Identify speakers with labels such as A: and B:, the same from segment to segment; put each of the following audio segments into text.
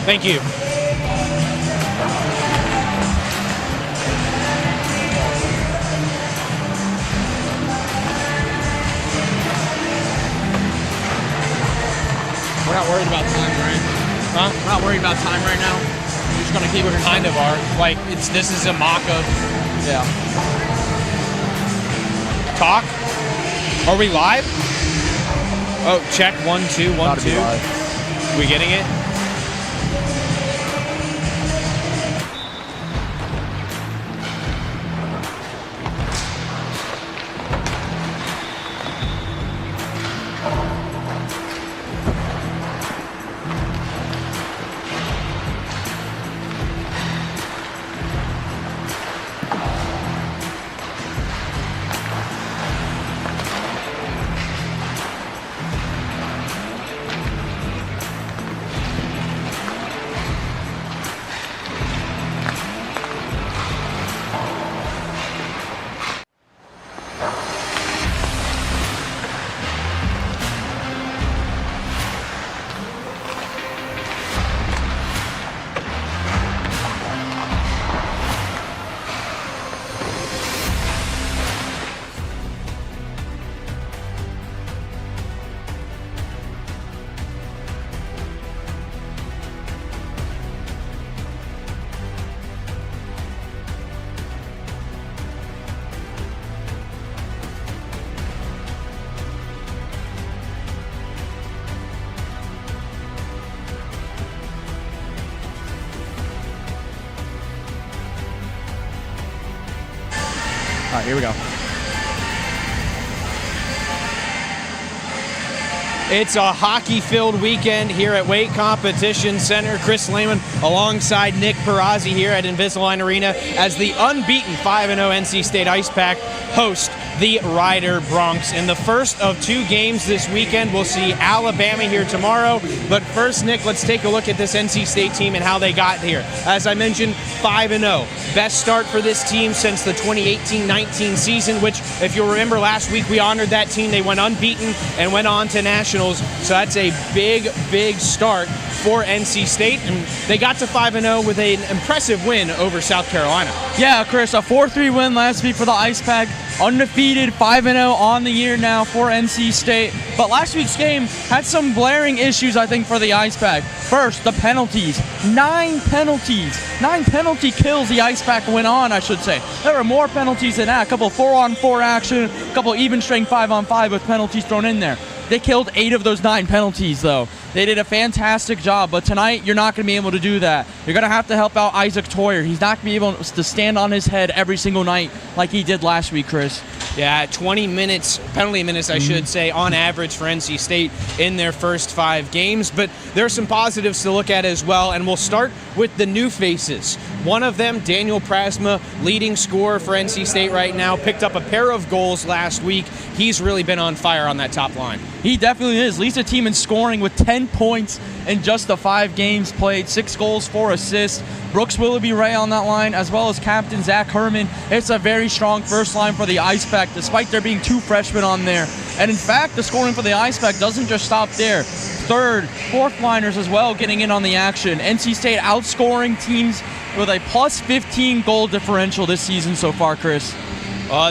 A: Thank you.
B: We're not worried about time, right?
A: Huh?
B: We're not worried about time right now. We're just gonna keep it.
A: Kind of are. Like, this is a mock of.
B: Yeah.
A: Talk? Are we live? Oh, check. 1, 2, 1,
B: Gotta
A: 2.
B: be live.
A: We getting it?
B: All right, here we go.
A: It's a hockey-filled weekend here at Weight Competition Center. Chris Lehman alongside Nick Perazzi here at Invisalign Arena as the unbeaten 5-0 NC State Ice Pack host the Rider Broncs. In the first of 2 games this weekend, we'll see Alabama here tomorrow. But first, Nick, let's take a look at this NC State team and how they got here. As I mentioned, 5-0. Best start for this team since the 2018-19 season, which, if you'll remember last week, we honored that team. They went unbeaten and went on to nationals. So that's a big, big start for NC State. And they got to 5-0 with an impressive win over South Carolina.
C: Yeah, Chris, a 4-3 win last week for the Ice Pack. Undefeated, 5-0 on the year now for NC State. But last week's game had some glaring issues, I think, for the Ice Pack. First, the penalties. 9 penalties. 9 penalty kills the Ice Pack went on, I should say. There were more penalties than that. A couple 4-on-4 action, a couple even strength 5-on-5 with penalties thrown in there. They killed 8 of those 9 penalties, though. They did a fantastic job, but tonight you're not going to be able to do that. You're going to have to help out Isaac Toyer. He's not going to be able to stand on his head every single night like he did last week, Chris.
A: Yeah, 20 minutes, penalty minutes, I should say, on average for NC State in their first 5 games. But there are some positives to look at as well, and we'll start with the new faces. One of them, Daniel Prasma, leading scorer for NC State right now, picked up a pair of goals last week. He's really been on fire on that top line.
C: He definitely is. Leads the team in scoring with 10 points in just the 5 games played, 6 goals, 4 assists. Brooks Willoughby Ray on that line, as well as captain Zach Herman. It's a very strong first line for the Ice Pack, despite there being 2 freshmen on there. And in fact, the scoring for the Ice Pack doesn't just stop there. 3rd, 4th liners as well getting in on the action. NC State outscoring teams with a plus 15 goal differential this season so far, Chris.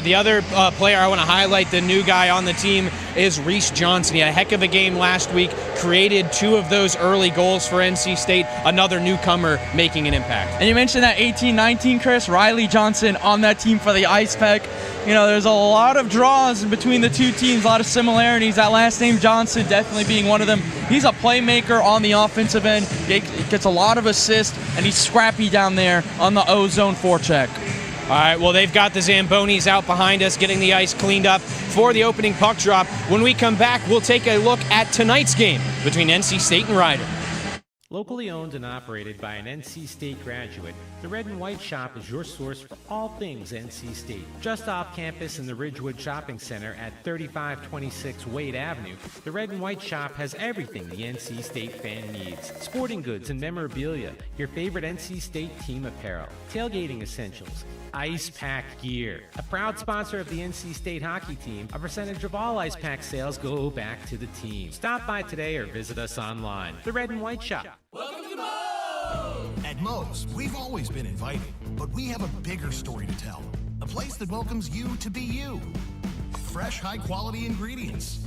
A: The other player I want to highlight, the new guy on the team, is Reese Johnson. He had a heck of a game last week, created 2 of those early goals for NC State, another newcomer making an impact.
C: And you mentioned that 18-19, Chris, Riley Johnson on that team for the Ice Pack. You know, there's a lot of draws between the 2 teams, a lot of similarities. That last name Johnson definitely being one of them. He's a playmaker on the offensive end. He gets a lot of assists, and he's scrappy down there on the O-zone forecheck.
A: All right, well, they've got the Zambonis out behind us, getting the ice cleaned up for the opening puck drop. When we come back, we'll take a look at tonight's game between NC State and Rider.
D: Locally owned and operated by an NC State graduate, the Red and White Shop is your source for all things NC State. Just off campus in the Ridgewood Shopping Center at 3526 Wade Avenue, the Red and White Shop has everything the NC State fan needs. Sporting goods and memorabilia, your favorite NC State team apparel, tailgating essentials, Ice Pack gear. A proud sponsor of the NC State hockey team, a percentage of all Ice Pack sales go back to the team. Stop by today or visit us online. The Red and White Shop.
E: Welcome to Mars! At Moe's, we've always been inviting, but we have a bigger story to tell. A place that welcomes you to be you. Fresh, high-quality ingredients.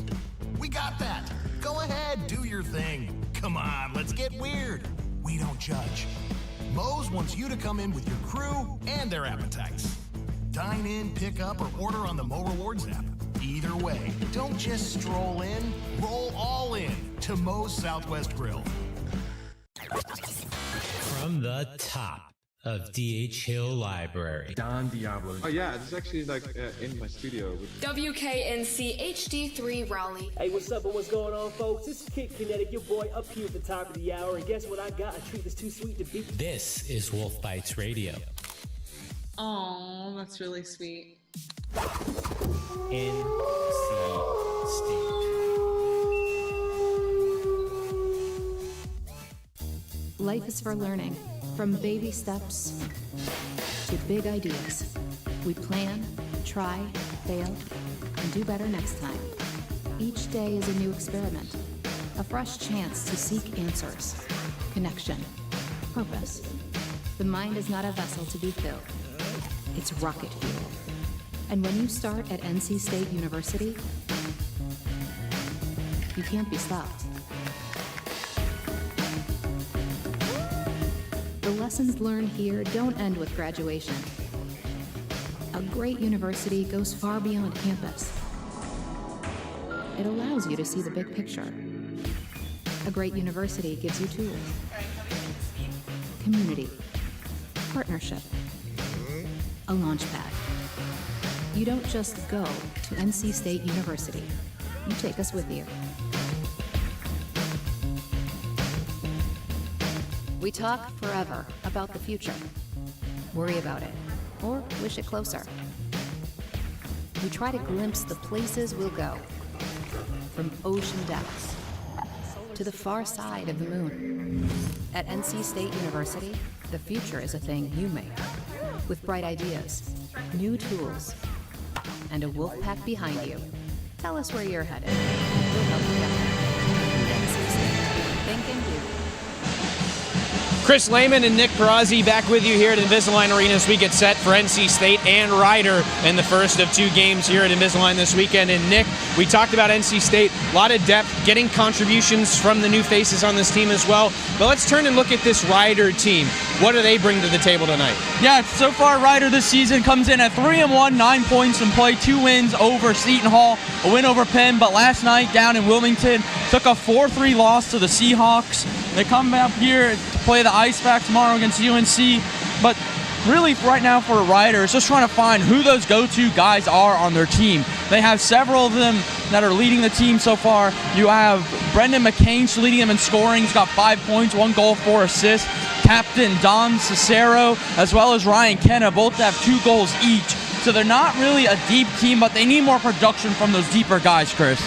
E: We got that. Go ahead, do your thing. Come on, let's get weird. We don't judge. Moe's wants you to come in with your crew and their appetites. Dine in, pick up, or order on the Mo Rewards app. Either way, don't just stroll in, roll all in to Moe's Southwest Grill.
D: From the top of D.H. Hill Library, Don Diablo.
F: Oh yeah, it's actually like in my studio.
G: WKNC HD3 Raleigh.
H: Hey, what's up and what's going on, folks? This is Kid Kinetic, your boy, up here at the top of the hour. And guess what I got? A treat that's too sweet to beat.
D: This is Wolf Bites Radio.
G: Oh, that's really sweet.
D: NC State.
I: Life is for learning, from baby steps to big ideas. We plan, try, fail, and do better next time. Each day is a new experiment, a fresh chance to seek answers, connection, purpose. The mind is not a vessel to be filled. It's rocket fuel. And when you start at NC State University, you can't be stopped. The lessons learned here don't end with graduation. A great university goes far beyond campus. It allows you to see the big picture. A great university gives you tools, community, partnership, a launch pad. You don't just go to NC State University. You take us with you. We talk forever about the future. Worry about it, or wish it closer. We try to glimpse the places we'll go, from ocean depths to the far side of the moon. At NC State University, the future is a thing you make, with bright ideas, new tools, and a wolf pack behind you. Tell us where you're headed. We'll help you get there. NC State. Think and do.
A: Chris Lehman and Nick Perazzi back with you here at Invisalign Arena as we get set for NC State and Ryder in the first of two games here at Invisalign this weekend. And Nick, we talked about NC State, a lot of depth, getting contributions from the new faces on this team as well. But let's turn and look at this Ryder team. What do they bring to the table tonight?
C: Yeah, so far Ryder this season comes in at 3-1, 9 points in play, 2 wins over Seton Hall, a win over Penn, but last night down in Wilmington took a 4-3 loss to the Seahawks. They come up here to play the Ice Pack tomorrow against UNC, but really right now for Ryder is just trying to find who those go-to guys are on their team. They have several of them that are leading the team so far. You have Brendan McCain leading them in scoring. He's got 5 points, 1 goal, 4 assists. Captain Don Cicero, as well as Ryan Kenna, both have 2 goals each. So they're not really a deep team, but they need more production from those deeper guys, Chris.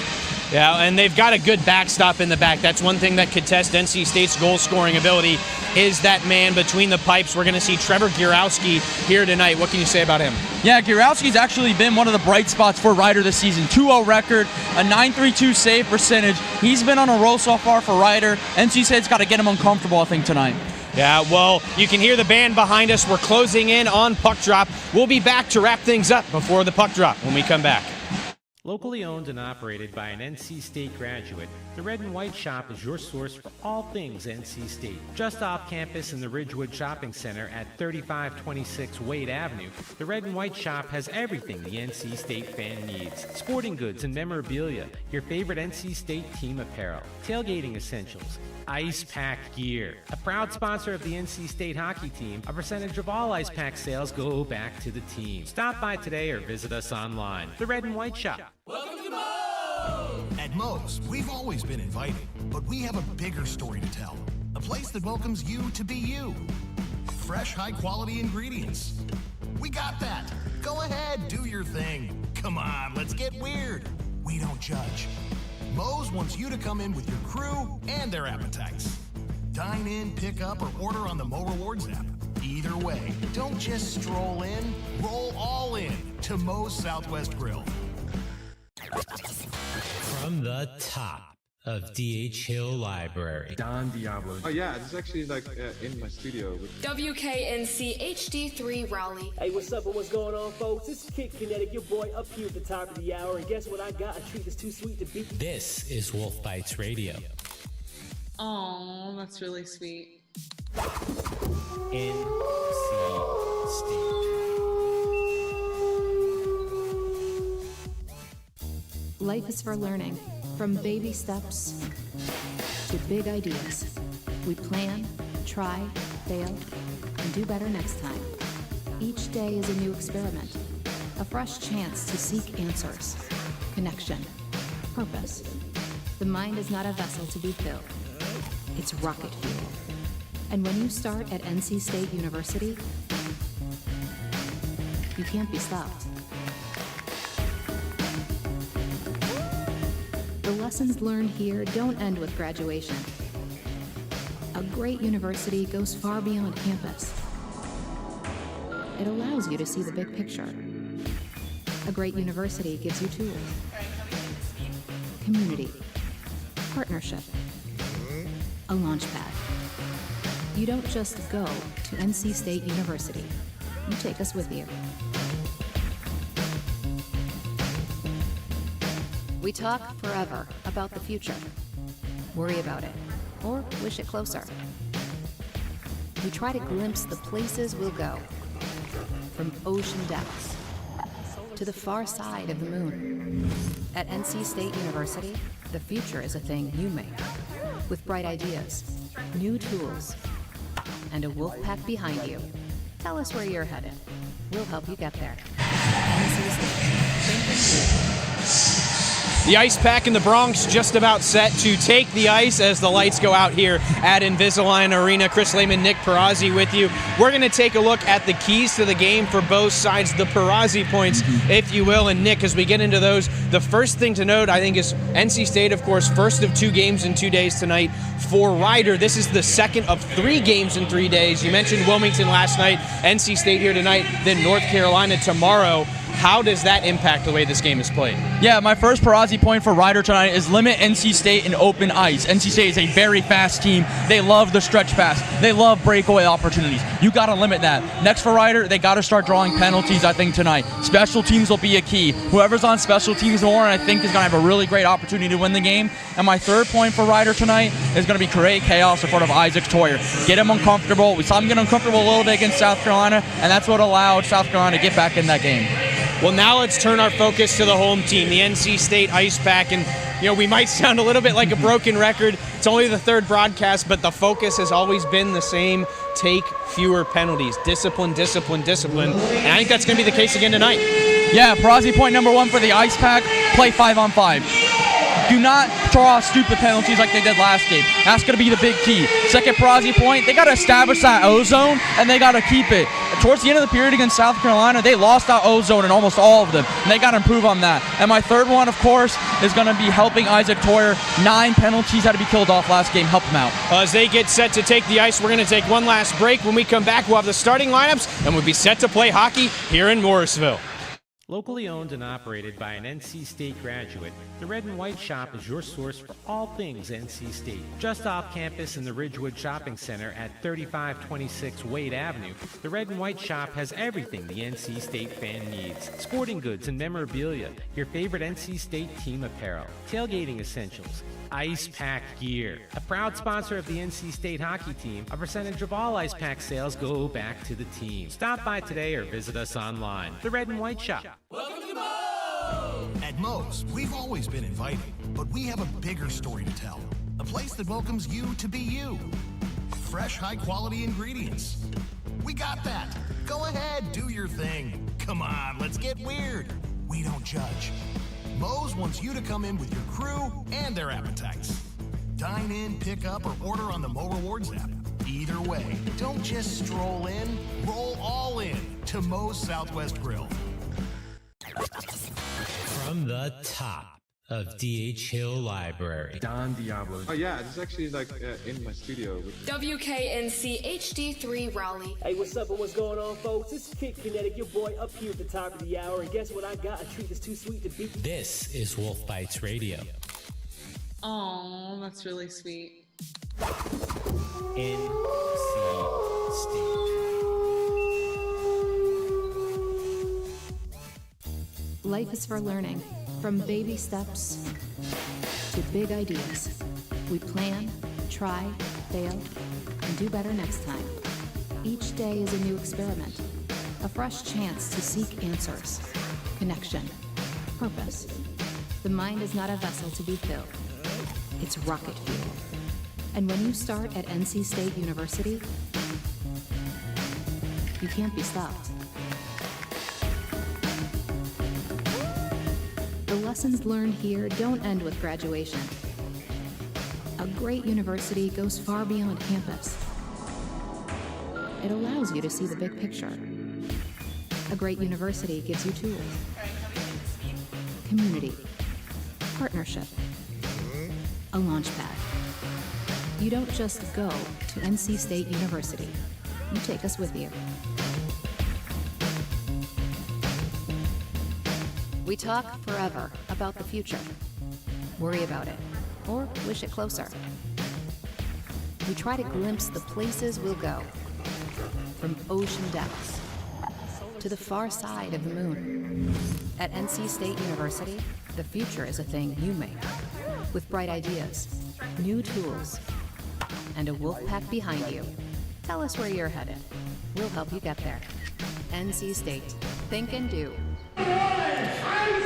A: Yeah, and they've got a good backstop in the back. That's one thing that could test NC State's goal-scoring ability is that man between the pipes. We're going to see Trevor Gierowski here tonight. What can you say about him?
C: Yeah, Gierowski's actually been one of the bright spots for Ryder this season. 2-0 record, a .932 save percentage. He's been on a roll so far for Ryder. NC State's got to get him uncomfortable, I think, tonight.
A: Yeah, well, you can hear the band behind us. We're closing in on puck drop. We'll be back to wrap things up before the puck drop when we come back.
D: Locally owned and operated by an NC State graduate, the Red and White Shop is your source for all things NC State. Just off campus in the Ridgewood Shopping Center at 3526 Wade Avenue, the Red and White Shop has everything the NC State fan needs. Sporting goods and memorabilia, your favorite NC State team apparel, tailgating essentials, Ice Pack gear. A proud sponsor of the NC State hockey team, a percentage of all Ice Pack sales go back to the team. Stop by today or visit us online. The Red and White Shop.
E: Welcome to Moe's! At Moe's, we've always been inviting, but we have a bigger story to tell. A place that welcomes you to be you. Fresh, high-quality ingredients. We got that. Go ahead, do your thing. Come on, let's get weird. We don't judge. Moe's wants you to come in with your crew and their appetites. Dine in, pick up, or order on the Mo Rewards app. Either way, don't just stroll in, roll all in to Moe's Southwest Grill.
D: From the top of D.H. Hill Library.
F: Don Diablo. Oh yeah, it's actually like in my studio.
G: WKNC HD3 Raleigh.
H: Hey, what's up and what's going on, folks? It's Kid Kinetic, your boy up here at the top of the hour. And guess what I got? A treat that's too sweet to beat.
D: This is Wolf Bites Radio.
G: Oh, that's really sweet.
D: NC State.
I: Life is for learning, from baby steps to big ideas. We plan, try, fail, and do better next time. Each day is a new experiment, a fresh chance to seek answers, connection, purpose. The mind is not a vessel to be filled. It's rocket fuel. And when you start at NC State University, you can't be stopped. The lessons learned here don't end with graduation. A great university goes far beyond campus. It allows you to see the big picture. A great university gives you tools, community, partnership, a launch pad. You don't just go to NC State University. You take us with you. We talk forever about the future. Worry about it, or wish it closer. We try to glimpse the places we'll go, from ocean depths to the far side of the moon. At NC State University, the future is a thing you make, with bright ideas, new tools, and a wolf pack behind you. Tell us where you're headed. We'll help you get there. NC State.
A: The Ice Pack in the Bronx just about set to take the ice as the lights go out here at Invisalign Arena. Chris Lehman, Nick Perazzi with you. We're going to take a look at the keys to the game for both sides, the Perazzi points, if you will. And Nick, as we get into those, the first thing to note, I think, is NC State, of course, first of 2 games in 2 days tonight. For Ryder, this is the second of 3 games in 3 days. You mentioned Wilmington last night, NC State here tonight, then North Carolina tomorrow. How does that impact the way this game is played?
C: Yeah, my first Perazzi point for Ryder tonight is limit NC State in open ice. NC State is a very fast team. They love the stretch pass. They love breakaway opportunities. You got to limit that. Next for Ryder, they got to start drawing penalties, I think, tonight. Special teams will be a key. Whoever's on special teams more, I think, is going to have a really great opportunity to win the game. And my third point for Ryder tonight is going to be create chaos in front of Isaac Toyer. Get him uncomfortable. We saw him get uncomfortable a little bit against South Carolina, and that's what allowed South Carolina to get back in that game.
A: Well, now let's turn our focus to the home team, the NC State Ice Pack. And, we might sound a little bit like a broken record. It's only the 3rd broadcast, but the focus has always been the same. Take fewer penalties. Discipline, discipline, discipline. And I think that's going to be the case again tonight.
C: Yeah, Perazzi point number 1 for the Ice Pack, play 5-on-5. Do not draw stupid penalties like they did last game. That's going to be the big key. Second Perazzi point, they got to establish that O-zone, and they got to keep it. Towards the end of the period against South Carolina, they lost that O-zone in almost all of them, and they got to improve on that. And my third one, of course, is going to be helping Isaac Toyer. 9 penalties had to be killed off last game. Help him out.
A: As they get set to take the ice, we're going to take one last break. When we come back, we'll have the starting lineups, and we'll be set to play hockey here in Morrisville.
D: Locally owned and operated by an NC State graduate, the Red and White Shop is your source for all things NC State. Just off campus in the Ridgewood Shopping Center at 3526 Wade Avenue, the Red and White Shop has everything the NC State fan needs. Sporting goods and memorabilia, your favorite NC State team apparel, tailgating essentials, Ice Pack gear. A proud sponsor of the NC State hockey team, a percentage of all Ice Pack sales go back to the team. Stop by today or visit us online. The Red and White Shop.
E: Welcome to Moe's! At Moe's, we've always been inviting, but we have a bigger story to tell. A place that welcomes you to be you. Fresh, high-quality ingredients. We got that. Go ahead, do your thing. Come on, let's get weird. We don't judge. Moe's wants you to come in with your crew and their appetites. Dine in, pick up, or order on the Mo Rewards app. Either way, don't just stroll in, roll all in to Moe's Southwest Grill.
D: From the top of D.H. Hill Library.
F: Don Diablo. Oh yeah, it's actually like in my studio.
G: WKNC HD3 Raleigh.
H: Hey, what's up and what's going on, folks? It's Kid Kinetic, your boy up here at the top of the hour. And guess what I got? A treat that's too sweet to beat.
D: This is Wolf Bites Radio.
G: Oh, that's really sweet.
D: NC State.
I: Life is for learning, from baby steps to big ideas. We plan, try, fail, and do better next time. Each day is a new experiment, a fresh chance to seek answers, connection, purpose. The mind is not a vessel to be filled. It's rocket fuel. And when you start at NC State University, you can't be stopped. The lessons learned here don't end with graduation. A great university goes far beyond campus. It allows you to see the big picture. A great university gives you tools, community, partnership, a launch pad. You don't just go to NC State University. You take us with you. We talk forever about the future. Worry about it, or wish it closer. We try to glimpse the places we'll go, from ocean depths to the far side of the moon. At NC State University, the future is a thing you make, with bright ideas, new tools, and a wolf pack behind you. Tell us where you're headed. We'll help you get there. NC State. Think and do.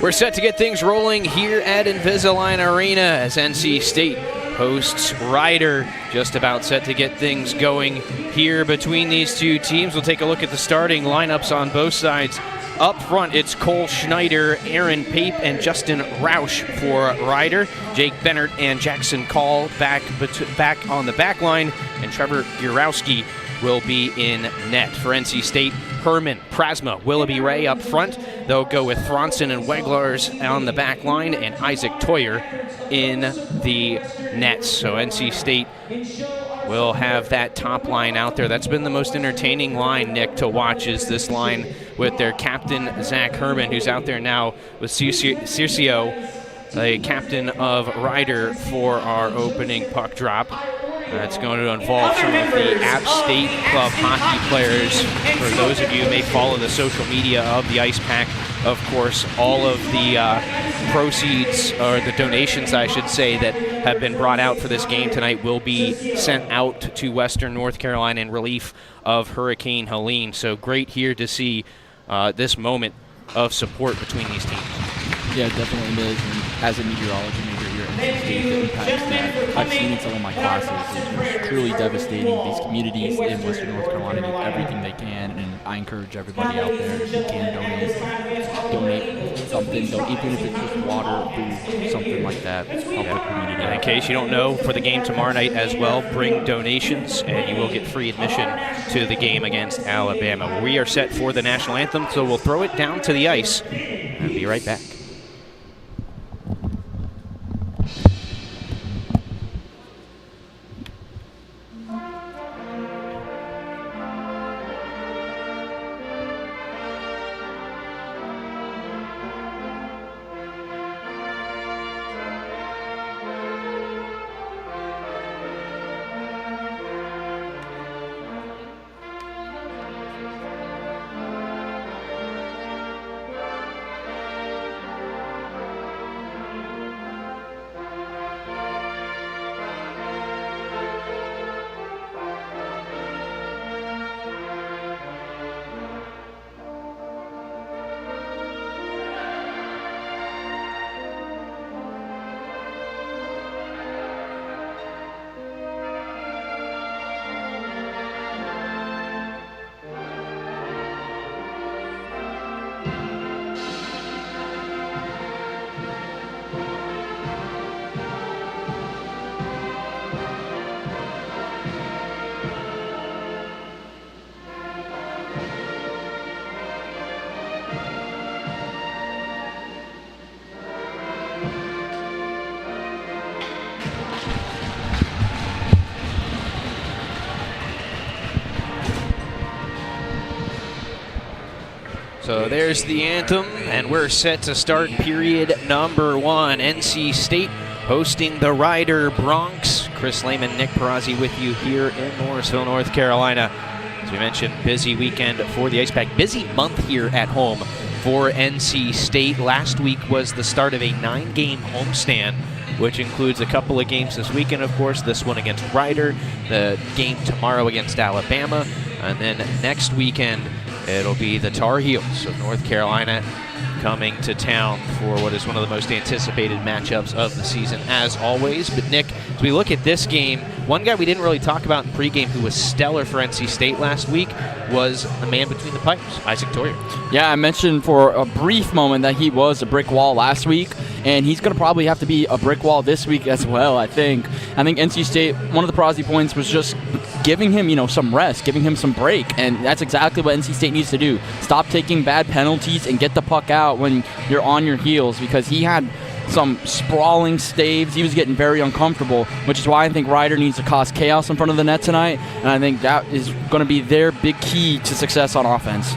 A: We're set to get things rolling here at Invisalign Arena as NC State hosts Ryder. Just about set to get things going here between these two teams. We'll take a look at the starting lineups on both sides. Up front, it's Cole Schneider, Aaron Pape, and Justin Roush for Ryder. Jake Bennett and Jackson Call back on the back line, and Trevor Gurowski will be in net. For NC State, Herman, Prasma, Willoughby Ray up front. They'll go with Thronson and Weglars on the back line, and Isaac Toyer in the nets. So NC State will have that top line out there. That's been the most entertaining line, Nick, to watch, is this line with their captain, Zach Herman, who's out there now with Circio, the captain of Ryder, for our opening puck drop. That's going to involve some of the App State Club hockey players. For those of you who may follow the social media of the Ice Pack, of course, all of the proceeds, or the donations, I should say, that have been brought out for this game tonight will be sent out to Western North Carolina in relief of Hurricane Helene. So great here to see this moment of support between these teams.
C: Yeah, it definitely is. And as a meteorology major here at NC State, the impacts that I've seen in some of my classes is really devastating. These communities in Western North Carolina need everything they can, and I encourage everybody out there, if you can donate something, even if it's just water, food, something like that. Help the community.
A: And in case you don't know, for the game tomorrow night as well, bring donations and you will get free admission to the game against Alabama. We are set for the national anthem, so we'll throw it down to the ice and be right back. So there's the anthem, and we're set to start period number one. NC State hosting the Rider Bronx. Chris Lehman, Nick Perazzi with you here in Morrisville, North Carolina. As we mentioned, busy weekend for the Ice Pack. Busy month here at home for NC State. Last week was the start of a 9-game homestand, which includes a couple of games this weekend, of course. This one against Rider, the game tomorrow against Alabama, and then next weekend it'll be the Tar Heels of North Carolina coming to town for what is one of the most anticipated matchups of the season, as always. But Nick, as we look at this game, one guy we didn't really talk about in pregame who was stellar for NC State last week was the man between the pipes, Isaac Toyer.
C: Yeah, I mentioned for a brief moment that he was a brick wall last week, and he's going to probably have to be a brick wall this week as well, I think. I think NC State, one of the Perazzi points was just giving him, some rest, giving him some break, and that's exactly what NC State needs to do. Stop taking bad penalties and get the puck out when you're on your heels, because he had some sprawling staves. He was getting very uncomfortable, which is why I think Rider needs to cause chaos in front of the net tonight, and I think that is going to be their big key to success on offense.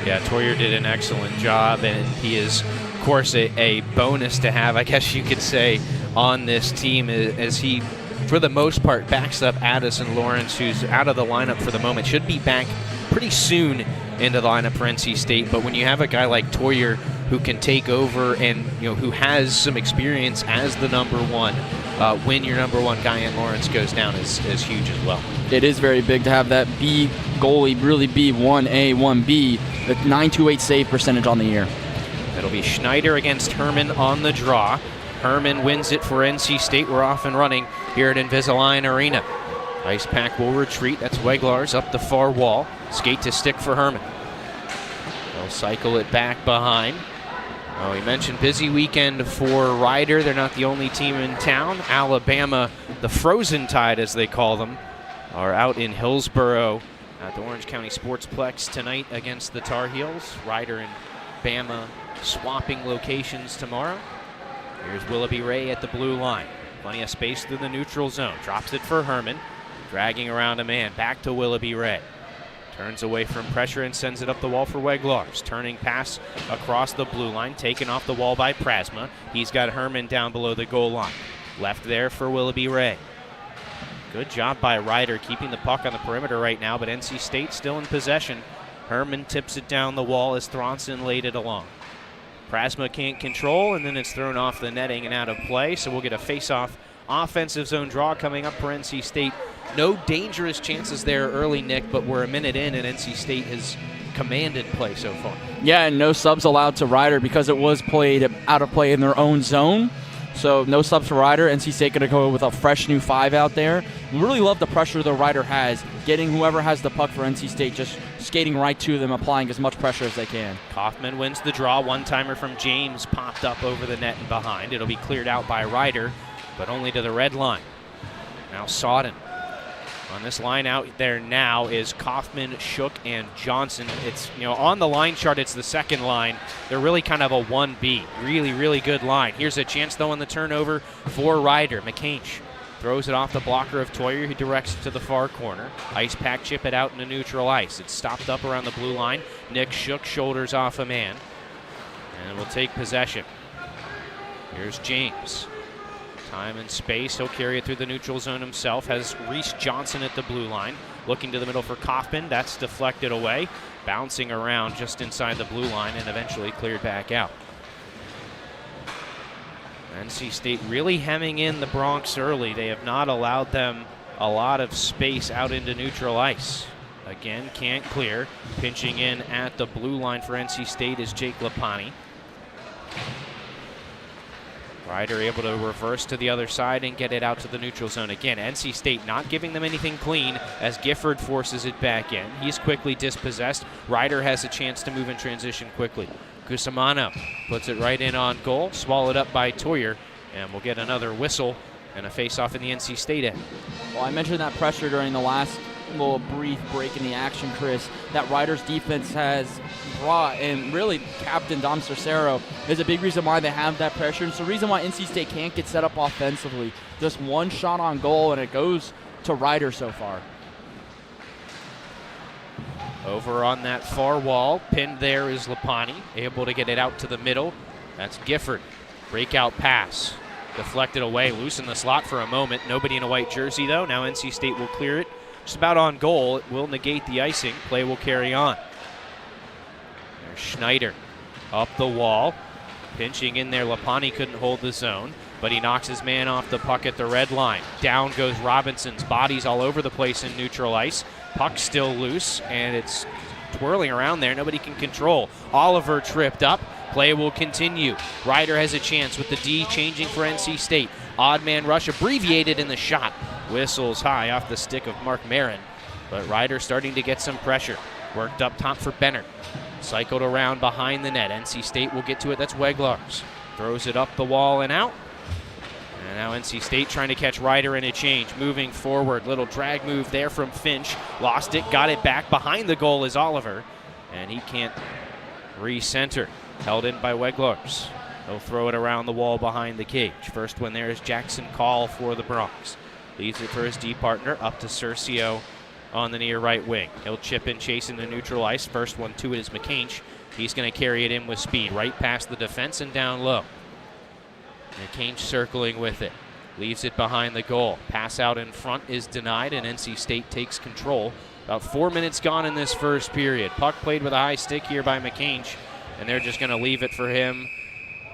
A: Yeah, Toyer did an excellent job, and he is, of course, a bonus to have, I guess you could say, on this team, as he, for the most part, backs up Addison Lawrence, who's out of the lineup for the moment. Should be back pretty soon into the lineup for NC State, but when you have a guy like Toyer who can take over and who has some experience as the number one, when your number one guy in Lawrence goes down is huge as well.
C: It is very big to have that B goalie really be 1A, 1B, the .928 save percentage on the year.
A: It'll be Schneider against Herman on the draw. Herman wins it for NC State. We're off and running here at Invisalign Arena. Ice Pack will retreat. That's Weglars up the far wall. Skate to stick for Herman. They'll cycle it back behind. Oh, we mentioned busy weekend for Rider. They're not the only team in town. Alabama, the Frozen Tide as they call them, are out in Hillsboro at the Orange County Sportsplex tonight against the Tar Heels. Rider and Bama swapping locations tomorrow. Here's Willoughby Ray at the blue line. Plenty of space through the neutral zone. Drops it for Herman. Dragging around a man. Back to Willoughby Ray. Turns away from pressure and sends it up the wall for Weglars. Turning pass across the blue line. Taken off the wall by Prasma. He's got Herman down below the goal line. Left there for Willoughby Ray. Good job by Rider keeping the puck on the perimeter right now, but NC State still in possession. Herman tips it down the wall as Thronson laid it along. Prasma can't control, and then it's thrown off the netting and out of play, so we'll get a face-off offensive zone draw coming up for NC State. No dangerous chances there early, Nick, but we're a minute in, and NC State has commanded play so far.
C: Yeah, and no subs allowed to Rider because it was played out of play in their own zone. So no subs for Rider. NC State going to go with a fresh new 5 out there. We really love the pressure the Rider has, getting whoever has the puck for NC State, just skating right to them, applying as much pressure as they can.
A: Kaufman wins the draw. One-timer from James popped up over the net and behind. It'll be cleared out by Rider, but only to the red line. Now Sawden. On this line out there now is Kaufman, Shook, and Johnson. It's, on the line chart, it's the second line. They're really kind of a 1B. Really, really good line. Here's a chance, though, on the turnover for Rider. McCainch throws it off the blocker of Toyer, who directs it to the far corner. Ice Pack chip it out into neutral ice. It's stopped up around the blue line. Nick Shook shoulders off a man, and will take possession. Here's James. Time and space. He'll carry it through the neutral zone himself. Has Reese Johnson at the blue line. Looking to the middle for Kaufman. That's deflected away. Bouncing around just inside the blue line and eventually cleared back out. NC State really hemming in the Bronx early. They have not allowed them a lot of space out into neutral ice. Again, can't clear. Pinching in at the blue line for NC State is Jake Lapani. Rider able to reverse to the other side and get it out to the neutral zone again. NC State not giving them anything clean as Gifford forces it back in. He's quickly dispossessed. Rider has a chance to move in transition quickly. Cusimano puts it right in on goal, swallowed up by Toyer, and we'll get another whistle and a face-off in the NC State end.
C: Well, I mentioned that pressure during the last little brief break in the action, Chris, that Rider's defense has brought, and really Captain Dom Cercero is a big reason why they have that pressure. It's the reason why NC State can't get set up offensively. Just one shot on goal, and it goes to Rider so far.
A: Over on that far wall, pinned there is Lapani, able to get it out to the middle. That's Gifford. Breakout pass. Deflected away, loose in the slot for a moment. Nobody in a white jersey, though. Now NC State will clear it. Just about on goal. It will negate the icing. Play will carry on. There's Schneider up the wall. Pinching in there. Lapani couldn't hold the zone, but he knocks his man off the puck at the red line. Down goes Robinson's. Bodies all over the place in neutral ice. Puck still loose, and it's twirling around there. Nobody can control. Oliver tripped up. Play will continue. Ryder has a chance with the D changing for NC State. Odd man rush abbreviated in the shot. Whistles high off the stick of Mark Marin. But Ryder starting to get some pressure. Worked up top for Benner. Cycled around behind the net. NC State will get to it. That's Weglars. Throws it up the wall and out. And now NC State trying to catch Ryder in a change. Moving forward. Little drag move there from Finch. Lost it. Got it back. Behind the goal is Oliver. And he can't recenter. Held in by Weglars. He'll throw it around the wall behind the cage. First one there is Jackson Call for the Bronx. Leaves it for his D partner up to Cercio on the near right wing. He'll chip in, chasing the neutral ice. First one to it is McCainch. He's going to carry it in with speed. Right past the defense and down low. McCainch circling with it. Leaves it behind the goal. Pass out in front is denied, and NC State takes control. About 4 minutes gone in this first period. Puck played with a high stick here by McCainch, and they're just going to leave it for him.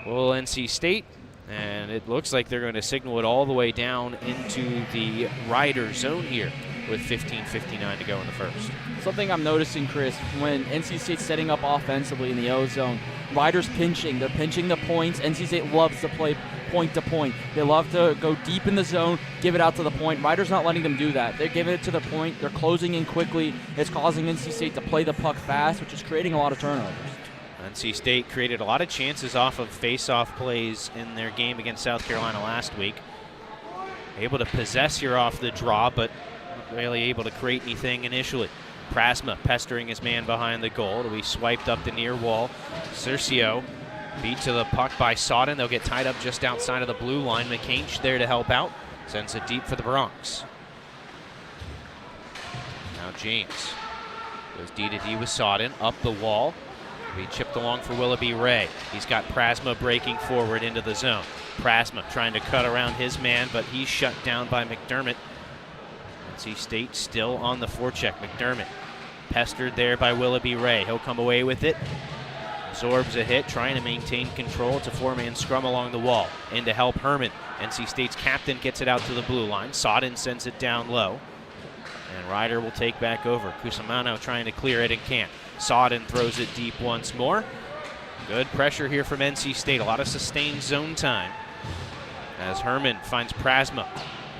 A: Well, NC State, and it looks like they're going to signal it all the way down into the Ryder zone here with 15:59 to go in the first.
C: Something I'm noticing, Chris, when NC State's setting up offensively in the O zone, Ryder's pinching. They're pinching the points. NC State loves to play point to point. They love to go deep in the zone, give it out to the point. Ryder's not letting them do that. They're giving it to the point. They're closing in quickly. It's causing NC State to play the puck fast, which is creating a lot of turnovers.
A: NC State created a lot of chances off of face-off plays in their game against South Carolina last week. Able to possess here off the draw, but not really able to create anything initially. Prasma pestering his man behind the goal. It'll be swiped up the near wall. Cercio beat to the puck by Sawden. They'll get tied up just outside of the blue line. McCainch there to help out. Sends it deep for the Bronx. Now James goes D to D with Sawden. Up the wall. Be chipped along for Willoughby Ray. He's got Prasma breaking forward into the zone. Prasma trying to cut around his man, but he's shut down by McDermott. NC State still on the forecheck. McDermott pestered there by Willoughby Ray. He'll come away with it. Absorbs a hit, trying to maintain control. It's a four-man scrum along the wall. In to help Herman. NC State's captain gets it out to the blue line. Sawden sends it down low. And Ryder will take back over. Cusimano trying to clear it and can't. Sawden throws it deep once more. Good pressure here from NC State. A lot of sustained zone time. As Herman finds Prasma.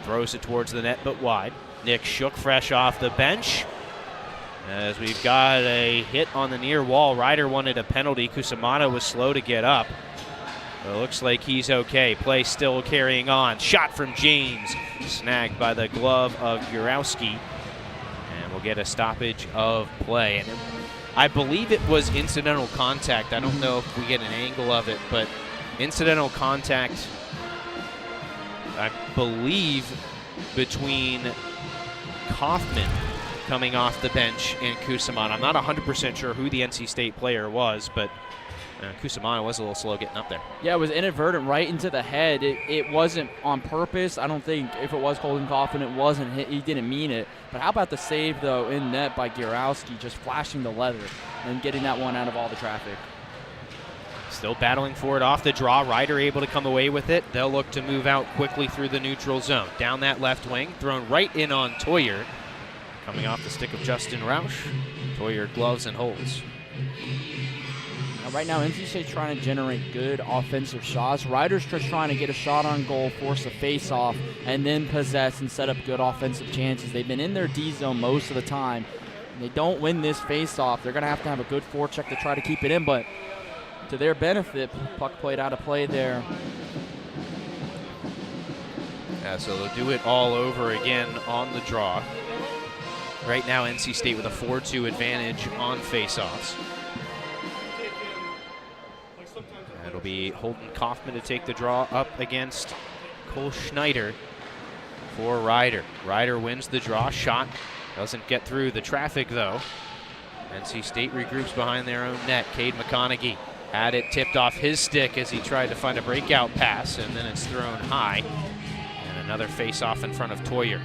A: Throws it towards the net, but wide. Nick Shook fresh off the bench. As we've got a hit on the near wall. Ryder wanted a penalty. Cusimano was slow to get up. It looks like he's okay. Play still carrying on. Shot from James. Snagged by the glove of Urowski. And we'll get a stoppage of play. And I believe it was incidental contact. I don't know if we get an angle of it, but incidental contact, I believe, between Kaufman coming off the bench and Cusimano. I'm not 100% sure who the NC State player was, but Cusimano was a little slow getting up there.
C: Yeah, it was inadvertent right into the head. It wasn't on purpose. I don't think if it was Colton Kaufman, it wasn't hit. He didn't mean it. But how about the save, though, in net by Gierowski, just flashing the leather and getting that one out of all the traffic.
A: Still battling for it off the draw. Ryder able to come away with it. They'll look to move out quickly through the neutral zone. Down that left wing, thrown right in on Toyer. Coming off the stick of Justin Roush. Toyer gloves and holds.
C: Right now, NC State's trying to generate good offensive shots. Ryder's just trying to get a shot on goal, force a face-off, and then possess and set up good offensive chances. They've been in their D zone most of the time. They don't win this face-off. They're going to have a good forecheck to try to keep it in, but to their benefit, puck played out of play there.
A: Yeah, so they'll do it all over again on the draw. Right now, NC State with a 4-2 advantage on face-offs. It'll be Holden Kaufman to take the draw up against Cole Schneider for Ryder. Ryder wins the draw. Shot doesn't get through the traffic, though. NC State regroups behind their own net. Cade McConaughey Had it tipped off his stick as he tried to find a breakout pass, and then it's thrown high. And another face-off in front of Toyer.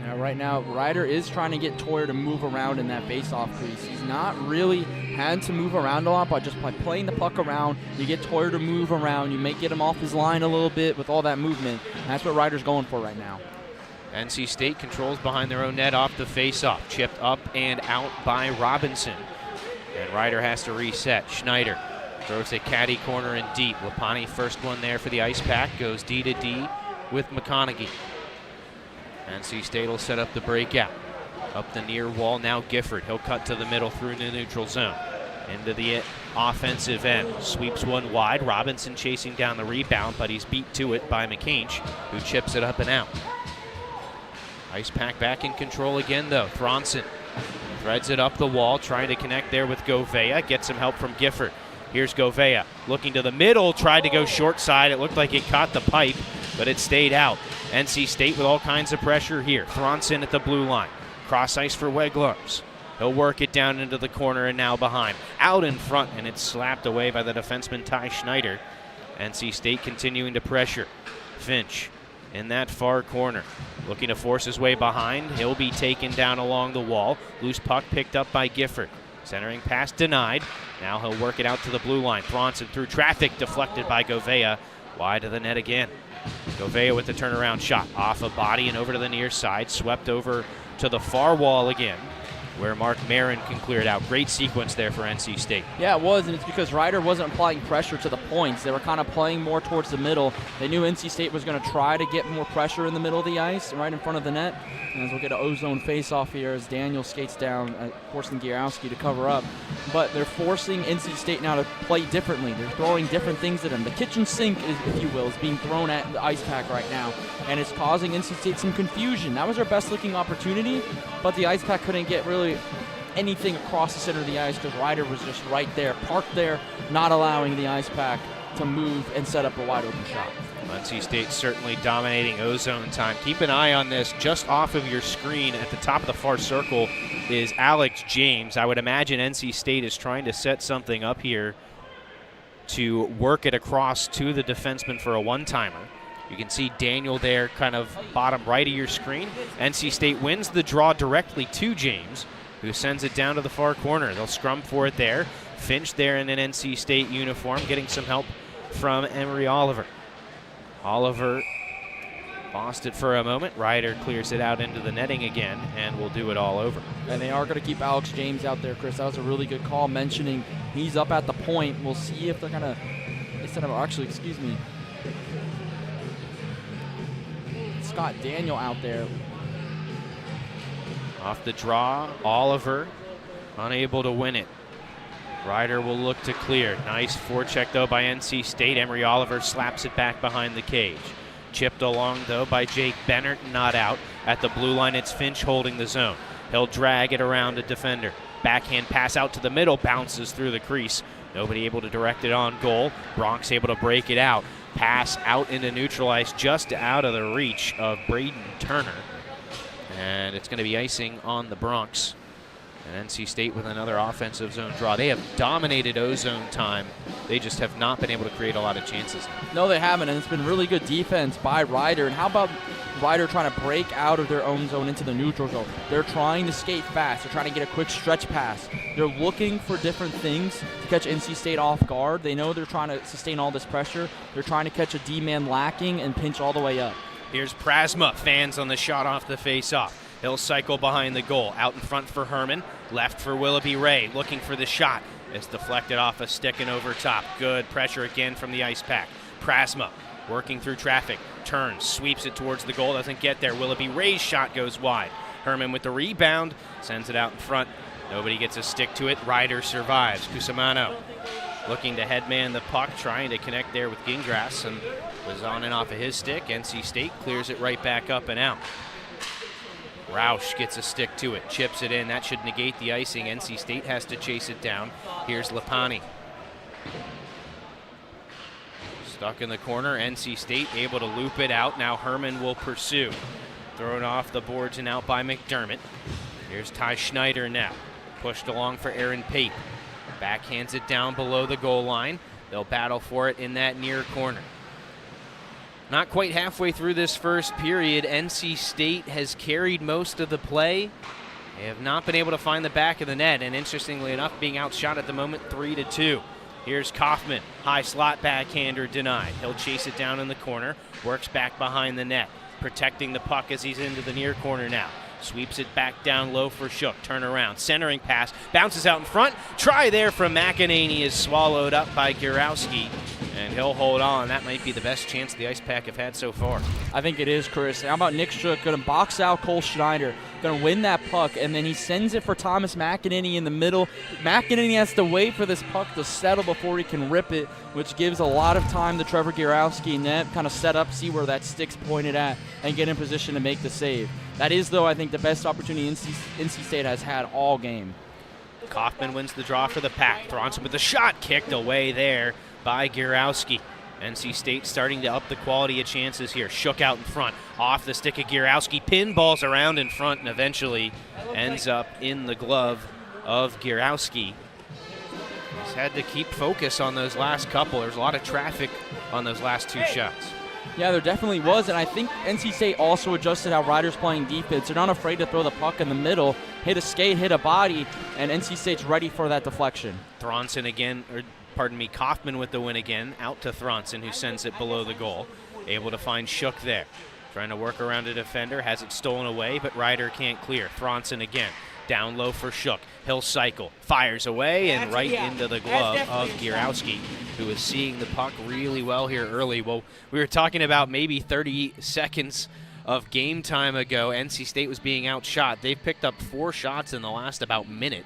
C: Now, right now, Ryder is trying to get Toyer to move around in that face-off crease. He's not really had to move around a lot, but just by playing the puck around, you get Toyer to move around. You may get him off his line a little bit with all that movement. And that's what Ryder's going for right now.
A: NC State controls behind their own net off the face-off. Chipped up and out by Robinson. And Ryder has to reset. Schneider throws a caddy corner and deep. Lapani first one there for the Ice Pack. Goes D to D with McConaughey. NC State will set up the breakout. Up the near wall now Gifford. He'll cut to the middle through the neutral zone. Into the offensive end. Sweeps one wide. Robinson chasing down the rebound, but he's beat to it by McCainch, who chips it up and out. Ice Pack back in control again, though. Thronson threads it up the wall, trying to connect there with Govea. Gets some help from Gifford. Here's Govea looking to the middle, tried to go short side. It looked like it caught the pipe, but it stayed out. NC State with all kinds of pressure here. Thronson at the blue line. Cross ice for Weglars. He'll work it down into the corner and now behind. Out in front, and it's slapped away by the defenseman Ty Schneider. NC State continuing to pressure. Finch in that far corner, looking to force his way behind. He'll be taken down along the wall. Loose puck picked up by Gifford. Centering pass denied. Now he'll work it out to the blue line. Thronson through traffic, deflected by Govea. Wide of the net again. Govea with the turnaround shot. Off a body and over to the near side. Swept over to the far wall again, where Mark Marin can clear it out. Great sequence there for NC State.
C: Yeah, it was, and it's because Ryder wasn't applying pressure to the points. They were kind of playing more towards the middle. They knew NC State was going to try to get more pressure in the middle of the ice, right in front of the net. And as we'll get an ozone face-off here as Daniel skates down, forcing Gierowski to cover up. But they're forcing NC State now to play differently. They're throwing different things at them. The kitchen sink, if you will, is being thrown at the Ice Pack right now, and it's causing NC State some confusion. That was their best-looking opportunity, but the Ice Pack couldn't get really anything across the center of the ice because Ryder was just right there, parked there, not allowing the Ice Pack to move and set up a wide open shot.
A: NC State certainly dominating ozone time. Keep an eye on this. Just off of your screen at the top of the far circle is Alex James. I would imagine NC State is trying to set something up here to work it across to the defenseman for a one-timer. You can see Daniel there kind of bottom right of your screen. NC State wins the draw directly to James, who sends it down to the far corner. They'll scrum for it there. Finch there in an NC State uniform, getting some help from Emery Oliver. Oliver lost it for a moment. Ryder clears it out into the netting again, and will do it all over.
C: And they are going to keep Alex James out there, Chris. That was a really good call, mentioning he's up at the point. We'll see if they're going to, instead of, actually, excuse me, Scott Daniel out there.
A: Off the draw, Oliver unable to win it. Ryder will look to clear. Nice forecheck, though, by NC State. Emery Oliver slaps it back behind the cage. Chipped along, though, by Jake Bennett, not out. At the blue line, it's Finch holding the zone. He'll drag it around a defender. Backhand pass out to the middle, bounces through the crease. Nobody able to direct it on goal. Bronx able to break it out. Pass out into neutral ice, just out of the reach of Braden Turner. And it's going to be icing on the Bronx. And NC State with another offensive zone draw. They have dominated ozone time. They just have not been able to create a lot of chances.
C: No, they haven't, and it's been really good defense by Ryder. And how about Ryder trying to break out of their own zone into the neutral zone? They're trying to skate fast. They're trying to get a quick stretch pass. They're looking for different things to catch NC State off guard. They know they're trying to sustain all this pressure. They're trying to catch a D-man lacking and pinch all the way up.
A: Here's Prasma, fans on the shot off the face-off. He'll cycle behind the goal. Out in front for Herman. Left for Willoughby Ray, looking for the shot. It's deflected off a stick and over top. Good pressure again from the Ice Pack. Prasma working through traffic. Turns, sweeps it towards the goal. Doesn't get there. Willoughby Ray's shot goes wide. Herman with the rebound. Sends it out in front. Nobody gets a stick to it. Ryder survives. Cusimano looking to headman the puck, trying to connect there with Gingras, and was on and off of his stick. NC State clears it right back up and out. Roush gets a stick to it, chips it in. That should negate the icing. NC State has to chase it down. Here's Lapani. Stuck in the corner. NC State able to loop it out. Now Herman will pursue. Thrown off the boards and out by McDermott. Here's Ty Schneider now. Pushed along for Aaron Pape. Backhands it down below the goal line. They'll battle for it in that near corner. Not quite halfway through this first period, NC State has carried most of the play. They have not been able to find the back of the net, and interestingly enough, being outshot at the moment 3-2. Here's Kaufman, high slot backhander denied. He'll chase it down in the corner, works back behind the net, protecting the puck as he's into the near corner now. Sweeps it back down low for Shook. Turn around, centering pass, bounces out in front. Try there from McEnany is swallowed up by Gurowski, and he'll hold on. That might be the best chance the Ice Pack have had so far.
C: I think it is, Chris. How about Nick Shook going to box out Cole Schneider, going to win that puck, and then he sends it for Thomas McEnany in the middle. McEnany has to wait for this puck to settle before he can rip it, which gives a lot of time to Trevor Gurowski net, kind of set up, see where that stick's pointed at, and get in position to make the save. That is, though, I think the best opportunity NC State has had all game.
A: Kaufman wins the draw for the Pack. Thronson with the shot kicked away there by Gurowski. NC State starting to up the quality of chances here. Shook out in front, off the stick of Gurowski, pinballs around in front, and eventually ends up in the glove of Gurowski. He's had to keep focus on those last couple. There's a lot of traffic on those last two shots.
C: Yeah, there definitely was, and I think NC State also adjusted how Riders playing defense. They're not afraid to throw the puck in the middle, hit a skate, hit a body, and NC State's ready for that deflection.
A: Thronson again, Kaufman with the win again, out to Thronson, who sends it below the goal. Able to find Shook there. Trying to work around a defender, has it stolen away, but Ryder can't clear. Thronson again, down low for Shook. He'll cycle, fires away, and right into the glove of Gurowski, who is seeing the puck really well here early. Well, we were talking about maybe 30 seconds of game time ago. NC State was being outshot. They've picked up 4 shots in the last about minute,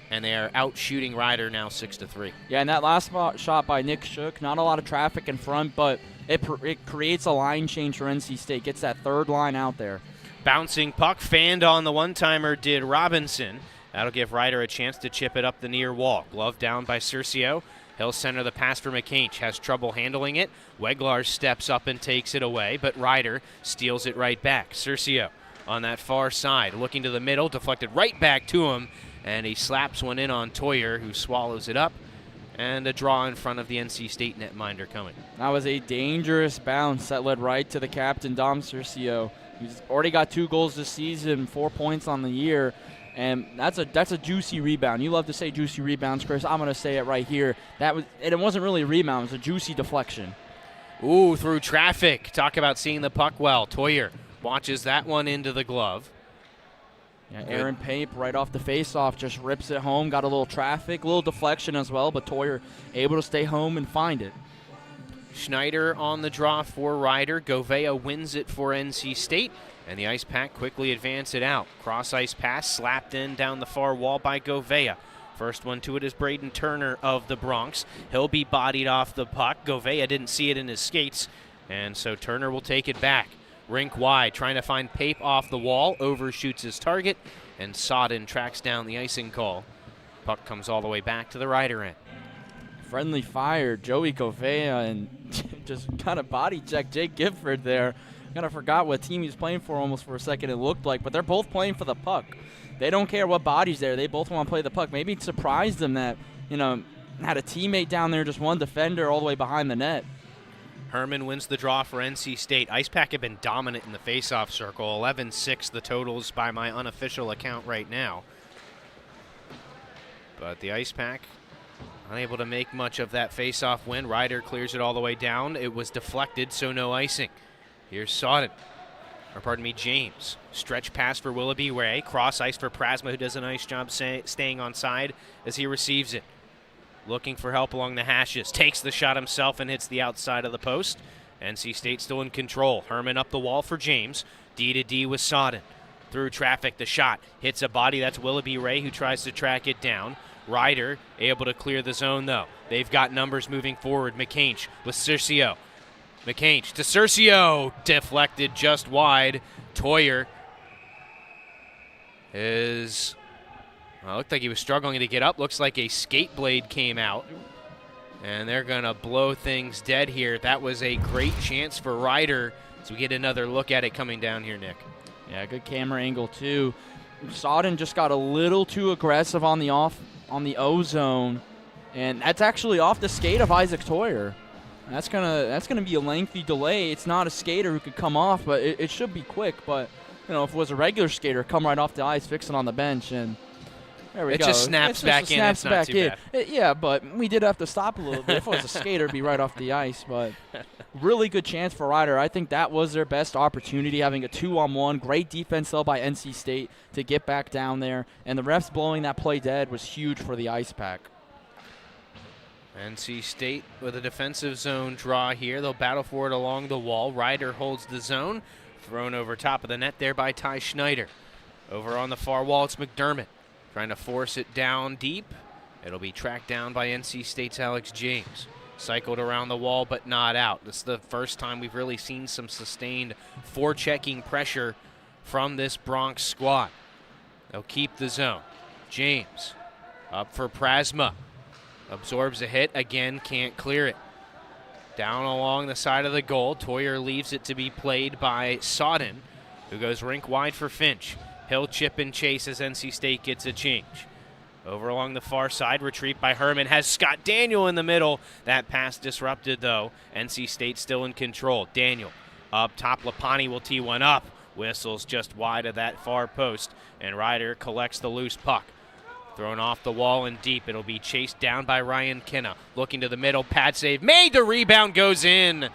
A: and they are out shooting Ryder now 6-3.
C: Yeah, and that last shot by Nick Shook, not a lot of traffic in front, but it creates a line change for NC State, gets that third line out there.
A: Bouncing puck, fanned on the one-timer did Robinson. That'll give Ryder a chance to chip it up the near wall. Glove down by Cercio. He'll center the pass for McCainch. Has trouble handling it. Weglar steps up and takes it away, but Ryder steals it right back. Cercio on that far side, looking to the middle, deflected right back to him, and he slaps one in on Toyer, who swallows it up. And a draw in front of the NC State netminder coming.
C: That was a dangerous bounce that led right to the captain, Dom Cercio. He's already got 2 goals this season, 4 points on the year, and that's a juicy rebound. You love to say juicy rebounds, Chris. I'm going to say it right here. And it wasn't really a rebound. It was a juicy deflection.
A: Ooh, through traffic. Talk about seeing the puck well. Toyer watches that one into the glove.
C: Yeah, Aaron Pape right off the faceoff just rips it home. Got a little traffic, a little deflection as well, but Toyer able to stay home and find it.
A: Schneider on the draw for Ryder. Govea wins it for NC State, and the Ice Pack quickly advance it out. Cross-ice pass slapped in down the far wall by Govea. First one to it is Braden Turner of the Bronx. He'll be bodied off the puck. Govea didn't see it in his skates, and so Turner will take it back. Rink wide, trying to find Pape off the wall, overshoots his target, and Sodden tracks down the icing call. Puck comes all the way back to the Ryder end.
C: Friendly fire, Joey Govea, and just kind of body check Jake Gifford there. Kind of forgot what team he's playing for almost for a second it looked like, but they're both playing for the puck. They don't care what body's there. They both want to play the puck. Maybe it surprised them that, had a teammate down there, just one defender all the way behind the net.
A: Herman wins the draw for NC State. Ice Pack have been dominant in the faceoff circle. 11-6 the totals by my unofficial account right now. But the Ice Pack unable to make much of that faceoff win. Ryder clears it all the way down. It was deflected, so no icing. Here's James. Stretch pass for Willoughby Ray. Cross ice for Prasma, who does a nice job staying on side as he receives it. Looking for help along the hashes. Takes the shot himself and hits the outside of the post. NC State still in control. Herman up the wall for James. D-to-D with Sodden. Through traffic, the shot hits a body. That's Willoughby Ray, who tries to track it down. Ryder able to clear the zone, though. They've got numbers moving forward. McCainch with Cercio. McCainch to Cercio. Deflected just wide. Toyer looked like he was struggling to get up. Looks like a skate blade came out. And they're going to blow things dead here. That was a great chance for Ryder. So we get another look at it coming down here, Nick.
C: Yeah, good camera angle, too. Sodden just got a little too aggressive on the O zone, And that's actually off the skate of Isaac Toyer. That's gonna be a lengthy delay. It's not a skater who could come off, but it should be quick. But you know, if it was a regular skater, come right off the ice, fix it on the bench, and there we go.
A: It just snaps back in. It's not too bad.
C: Yeah, but we did have to stop a little bit. If it was a skater, it'd be right off the ice. But really good chance for Rider. I think that was their best opportunity, having a 2-on-1. Great defense, though, by NC State to get back down there. And the refs blowing that play dead was huge for the Ice Pack.
A: NC State with a defensive zone draw here. They'll battle for it along the wall. Ryder holds the zone. Thrown over top of the net there by Ty Schneider. Over on the far wall, it's McDermott trying to force it down deep. It'll be tracked down by NC State's Alex James. Cycled around the wall, but not out. This is the first time we've really seen some sustained forechecking pressure from this Bronx squad. They'll keep the zone. James up for Prasma. Absorbs a hit, again can't clear it. Down along the side of the goal, Toyer leaves it to be played by Sodden, who goes rink wide for Finch. He'll chip and chase as NC State gets a change. Over along the far side, retrieved by Herman, has Scott Daniel in the middle. That pass disrupted though. NC State still in control. Daniel up top, Lapani will tee one up. Whistles just wide of that far post, and Ryder collects the loose puck. Thrown off the wall and deep. It'll be chased down by Ryan Kinna. Looking to the middle, pad save made. The rebound goes in.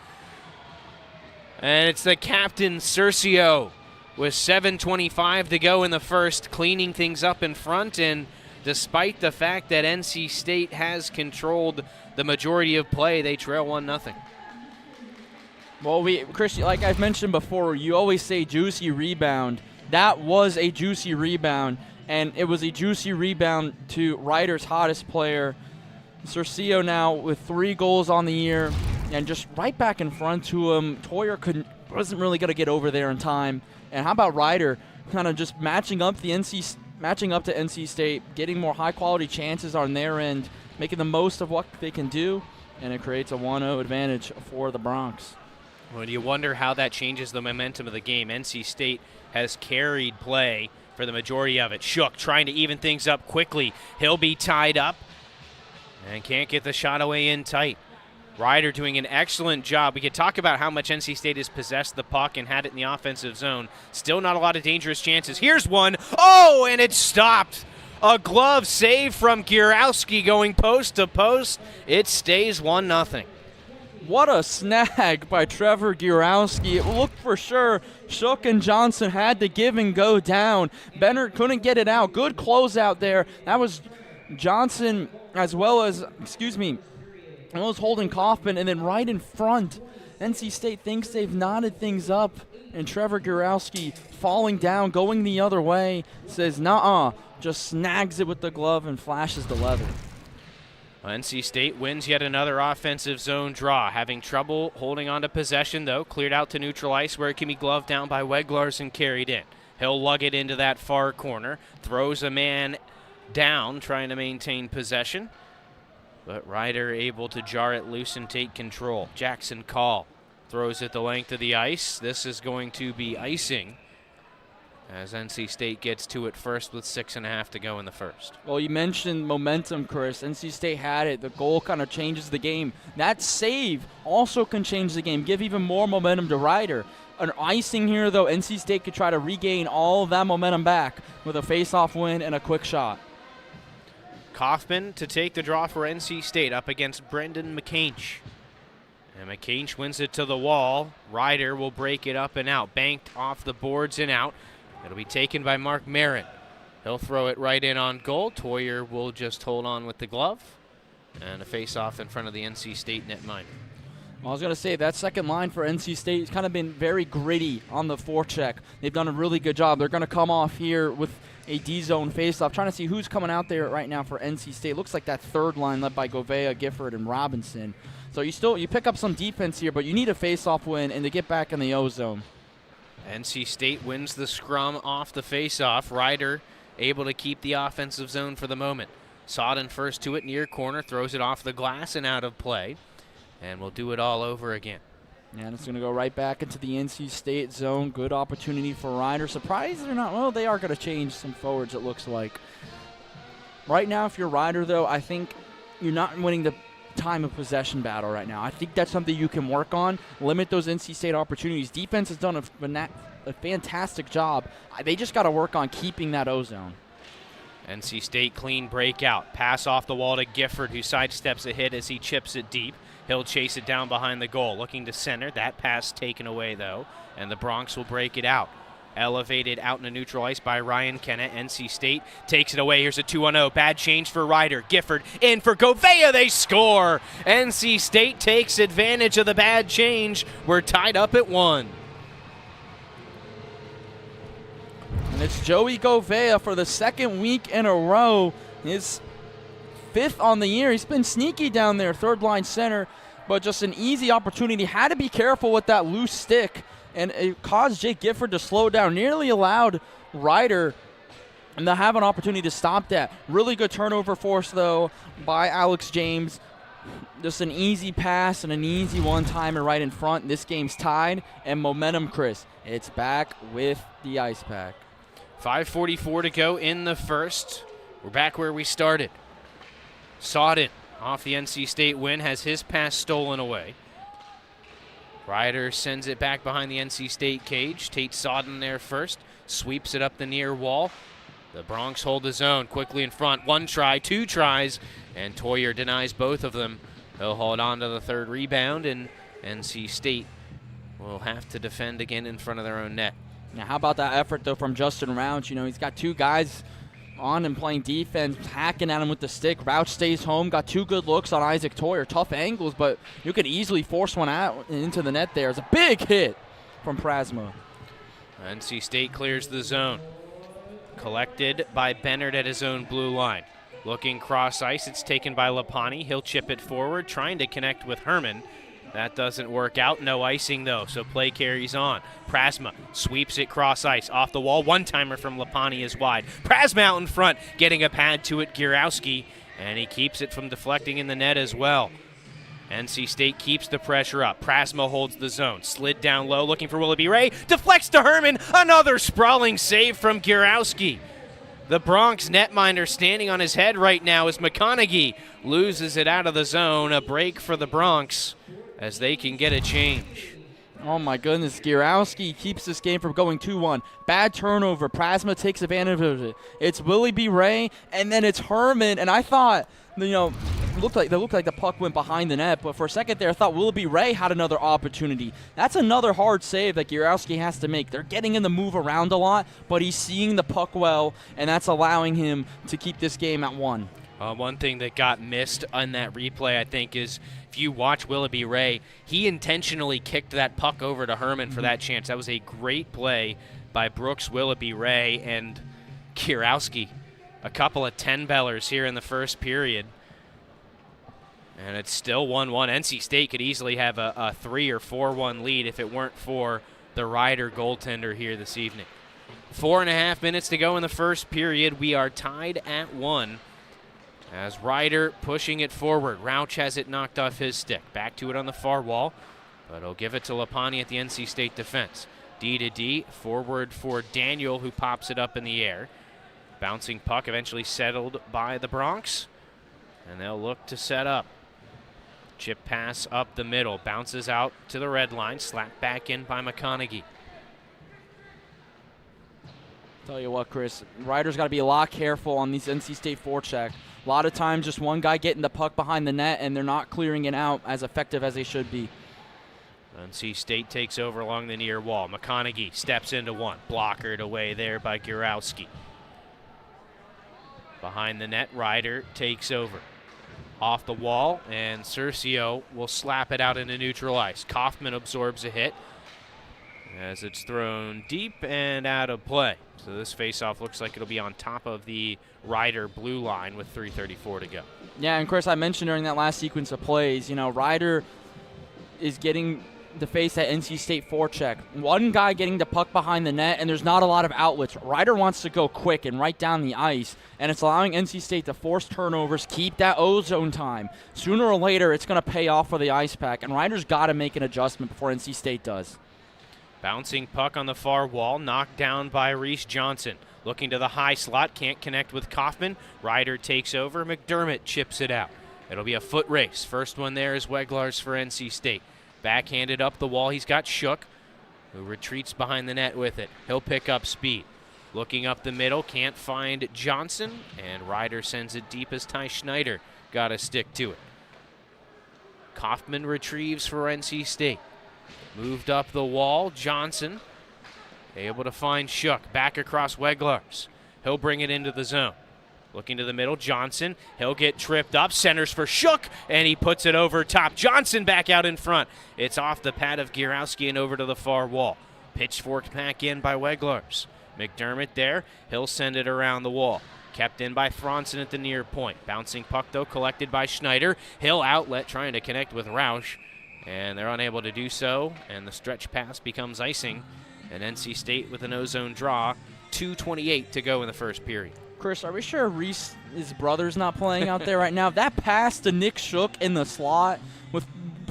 A: And it's the captain, Cercio, with 7:25 to go in the first, cleaning things up in front. And despite the fact that NC State has controlled the majority of play, they trail 1-0.
C: Well, Chris, like I've mentioned before, you always say juicy rebound. That was a juicy rebound. And it was a juicy rebound to Ryder's hottest player. Cercio now with 3 goals on the year and just right back in front to him. Toyer wasn't really going to get over there in time. And how about Ryder kind of just matching up to NC State, getting more high-quality chances on their end, making the most of what they can do, and it creates a 1-0 advantage for the Bronx.
A: Well, you wonder how that changes the momentum of the game. NC State has carried play for the majority of it. Shook trying to even things up quickly. He'll be tied up and can't get the shot away in tight. Ryder doing an excellent job. We could talk about how much NC State has possessed the puck and had it in the offensive zone. Still not a lot of dangerous chances. Here's one. Oh, and it's stopped. A glove save from Gierowski going post to post. It stays 1-0.
C: What a snag by Trevor Gierowski. It looked for sure Shook and Johnson had to give and go down. Bennett couldn't get it out. Good closeout there. That was Johnson as well as holding Kaufman, and then right in front, NC State thinks they've knotted things up, and Trevor Gierowski falling down, going the other way, says nuh-uh, just snags it with the glove and flashes the leather.
A: NC State wins yet another offensive zone draw. Having trouble holding on to possession, though. Cleared out to neutral ice where it can be gloved down by Weglars and carried in. He'll lug it into that far corner. Throws a man down, trying to maintain possession. But Ryder able to jar it loose and take control. Jackson Call throws it the length of the ice. This is going to be icing, as NC State gets to it first with 6.5 to go in the first.
C: Well, you mentioned momentum, Chris. NC State had it. The goal kind of changes the game. That save also can change the game, give even more momentum to Ryder. An icing here, though, NC State could try to regain all of that momentum back with a face-off win and a quick shot.
A: Kaufman to take the draw for NC State up against Brendan McCainch. And McCainch wins it to the wall. Ryder will break it up and out. Banked off the boards and out. It'll be taken by Mark Merritt. He'll throw it right in on goal. Toyer will just hold on with the glove. And a face-off in front of the NC State netminder.
C: Well, I was going to say, that second line for NC State has kind of been very gritty on the forecheck. They've done a really good job. They're going to come off here with a D-zone face-off. Trying to see who's coming out there right now for NC State. Looks like that third line led by Govea, Gifford, and Robinson. So you pick up some defense here, but you need a face-off win and to get back in the O-zone.
A: NC State wins the scrum off the face-off. Ryder able to keep the offensive zone for the moment. Sodden first to it near corner, throws it off the glass and out of play. And we'll do it all over again.
C: And it's going to go right back into the NC State zone. Good opportunity for Ryder. Surprised or not, well, they are going to change some forwards, it looks like. Right now, if you're Ryder, though, I think you're not winning the time of possession battle right now. I think that's something you can work on. Limit those NC State opportunities. Defense has done a fantastic job. They just got to work on keeping that O-zone.
A: NC State clean breakout. Pass off the wall to Gifford, who sidesteps a hit as he chips it deep. He'll chase it down behind the goal. Looking to center. That pass taken away, though, and the Bronx will break it out. Elevated out in a neutral ice by Ryan Kennett. NC State takes it away. Here's a 2-on-0. Bad change for Ryder. Gifford in for Govea. They score. NC State takes advantage of the bad change. We're tied up at 1.
C: And it's Joey Govea for the second week in a row. His 5th on the year. He's been sneaky down there, third line center, but just an easy opportunity. Had to be careful with that loose stick, and it caused Jake Gifford to slow down. Nearly allowed Ryder and to have an opportunity to stop that. Really good turnover force, though, by Alex James. Just an easy pass and an easy one-timer right in front. This game's tied, and momentum, Chris. It's back with the Ice Pack.
A: 5:44 to go in the first. We're back where we started. Sawden off the NC State win has his pass stolen away. Ryder sends it back behind the NC State cage. Tate Sawden there first. Sweeps it up the near wall. The Bronx hold the zone quickly in front. 1 try, 2 tries, and Toyer denies both of them. He'll hold on to the third rebound, and NC State will have to defend again in front of their own net.
C: Now, how about that effort, though, from Justin Rouch? You know, he's got 2 guys on and playing defense, hacking at him with the stick. Rouch stays home, got 2 good looks on Isaac Toyer. Tough angles, but you could easily force one out into the net there. It's a big hit from Prasma.
A: NC State clears the zone. Collected by Bennett at his own blue line. Looking cross ice, it's taken by Lapani. He'll chip it forward, trying to connect with Herman. That doesn't work out. No icing, though, so play carries on. Prasma sweeps it cross ice. Off the wall, one-timer from Lapani is wide. Prasma out in front, getting a pad to it, Gierowski, and he keeps it from deflecting in the net as well. NC State keeps the pressure up. Prasma holds the zone. Slid down low, looking for Willoughby Ray. Deflects to Herman. Another sprawling save from Gierowski. The Bronx netminder standing on his head right now as McConaughey loses it out of the zone. A break for the Bronx as they can get a change.
C: Oh, my goodness. Gierowski keeps this game from going 2-1. Bad turnover. Prasma takes advantage of it. It's Willoughby Ray, and then it's Herman. And I thought, you know, it looked like the puck went behind the net, but for a second there, I thought Willoughby Ray had another opportunity. That's another hard save that Gierowski has to make. They're getting him to move around a lot, but he's seeing the puck well, and that's allowing him to keep this game at 1.
A: One thing that got missed on that replay, I think, is if you watch Willoughby Ray, he intentionally kicked that puck over to Herman for that chance. That was a great play by Brooks Willoughby Ray and Gierowski. A couple of 10-bellers here in the first period. And it's still 1-1. NC State could easily have a 3 or 4-1 lead if it weren't for the Ryder goaltender here this evening. 4.5 minutes to go in the first period. We are tied at 1. As Ryder pushing it forward. Rouch has it knocked off his stick. Back to it on the far wall, but he'll give it to Lapani at the NC State defense. D to D, forward for Daniel, who pops it up in the air. Bouncing puck eventually settled by the Bronx, and they'll look to set up. Chip pass up the middle, bounces out to the red line, slapped back in by McConaughey.
C: Tell you what, Chris, Ryder's got to be a lot careful on these NC State forecheck. A lot of times just one guy getting the puck behind the net and they're not clearing it out as effective as they should be.
A: NC State takes over along the near wall. McConaughey steps into one. Blockered away there by Gierowski. Behind the net, Ryder takes over. Off the wall, and Cercio will slap it out into neutral ice. Kaufman absorbs a hit as it's thrown deep and out of play. So this faceoff looks like it'll be on top of the Ryder blue line with 3:34 to go.
C: Yeah, and Chris, I mentioned during that last sequence of plays, you know, Ryder is getting the face that NC State forecheck. One guy getting the puck behind the net, and there's not a lot of outlets. Ryder wants to go quick and right down the ice, and it's allowing NC State to force turnovers, keep that O-zone time. Sooner or later, it's going to pay off for the Ice Pack, and Ryder's got to make an adjustment before NC State does.
A: Bouncing puck on the far wall, knocked down by Reese Johnson. Looking to the high slot, can't connect with Kaufman. Ryder takes over, McDermott chips it out. It'll be a foot race. First one there is Weglars for NC State. Backhanded up the wall. He's got Shook, who retreats behind the net with it. He'll pick up speed. Looking up the middle, can't find Johnson, and Ryder sends it deep as Ty Schneider got to stick to it. Kaufman retrieves for NC State. Moved up the wall, Johnson able to find Shook. Back across Weglars. He'll bring it into the zone. Looking to the middle, Johnson. He'll get tripped up, centers for Shook, and he puts it over top. Johnson back out in front. It's off the pad of Gierowski and over to the far wall. Pitchforked back in by Weglars. McDermott there. He'll send it around the wall. Kept in by Franzen at the near point. Bouncing puck, though, collected by Schneider. Hill outlet trying to connect with Roush, and they're unable to do so, and the stretch pass becomes icing, and NC State with an ozone draw. 2:28 to go in the first period.
C: Chris, are we sure Reese, his brother's not playing out there right now? That pass to Nick Shook in the slot with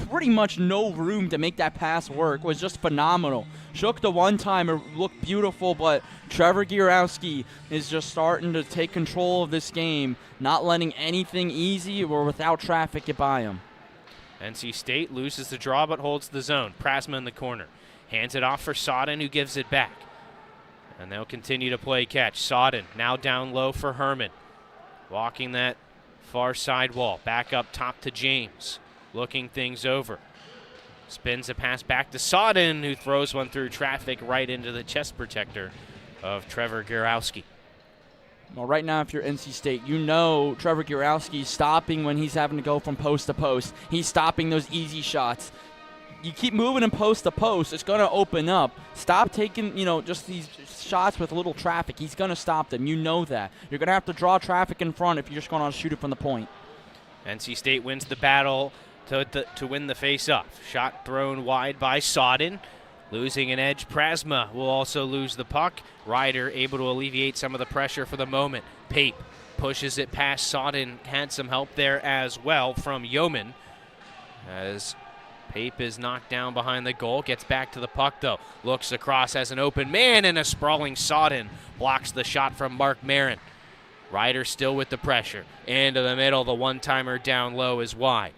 C: pretty much no room to make that pass work was just phenomenal. Shook the one-timer looked beautiful, but Trevor Gierowski is just starting to take control of this game, not letting anything easy or without traffic get by him.
A: NC State loses the draw but holds the zone. Prasma in the corner. Hands it off for Sodden, who gives it back. And they'll continue to play catch. Sodden now down low for Herman. Walking that far side wall. Back up top to James. Looking things over. Spins a pass back to Sodden, who throws one through traffic right into the chest protector of Trevor Gierowski.
C: Well, right now, if you're NC State, you know Trevor Gierowski is stopping when he's having to go from post to post. He's stopping those easy shots. You keep moving in post to post, it's going to open up. Stop taking, just these shots with little traffic. He's going to stop them. You know that. You're going to have to draw traffic in front if you're just going to shoot it from the point.
A: NC State wins the battle to win the face-off. Shot thrown wide by Sodden. Losing an edge, Prasma will also lose the puck. Ryder able to alleviate some of the pressure for the moment. Pape pushes it past Sodden. Had some help there as well from Yeoman, as Pape is knocked down behind the goal. Gets back to the puck, though. Looks across as an open man, and a sprawling Sodden blocks the shot from Mark Marin. Ryder still with the pressure. Into the middle, the one-timer down low is wide.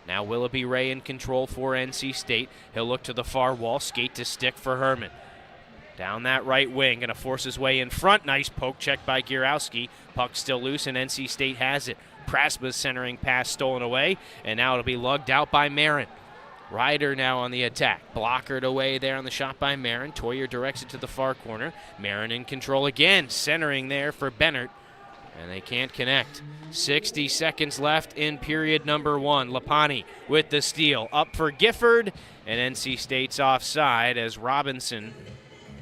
A: Now Willoughby Ray in control for NC State. He'll look to the far wall, skate to stick for Herman. Down that right wing, going to force his way in front. Nice poke check by Gierowski. Puck still loose, and NC State has it. Prasma's centering pass stolen away, and now it'll be lugged out by Marin. Ryder now on the attack. Blockered away there on the shot by Marin. Toyer directs it to the far corner. Marin in control again, centering there for Bennett. And they can't connect. 60 seconds left in period number one. Lapani with the steal. Up for Gifford, and NC State's offside as Robinson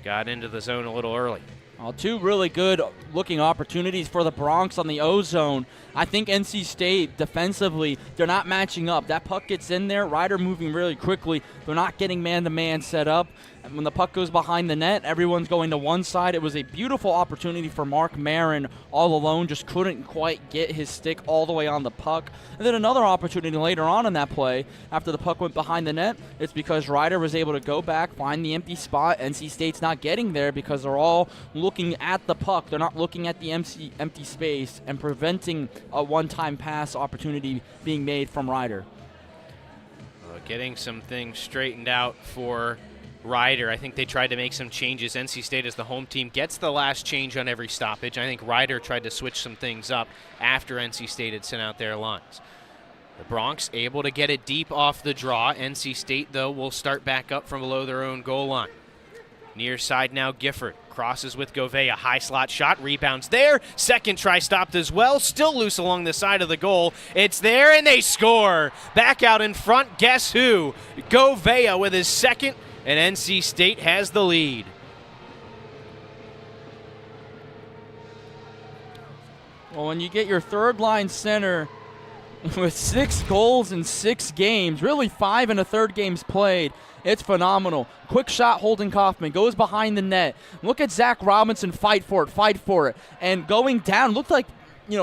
A: got into the zone a little early.
C: Well, two really good looking opportunities for the Bronx on the O-zone. I think NC State defensively, they're not matching up. That puck gets in there, Ryder moving really quickly. They're not getting man-to-man set up. And when the puck goes behind the net, everyone's going to one side. It was a beautiful opportunity for Mark Marin all alone, just couldn't quite get his stick all the way on the puck. And then another opportunity later on in that play, after the puck went behind the net, it's because Ryder was able to go back, find the empty spot. NC State's not getting there because they're all looking at the puck. They're not looking at the empty space and preventing a one-time pass opportunity being made from Ryder.
A: Getting some things straightened out for Ryder. I think they tried to make some changes. NC State, as the home team, gets the last change on every stoppage. I think Ryder tried to switch some things up after NC State had sent out their lines. The Bronx able to get it deep off the draw. NC State, though, will start back up from below their own goal line. Near side now, Gifford crosses with Govea. High slot shot, rebounds there. Second try stopped as well. Still loose along the side of the goal. It's there, and they score. Back out in front, guess who? Govea with his second, and NC State has the lead.
C: Well, when you get your third-line center with 6 goals in 6 games, really 5 in a third games played, it's phenomenal. Quick shot, Holden Kaufman goes behind the net. Look at Zach Robinson fight for it. And going down, looked like,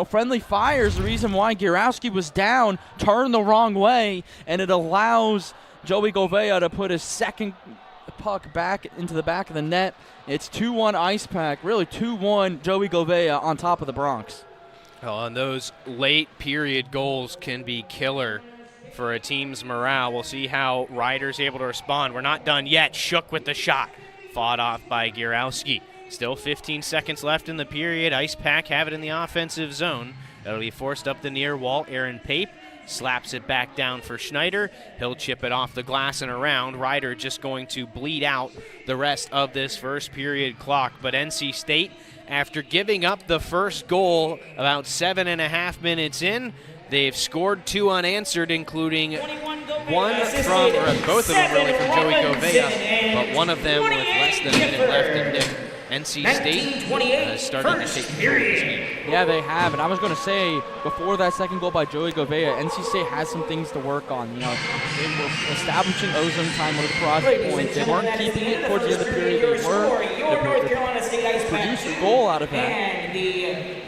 C: friendly fire is the reason why Gierowski was down, turned the wrong way, and it allows Joey Govea to put his second puck back into the back of the net. It's 2-1 Ice Pack, really 2-1 Joey Govea on top of the Bronx.
A: Well, and those late period goals can be killer for a team's morale. We'll see how Ryder's able to respond. We're not done yet. Shook with the shot. Fought off by Gierowski. Still 15 seconds left in the period. Ice Pack have it in the offensive zone. It'll be forced up the near wall. Aaron Pape slaps it back down for Schneider. He'll chip it off the glass and around. Ryder just going to bleed out the rest of this first period clock. But NC State, after giving up the first goal about 7.5 minutes in, they've scored 2 unanswered, including one from, or both of them really, from Joey Govea, but one of them with less than a minute left. And Nick, NC State has started to take control of this game.
C: Yeah, they have, and I was going to say, before that second goal by Joey Govea, NC State has some things to work on. They were establishing ozone time with the Perazi point. They weren't keeping it towards the end of the period. They produced a goal out of that.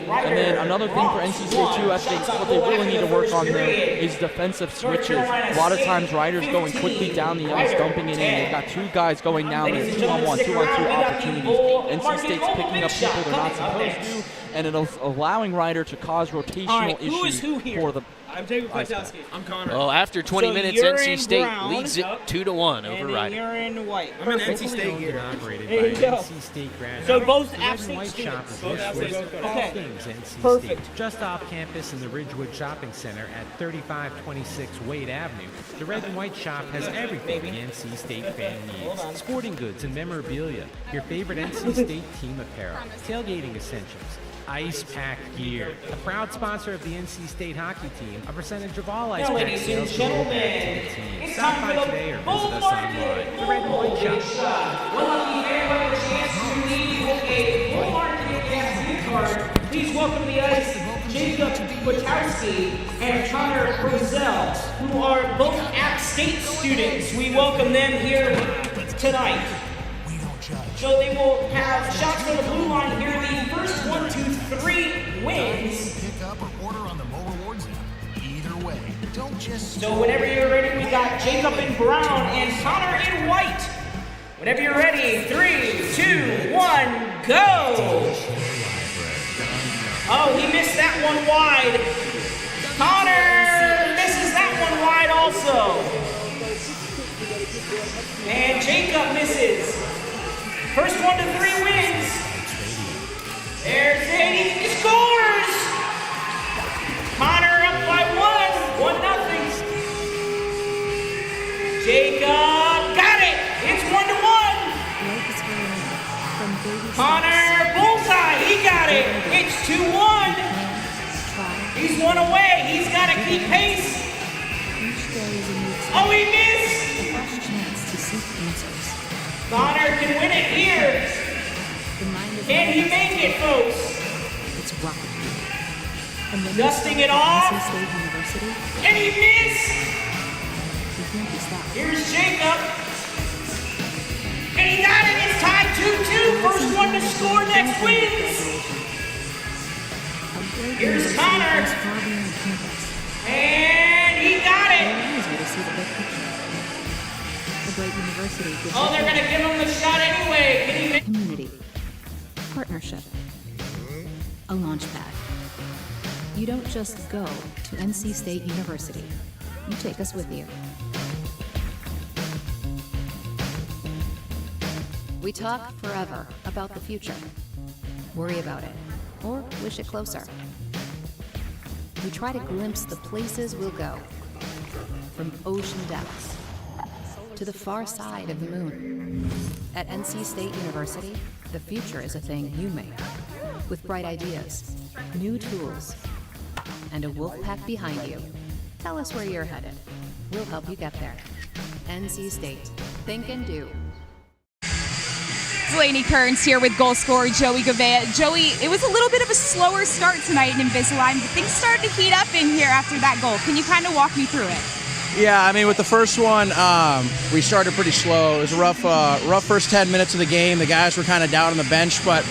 C: And then another thing for NC State, too, I think what they really need to work on there is defensive switches. A lot of times, Ryder's going quickly down the ice, dumping it in. They've got 2 guys going down. There's 2-on-1, 2-on-2 opportunities. NC State's picking up people they're not supposed to, and it's allowing Ryder to cause rotational issues for the
H: I'm David Kwiatkowski.
G: I'm Connor.
A: Well, after 20 minutes, NC State leads it 2-1 over Ryder.
H: You're in white.
D: I'm an NC State gear. Operated by
H: There you go.
D: NC State graduate.
H: So both
D: The
H: app
D: Red and
H: state
D: White Shop
H: students.
D: is your source for all
H: Okay.
D: things NC
H: Perfect.
D: State. Just off campus in the Ridgewood Shopping Center at 3526 Wade Avenue, the Red and White Shop has everything the NC State fan needs. Sporting goods and memorabilia, your favorite NC State team apparel, tailgating essentials, Ice Pack gear. A proud sponsor of the NC State hockey team, a percentage of all Ice Pack sales go back to the team. Stop by today or visit us online. The Red and White Shop.
H: Please welcome the ice Jacob Kwiatkowski and Connor Roselle, who are both App State students. We welcome them here tonight. So they will have shots from the blue line here. The first 1, 2, 3 wins.
E: Pick up or order on the Mo Rewards app. Either way, don't just.
H: So whenever you're ready, we got Jacob in brown and Connor in white. Whenever you're ready, 3, 2, 1, go! Oh, he missed that one wide. Connor misses that one wide also. And Jacob misses. First 1 to 3 wins. There's Zadie, he scores! Connor up by 1, 1-0. Jacob got it. It's 1-1. Connor bullseye, he got it. It's 2-1. He's 1 away. He's got to keep pace. Oh, he missed. Connor can win it here. Can he make it, folks? Dusting it off. And he missed. Here's Jacob. And he got it. It's tied 2-2. First one to score next wins. Here's Connor. And he got it. Oh, they're going to give him the shot anyway. Can he make
I: Community, partnership, a launch pad. You don't just go to NC State University. You take us with you. We talk forever about the future. Worry about it, or wish it closer. We try to glimpse the places we'll go, from ocean depths to the far side of the moon. At NC State University, the future is a thing you make, with bright ideas, new tools, and a wolf pack behind you. Tell us where you're headed. We'll help you get there. NC State. Think and do.
J: Delaney Kearns here with goal scorer Joey Govea. Joey, it was a little bit of a slower start tonight in Invisalign, but things started to heat up in here after that goal. Can you kind of walk me through it?
K: Yeah, I mean, with the first one, we started pretty slow. It was a rough first 10 minutes of the game. The guys were kind of down on the bench, but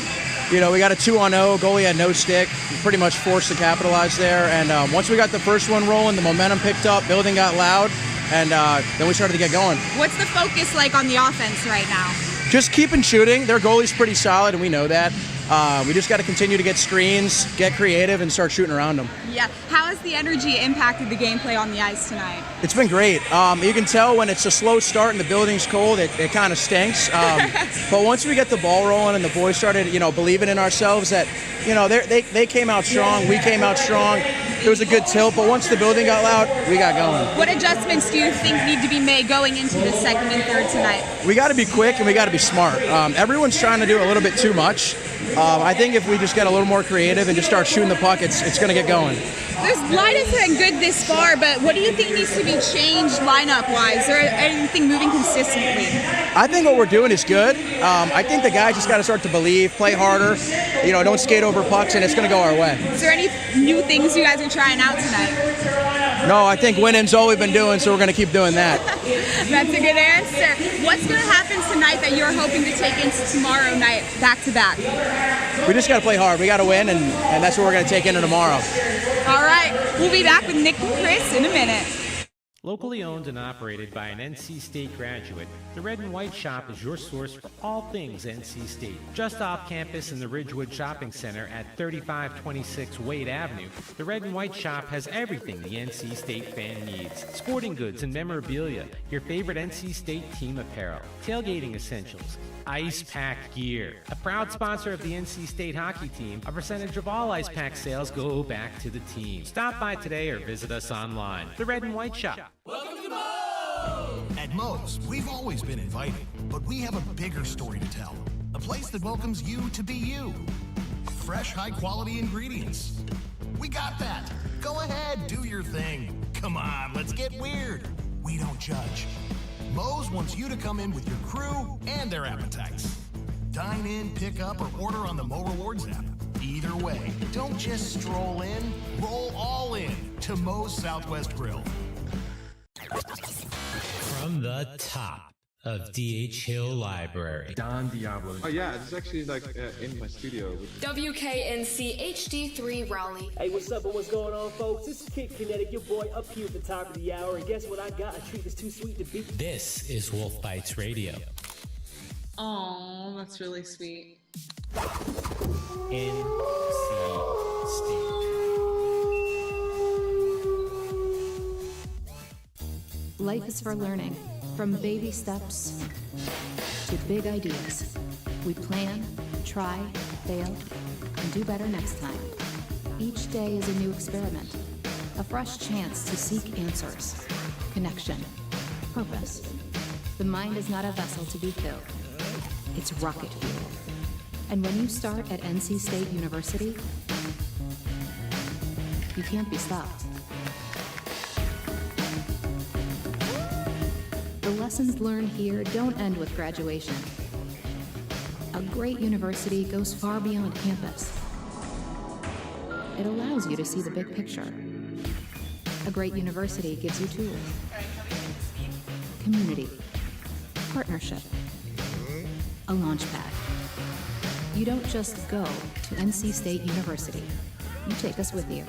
K: we got a 2-on-0. Goalie had no stick. We pretty much forced to capitalize there. And once we got the first one rolling, the momentum picked up, building got loud, and then we started to get going.
J: What's the focus like on the offense right now?
K: Just keeping shooting. Their goalie's pretty solid, and we know that. We just got to continue to get screens, get creative, and start shooting around them.
J: Yeah. How has the energy impacted the gameplay on the ice tonight?
K: It's been great. You can tell when it's a slow start and the building's cold, it kind of stinks. But once we get the ball rolling and the boys started, believing in ourselves, that, they came out strong, we came out strong. There was a good tilt, but once the building got loud, we got going.
J: What adjustments do you think need to be made going into the second and third tonight?
K: We got to be quick and we got to be smart. Everyone's trying to do a little bit too much. I think if we just get a little more creative and just start shooting the puck, it's going to get going.
J: This line has been good this far, but what do you think needs to be changed lineup-wise? Or anything moving consistently?
K: I think what we're doing is good. I think the guys just got to start to believe, play harder, don't skate over pucks, and it's going to go our way.
J: Is there any new things you guys are trying out tonight?
K: No, I think winning's all we've been doing, so we're going to keep doing that.
J: That's a good answer. What's going to happen tonight that you're hoping to take into tomorrow night back-to-back?
K: We just got to play hard. We got to win, and that's what we're going to take into tomorrow.
J: All right. We'll be back with Nick and Chris in a minute.
D: Locally owned and operated by an NC State graduate, the Red and White Shop is your source for all things NC State. Just off campus in the Ridgewood Shopping Center at 3526 Wade Avenue, the Red and White Shop has everything the NC State fan needs. Sporting goods and memorabilia, your favorite NC State team apparel, tailgating essentials, Ice Pack gear. A proud sponsor of the NC State hockey team, a percentage of all Ice Pack sales go back to the team. Stop by today or visit us online. The Red and White Shop.
E: Welcome to Moe's! At Moe's, we've always been inviting, but we have a bigger story to tell. A place that welcomes you to be you. Fresh, high-quality ingredients. We got that. Go ahead, do your thing. Come on, let's get weird. We don't judge. Moe's wants you to come in with your crew and their appetites. Dine in, pick up, or order on the Mo Rewards app. Either way, don't just stroll in, roll all in to Moe's Southwest Grill.
L: From the top of D.H. Hill Library, Don Diablo.
F: Oh yeah, it's actually in my studio.
M: WKNC HD3 Raleigh.
H: Hey, what's up and what's going on, folks? This is Kid Kinetic, your boy up here at the top of the hour. And guess what I got? A treat that's too sweet to beat.
L: This is Wolf Bites Radio.
G: Oh, that's really sweet.
L: NC State.
I: Life is for learning, from baby steps to big ideas. We plan, try, fail, and do better next time. Each day is a new experiment, a fresh chance to seek answers, connection, purpose. The mind is not a vessel to be filled. It's rocket fuel. And when you start at NC State University, you can't be stopped. The lessons learned here don't end with graduation. A great university goes far beyond campus. It allows you to see the big picture. A great university gives you tools, community, partnership, a launch pad. You don't just go to NC State University. You take us with you.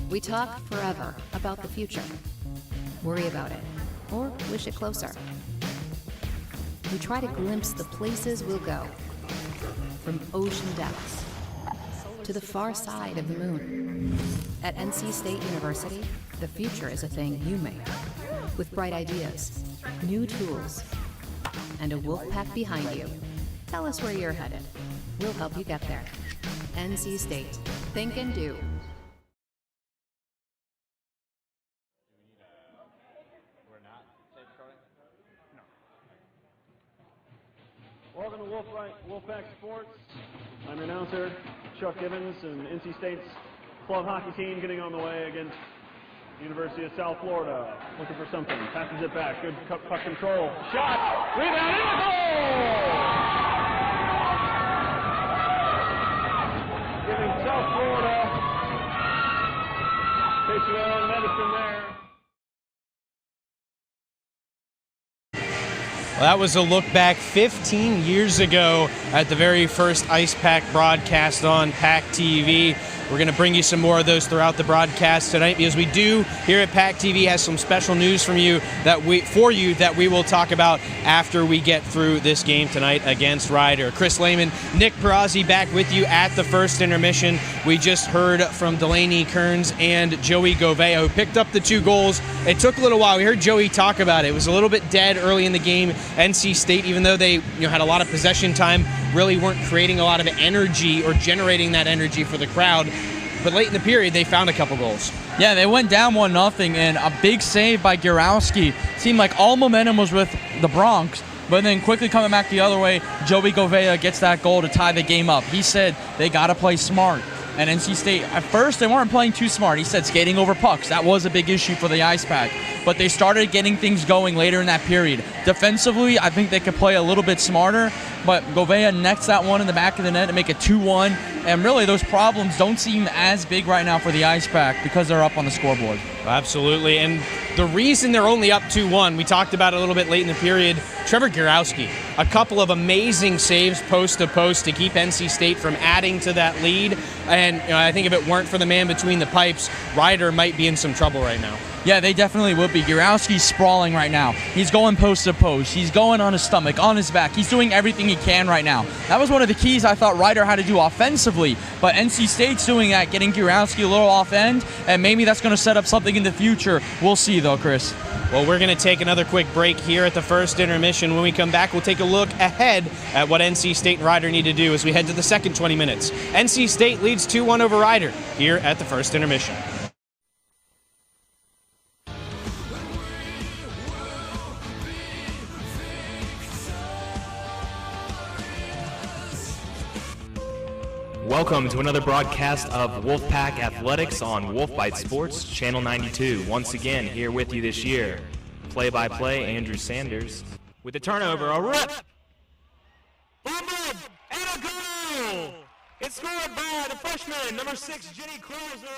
I: We talk forever about the future. Worry about it, or wish it closer. We try to glimpse the places we'll go, from ocean depths to the far side of the moon. At NC State University, the future is a thing you make, with bright ideas, new tools, and a wolf pack behind you. Tell us where you're headed. We'll help you get there. NC State. Think and do.
N: Welcome to Wolfpack Sports. I'm your announcer, Chuck Gibbons, and NC State's club hockey team getting on the way against the University of South Florida. Looking for something, passes it back, good puck control, shot, rebound, and a goal! Giving South Florida takes their own medicine there.
A: Well, that was a look back 15 years ago at the very first Ice Pack broadcast on PackTV. We're going to bring you some more of those throughout the broadcast tonight, because we do here at PackTV has some special news for you that we will talk about after we get through this game tonight against Ryder. Chris Lehman, Nick Perazzi back with you at the first intermission. We just heard from Delaney Kearns and Joey Govea, who picked up the 2 goals. It took a little while. We heard Joey talk about it. It was a little bit dead early in the game. NC State, even though they had a lot of possession time, really weren't creating a lot of energy or generating that energy for the crowd. But late in the period, they found a couple goals.
C: Yeah, they went down 1-0, and a big save by Gurowski. Seemed like all momentum was with the Bronx, but then quickly coming back the other way, Joey Govea gets that goal to tie the game up. He said they got to play smart. And NC State, at first, they weren't playing too smart. He said skating over pucks. That was a big issue for the Ice Pack. But they started getting things going later in that period. Defensively, I think they could play a little bit smarter, but Govea nets that one in the back of the net to make it 2-1. And really, those problems don't seem as big right now for the Ice Pack because they're up on the scoreboard.
A: Absolutely. And the reason they're only up 2-1, we talked about it a little bit late in the period, Trevor Gurowski, a couple of amazing saves post to post to keep NC State from adding to that lead. And I think if it weren't for the man between the pipes, Ryder might be in some trouble right now.
C: Yeah, they definitely would be. Gurowski's sprawling right now. He's going post to post. He's going on his stomach, on his back. He's doing everything he can right now. That was one of the keys I thought Ryder had to do offensively, but NC State's doing that, getting Gurowski a little off end, and maybe that's going to set up something in the future. We'll see, though, Chris.
A: Well, we're going to take another quick break here at the first intermission. When we come back, we'll take a look ahead at what NC State and Ryder need to do as we head to the second 20 minutes. NC State leads 2-1 over Ryder here at the first intermission.
O: Welcome to another broadcast of Wolfpack Athletics on Wolfbite Sports, Channel 92. Once again, here with you this year, play-by-play Andrew Sanders. With the turnover, a rip! Fumbled! And a goal! It's scored by the freshman, number 6, Jenny Krauser.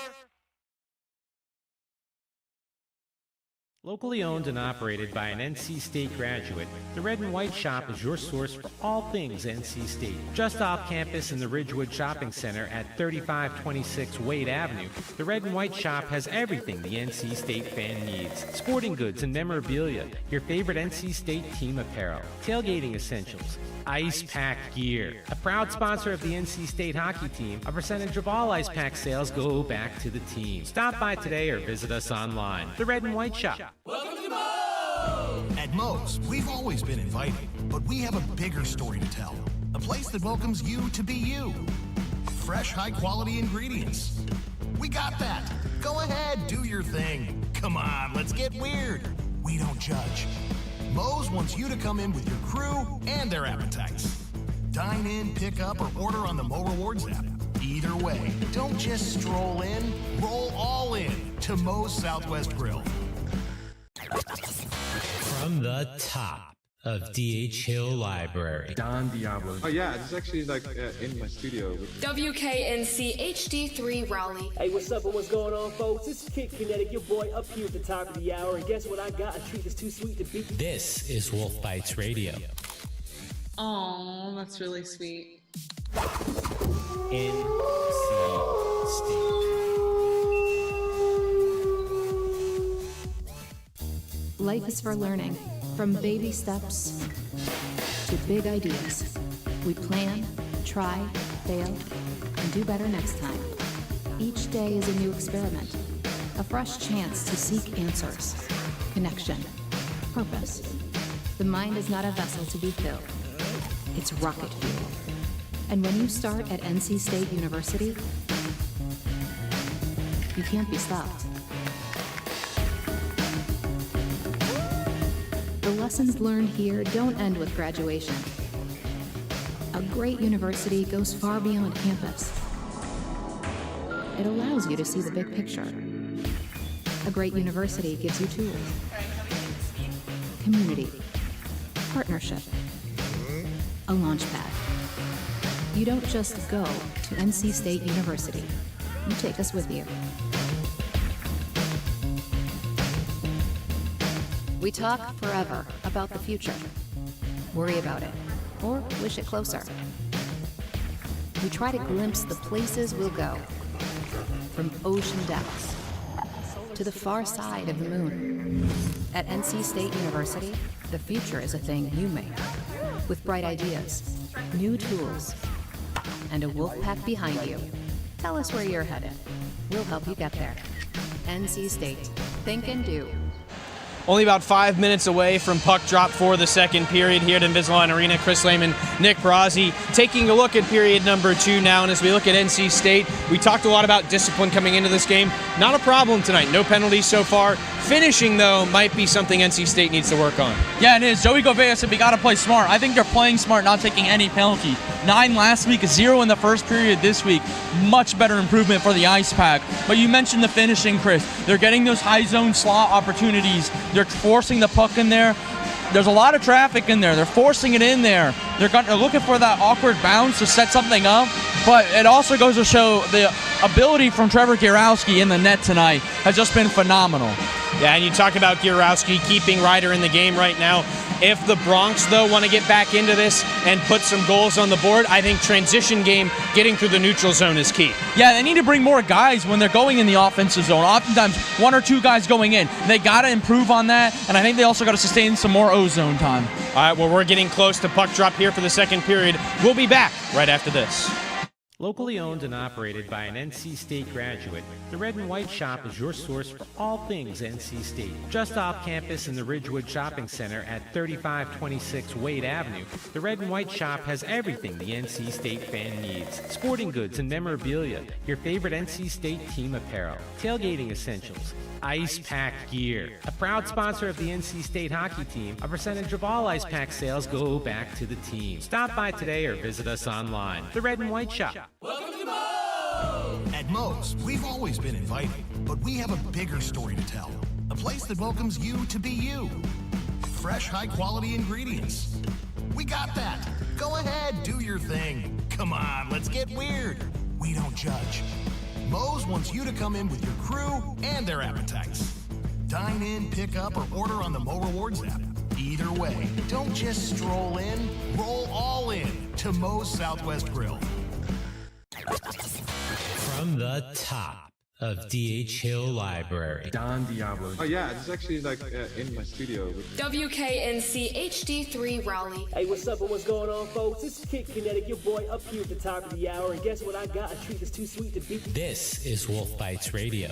D: Locally owned and operated by an NC State graduate, the Red and White Shop is your source for all things NC State. Just off campus in the Ridgewood Shopping Center at 3526 Wade Avenue, the Red and White Shop has everything the NC State fan needs. Sporting goods and memorabilia, your favorite NC State team apparel, tailgating essentials, Ice Pack gear. A proud sponsor of the NC State hockey team, a percentage of all Ice Pack sales go back to the team. Stop by today or visit us online. The Red and White Shop.
E: Welcome to Moe's! At Moe's, we've always been inviting, but we have a bigger story to tell. A place that welcomes you to be you. Fresh, high-quality ingredients. We got that. Go ahead, do your thing. Come on, let's get weird. We don't judge. Moe's wants you to come in with your crew and their appetites. Dine in, pick up, or order on the Mo Rewards app. Either way, don't just stroll in, roll all in to Moe's Southwest Grill.
L: From the top of D.H. Hill Library, Don Diablo.
F: Oh yeah, it's actually in my studio.
M: WKNC HD3 Raleigh.
H: Hey, what's up and what's going on, folks? It's Kid Kinetic, your boy up here at the top of the hour. And guess what I got? A treat that's too sweet to beat.
L: This is Wolf Bites Radio.
G: Oh, that's really sweet.
L: NC State.
I: Life is for learning, from baby steps to big ideas. We plan, try, fail, and do better next time. Each day is a new experiment, a fresh chance to seek answers, connection, purpose. The mind is not a vessel to be filled. It's rocket fuel. And when you start at NC State University, you can't be stopped. The lessons learned here don't end with graduation. A great university goes far beyond campus. It allows you to see the big picture. A great university gives you tools, community, partnership, a launch pad. You don't just go to NC State University. You take us with you. We talk forever about the future. Worry about it, or wish it closer. We try to glimpse the places we'll go. from ocean depths to the far side of the moon. At NC State University, the future is a thing you make. With bright ideas, new tools, and a wolf pack behind you. Tell us where you're headed. We'll help you get there. NC State. Think and do.
A: Only about 5 minutes away from puck drop for the second period here at Invisalign Arena. Chris Lehman, Nick Perazzi taking a look at period number 2 now. And as we look at NC State, we talked a lot about discipline coming into this game. Not a problem tonight. No penalties so far. Finishing, though, might be something NC State needs to work on.
C: Yeah, it is. Joey Govea said we got to play smart. I think they're playing smart, not taking any penalty. 9 last week, 0 in the first period this week. Much better improvement for the Ice Pack. But you mentioned the finishing, Chris. They're getting those high zone slot opportunities. They're forcing the puck in there. There's a lot of traffic in there. They're forcing it in there. They're looking for that awkward bounce to set something up. But it also goes to show the ability from Trevor Gierowski in the net tonight has just been phenomenal.
A: Yeah, and you talk about Gierowski keeping Ryder in the game right now. If the Bronx, though, want to get back into this and put some goals on the board, I think transition game, getting through the neutral zone is key.
C: Yeah, they need to bring more guys when they're going in the offensive zone. Oftentimes, 1 or 2 guys going in. They got to improve on that, and I think they also got to sustain some more O-zone time.
A: All right, well, we're getting close to puck drop here for the second period. We'll be back right after this.
D: Locally owned and operated by an NC State graduate, the Red and White Shop is your source for all things NC State. Just off campus in the Ridgewood Shopping Center at 3526 Wade Avenue, the Red and White Shop has everything the NC State fan needs. Sporting goods and memorabilia, your favorite NC State team apparel, tailgating essentials, Ice Pack gear. A proud sponsor of the NC State hockey team, a percentage of all Ice Pack sales go back to the team. Stop by today or visit us online. The Red and White Shop.
E: Welcome to Moe's! At Moe's, we've always been inviting, but we have a bigger story to tell. A place that welcomes you to be you. Fresh, high-quality ingredients. We got that. Go ahead, do your thing. Come on, let's get weird. We don't judge. Moe's wants you to come in with your crew and their appetites. Dine in, pick up, or order on the Mo Rewards app. Either way, don't just stroll in, roll all in to Moe's Southwest Grill.
L: From the top of D.H. Hill Library,
F: Don Diablo. Oh yeah, it's actually like in my studio.
M: WKNC HD3 Raleigh.
H: Hey, what's up and what's going on, folks? It's Kid Kinetic, your boy up here at the top of the hour. And guess what I got? A treat that's too sweet to beat.
L: This is Wolf Bites Radio.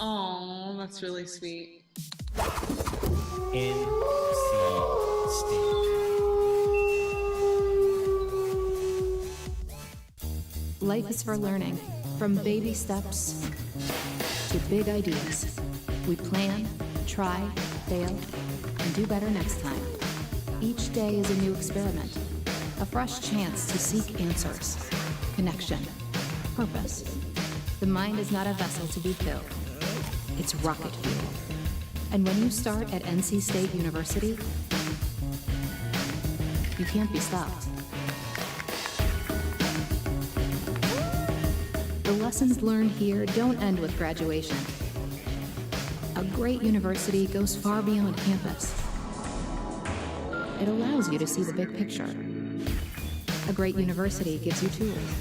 G: Oh, that's really sweet.
L: NC State.
I: Life is for learning, from baby steps to big ideas. We plan, try, fail, and do better next time. Each day is a new experiment, a fresh chance to seek answers, connection, purpose. The mind is not a vessel to be filled. It's rocket fuel. And when you start at NC State University, you can't be stopped. The lessons learned here don't end with graduation. A great university goes far beyond campus. It allows you to see the big picture. A great university gives you tools,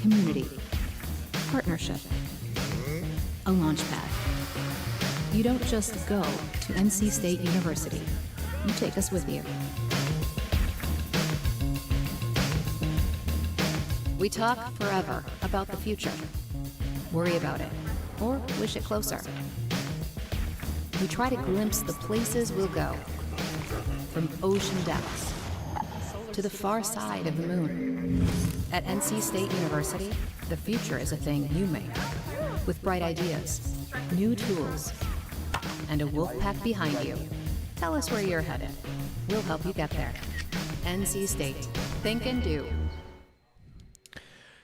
I: community, partnership, a launch pad. You don't just go to NC State University. You take us with you. We talk forever about the future. Worry about it, or wish it closer. We try to glimpse the places we'll go. From ocean depths to the far side of the moon. At NC State University, the future is a thing you make. With bright ideas, new tools, and a wolf pack behind you. Tell us where you're headed. We'll help you get there. NC State. Think and do.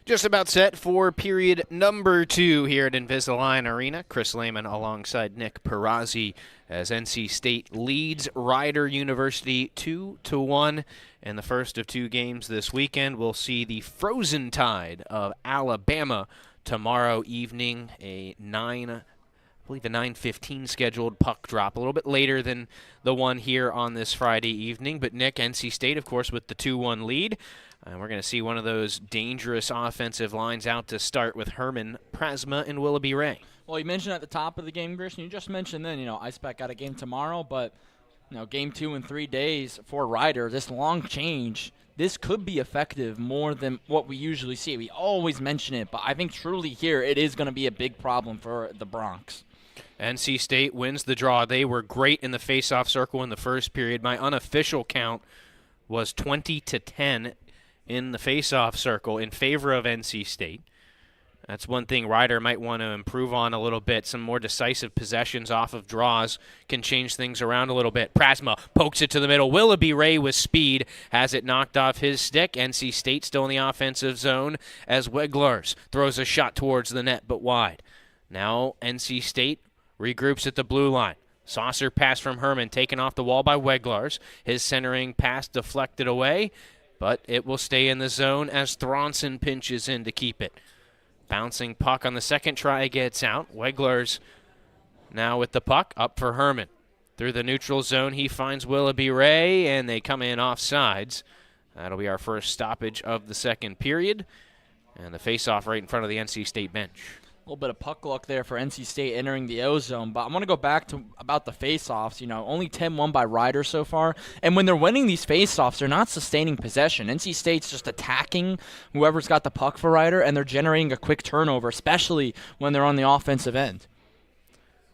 A: Just about set for period number 2 here at Invisalign Arena. Chris Lehman alongside Nick Perazzi as NC State leads Rider University 2-1. And the first of 2 games this weekend, we'll see the Frozen Tide of Alabama tomorrow evening, a 9 I believe a 9:15 scheduled puck drop, a little bit later than the one here on this Friday evening. But Nick, NC State, of course, with the 2-1 lead. And we're going to see one of those dangerous offensive lines out to start with Herman, Prasma, and Willoughby Ray.
C: Well, you mentioned at the top of the game, Grisham, you just mentioned then, IcePack got a game tomorrow, but, game 2 in 3 days for Ryder, this long change, this could be effective more than what we usually see. We always mention it, but I think truly here it is going to be a big problem for the Bronx.
A: NC State wins the draw. They were great in the face-off circle in the first period. My unofficial count was 20-10 in the face-off circle in favor of NC State. That's one thing Ryder might want to improve on a little bit. Some more decisive possessions off of draws can change things around a little bit. Prasma pokes it to the middle. Willoughby Ray with speed has it knocked off his stick. NC State still in the offensive zone as Weglars throws a shot towards the net but wide. Now NC State regroups at the blue line. Saucer pass from Herman taken off the wall by Weglars. His centering pass deflected away, but it will stay in the zone as Thronson pinches in to keep it. Bouncing puck on the second try gets out. Weglars now with the puck up for Herman. Through the neutral zone, he finds Willoughby Ray, and they come in off sides. That'll be our first stoppage of the second period. And the face-off right in front of the NC State bench.
C: A little bit of puck luck there for NC State entering the O-zone, but I want to go back to about the face-offs. Only 10-1 by Ryder so far, and when they're winning these face-offs, they're not sustaining possession. NC State's just attacking whoever's got the puck for Ryder, and they're generating a quick turnover, especially when they're on the offensive end.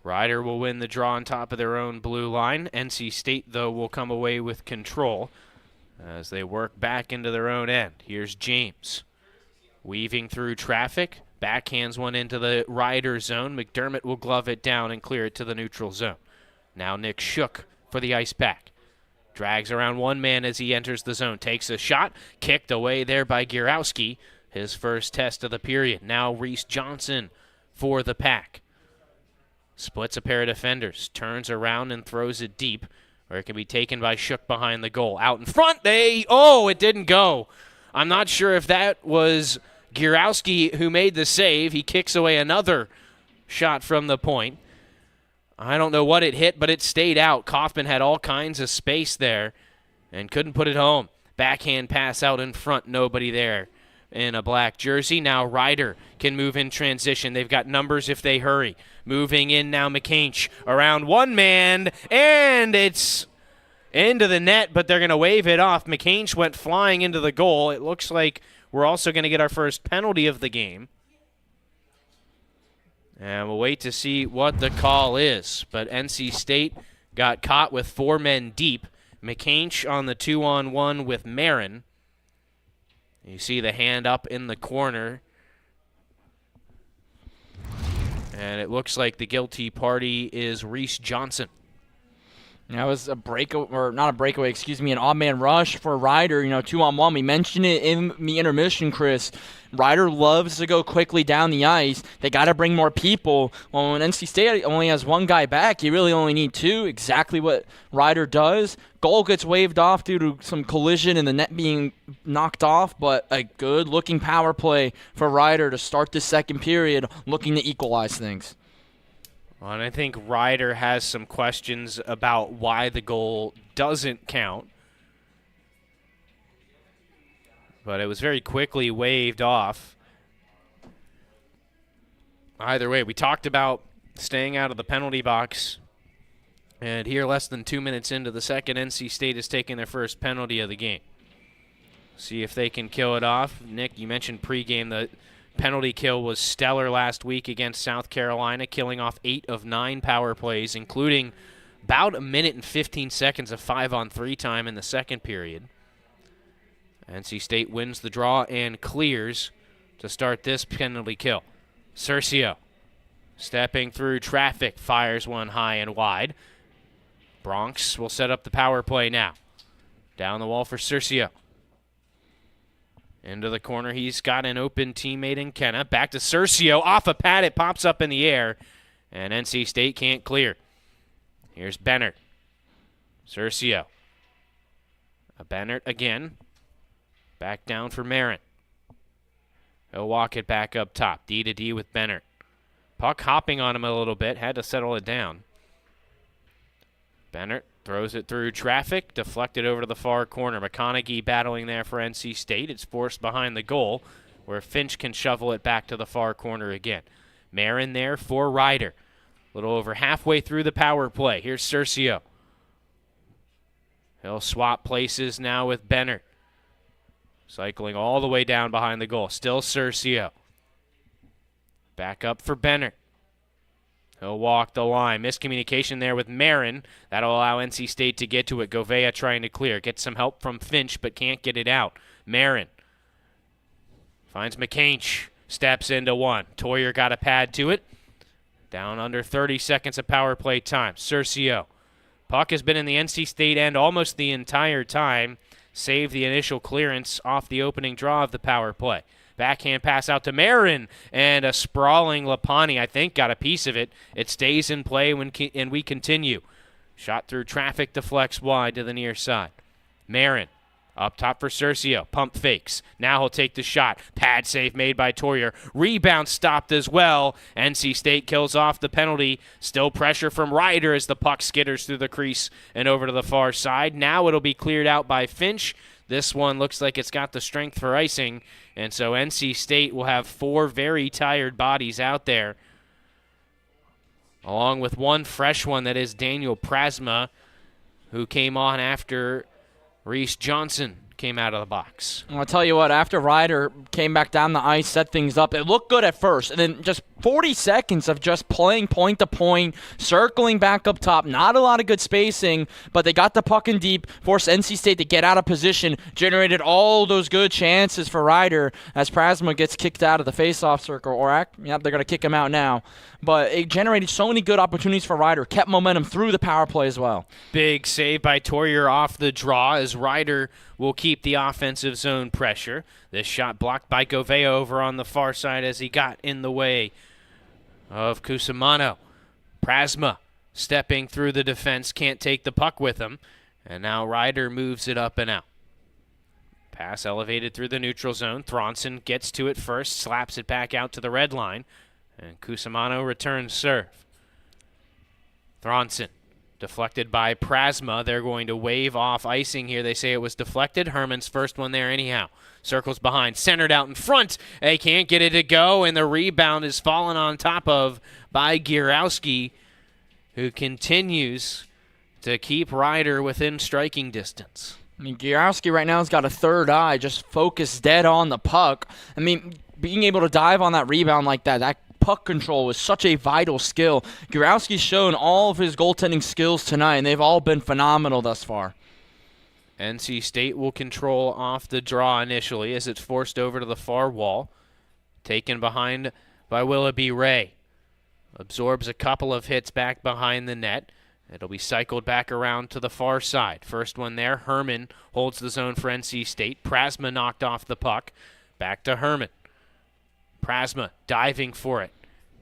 A: Ryder will win the draw on top of their own blue line. NC State, though, will come away with control as they work back into their own end. Here's James weaving through traffic. Backhands one into the Ryder zone. McDermott will glove it down and clear it to the neutral zone. Now Nick Shook for the IcePack. Drags around one man as he enters the zone. Takes a shot. Kicked away there by Gierowski. His first test of the period. Now Reese Johnson for the Pack. Splits a pair of defenders. Turns around and throws it deep, where it can be taken by Shook behind the goal. Out in front. It didn't go. I'm not sure if that was Gierowski who made the save. He kicks away another shot from the point. I don't know what it hit, but it stayed out. Kaufman had all kinds of space there and couldn't put it home. Backhand pass out in front. Nobody there in a black jersey. Now Ryder can move in transition. They've got numbers if they hurry. Moving in now McCainch around one man, and it's into the net, but they're going to wave it off. McCainch went flying into the goal. It looks like we're also going to get our first penalty of the game. And we'll wait to see what the call is. But NC State got caught with 4 men deep. McCainch on the 2-on-1 with Marin. You see the hand up in the corner. And it looks like the guilty party is Reese Johnson.
C: That was a an odd man rush for Ryder, 2-on-1. We mentioned it in the intermission, Chris. Ryder loves to go quickly down the ice. They got to bring more people. Well, when NC State only has one guy back, you really only need 2, exactly what Ryder does. Goal gets waved off due to some collision and the net being knocked off, but a good-looking power play for Ryder to start the second period, looking to equalize things.
A: Well, and I think Ryder has some questions about why the goal doesn't count. But it was very quickly waved off. Either way, we talked about staying out of the penalty box. And here, less than 2 minutes into the second, NC State is taking their first penalty of the game. See if they can kill it off. Nick, you mentioned pregame. The penalty kill was stellar last week against South Carolina, killing off 8 of 9 power plays, including about 1 minute and 15 seconds of 5-on-3 time in the second period. NC State wins the draw and clears to start this penalty kill. Cercio stepping through traffic, fires one high and wide. Bronx will set up the power play now. Down the wall for Cercio. Into the corner, he's got an open teammate in Kenna. Back to Cercio, off a pad, it pops up in the air, and NC State can't clear. Here's Bennett. Cercio. Bennett again. Back down for Marin. He'll walk it back up top. D to D with Bennett.
P: Puck hopping on him a little bit, had to settle it down. Bennett throws it through traffic, deflected over to the far corner. McConaughey battling there for NC State. It's forced behind the goal, where Finch can shovel it back to the far corner again. Marin there for Ryder. A little over halfway through the power play. Here's Cercio. He'll swap places now with Bennett. Cycling all the way down behind the goal. Still Cercio. Back up for Bennett. He'll walk the line. Miscommunication there with Marin. That'll allow NC State to get to it. Govea trying to clear. Gets some help from Finch, but can't get it out. Marin finds McCainch. Steps into one. Toyer got a pad to it. Down under 30 seconds of power play time. Cercio. Puck has been in the NC State end almost the entire time. Save the initial clearance off the opening draw of the power play. Backhand pass out to Marin, and a sprawling Lapani, I think, got a piece of it. It stays in play and we continue. Shot through traffic, deflects wide to the near side. Marin up top for Cercio. Pump fakes. Now he'll take the shot. Pad save made by Toyer. Rebound stopped as well. NC State kills off the penalty. Still pressure from Ryder as the puck skitters through the crease and over to the far side. Now it'll be cleared out by Finch. This one looks like it's got the strength for icing, and so NC State will have 4 very tired bodies out there, along with one fresh one that is Daniel Prasma, who came on after Reese Johnson came out of the box.
C: I'll tell you what, after Ryder came back down the ice, set things up, it looked good at first, and then just 40 seconds of just playing point to point, circling back up top, not a lot of good spacing, but they got the puck in deep, forced NC State to get out of position, generated all those good chances for Ryder as Prasma gets kicked out of the faceoff circle, they're going to kick him out now. But it generated so many good opportunities for Ryder, kept momentum through the power play as well.
P: Big save by Toyer off the draw as Ryder will keep the offensive zone pressure. This shot blocked by Govea over on the far side as he got in the way of Cusimano. Prasma stepping through the defense, can't take the puck with him. And now Ryder moves it up and out. Pass elevated through the neutral zone. Thronson gets to it first, slaps it back out to the red line. And Cusimano returns serve. Thronson deflected by Prasma. They're going to wave off icing here. They say it was deflected. Herman's first one there anyhow. Circles behind, centered out in front. They can't get it to go, and the rebound is fallen on top of by Gierowski, who continues to keep Ryder within striking distance.
C: I mean, Gierowski right now has got a third eye, just focused dead on the puck. I mean, being able to dive on that rebound like that puck control was such a vital skill. Gierowski's shown all of his goaltending skills tonight, and they've all been phenomenal thus far.
P: NC State will control off the draw initially as it's forced over to the far wall. Taken behind by Willoughby Ray. Absorbs a couple of hits back behind the net. It'll be cycled back around to the far side. First one there, Herman holds the zone for NC State. Prasma knocked off the puck. Back to Herman. Prasma diving for it.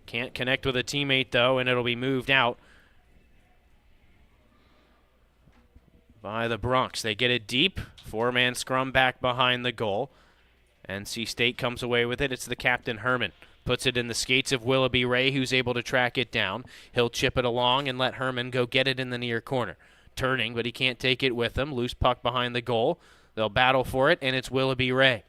P: Can't connect with a teammate, though, and it'll be moved out by the Bronx. They get it deep. 4-man scrum back behind the goal. NC State comes away with it. It's the captain, Herman. Puts it in the skates of Willoughby Ray, who's able to track it down. He'll chip it along and let Herman go get it in the near corner. Turning, but he can't take it with him. Loose puck behind the goal. They'll battle for it, and it's Willoughby Ray.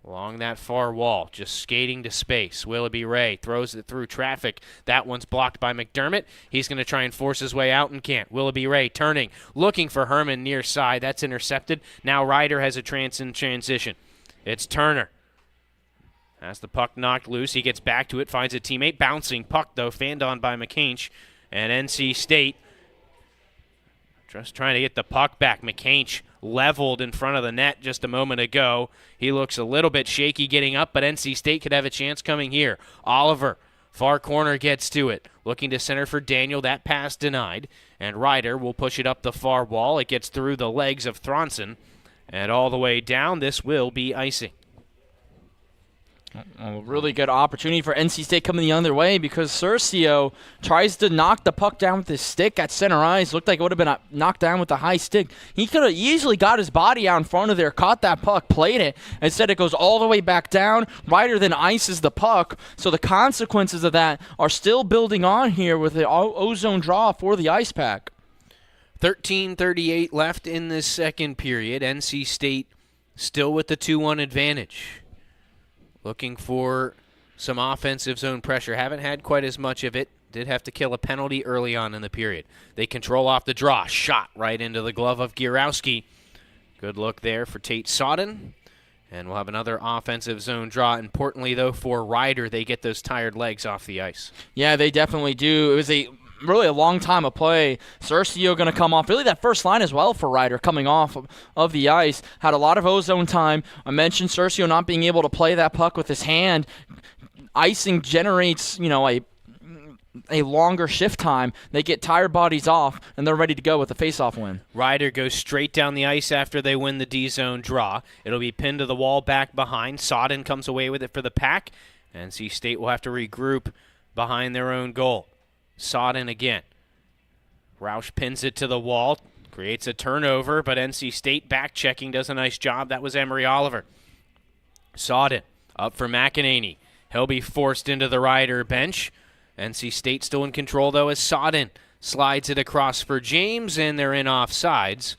P: Along that far wall, just skating to space. Willoughby Ray throws it through traffic. That one's blocked by McDermott. He's going to try and force his way out and can't. Willoughby Ray turning, looking for Herman near side. That's intercepted. Now Ryder has a transition. It's Turner. Has the puck knocked loose. He gets back to it, finds a teammate. Bouncing puck, though, fanned on by McCainch. And NC State just trying to get the puck back. McCainch leveled in front of the net just a moment ago. He looks a little bit shaky getting up, but NC State could have a chance coming here. Oliver, far corner, gets to it. Looking to center for Daniel. That pass denied. And Ryder will push it up the far wall. It gets through the legs of Thronson. And all the way down, this will be icing.
C: A really good opportunity for NC State coming the other way because Cercio tries to knock the puck down with his stick at center ice. Looked like it would have been knocked down with a high stick. He could have easily got his body out in front of there, caught that puck, played it. Instead, it goes all the way back down. Ryder then ices the puck. So the consequences of that are still building on here with the ozone draw for the Ice Pack.
P: 13:38 left in this second period. NC State still with the 2-1 advantage. Looking for some offensive zone pressure. Haven't had quite as much of it. Did have to kill a penalty early on in the period. They control off the draw. Shot right into the glove of Gierowski. Good look there for Tate Sodden. And we'll have another offensive zone draw. Importantly, though, for Ryder, they get those tired legs off the ice.
C: Yeah, they definitely do. It was really a long time of play. Cercio going to come off. Really that first line as well for Ryder coming off of the ice. Had a lot of ozone time. I mentioned Cercio not being able to play that puck with his hand. Icing generates, a longer shift time. They get tired bodies off, and they're ready to go with a face-off win.
P: Ryder goes straight down the ice after they win the D-zone draw. It'll be pinned to the wall back behind. Sodden comes away with it for the Pack. NC State will have to regroup behind their own goal. Sodden again. Roush pins it to the wall, creates a turnover, but NC State back-checking does a nice job. That was Emery Oliver. Sodden up for McEnany. He'll be forced into the Ryder bench. NC State still in control, though, as Sodden slides it across for James, and they're in offsides.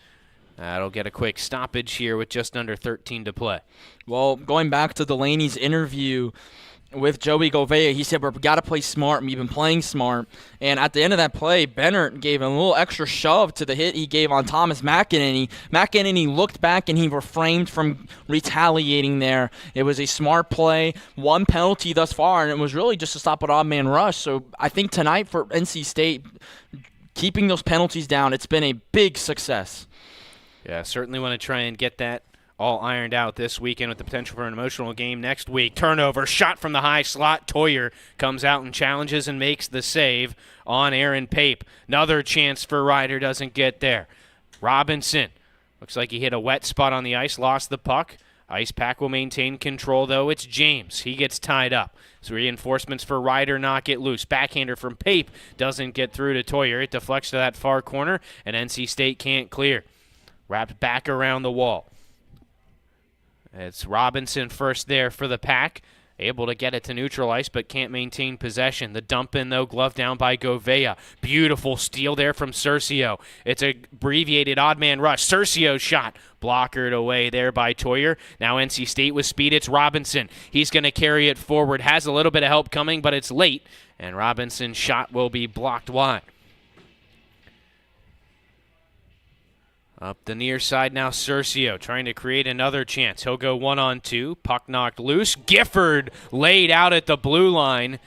P: That'll get a quick stoppage here with just under 13 to play.
C: Well, going back to Delaney's interview with Joey Gouveia, he said, we've got to play smart, and we've been playing smart. And at the end of that play, Bennett gave a little extra shove to the hit he gave on Thomas McEnany. McEnany looked back, and he refrained from retaliating there. It was a smart play, one penalty thus far, and it was really just to stop an odd-man rush. So I think tonight for NC State, keeping those penalties down, it's been a big success.
P: Yeah, certainly want to try and get that all ironed out this weekend with the potential for an emotional game next week. Turnover, shot from the high slot. Toyer comes out and challenges and makes the save on Aaron Pape. Another chance for Ryder, doesn't get there. Robinson, looks like he hit a wet spot on the ice, lost the puck. Ice Pack will maintain control, though. It's James. He gets tied up. So reinforcements for Ryder not get loose. Backhander from Pape doesn't get through to Toyer. It deflects to that far corner, and NC State can't clear. Wrapped back around the wall. It's Robinson first there for the Pack. Able to get it to neutral ice, but can't maintain possession. The dump in, though, glove down by Gouveia. Beautiful steal there from Cercio. It's an abbreviated odd man rush. Cercio's shot blockered away there by Toyer. Now NC State with speed. It's Robinson. He's going to carry it forward. Has a little bit of help coming, but it's late, and Robinson's shot will be blocked wide. Up the near side now, Cercio trying to create another chance. He'll go 1-on-2. Puck knocked loose. Gifford laid out at the blue line.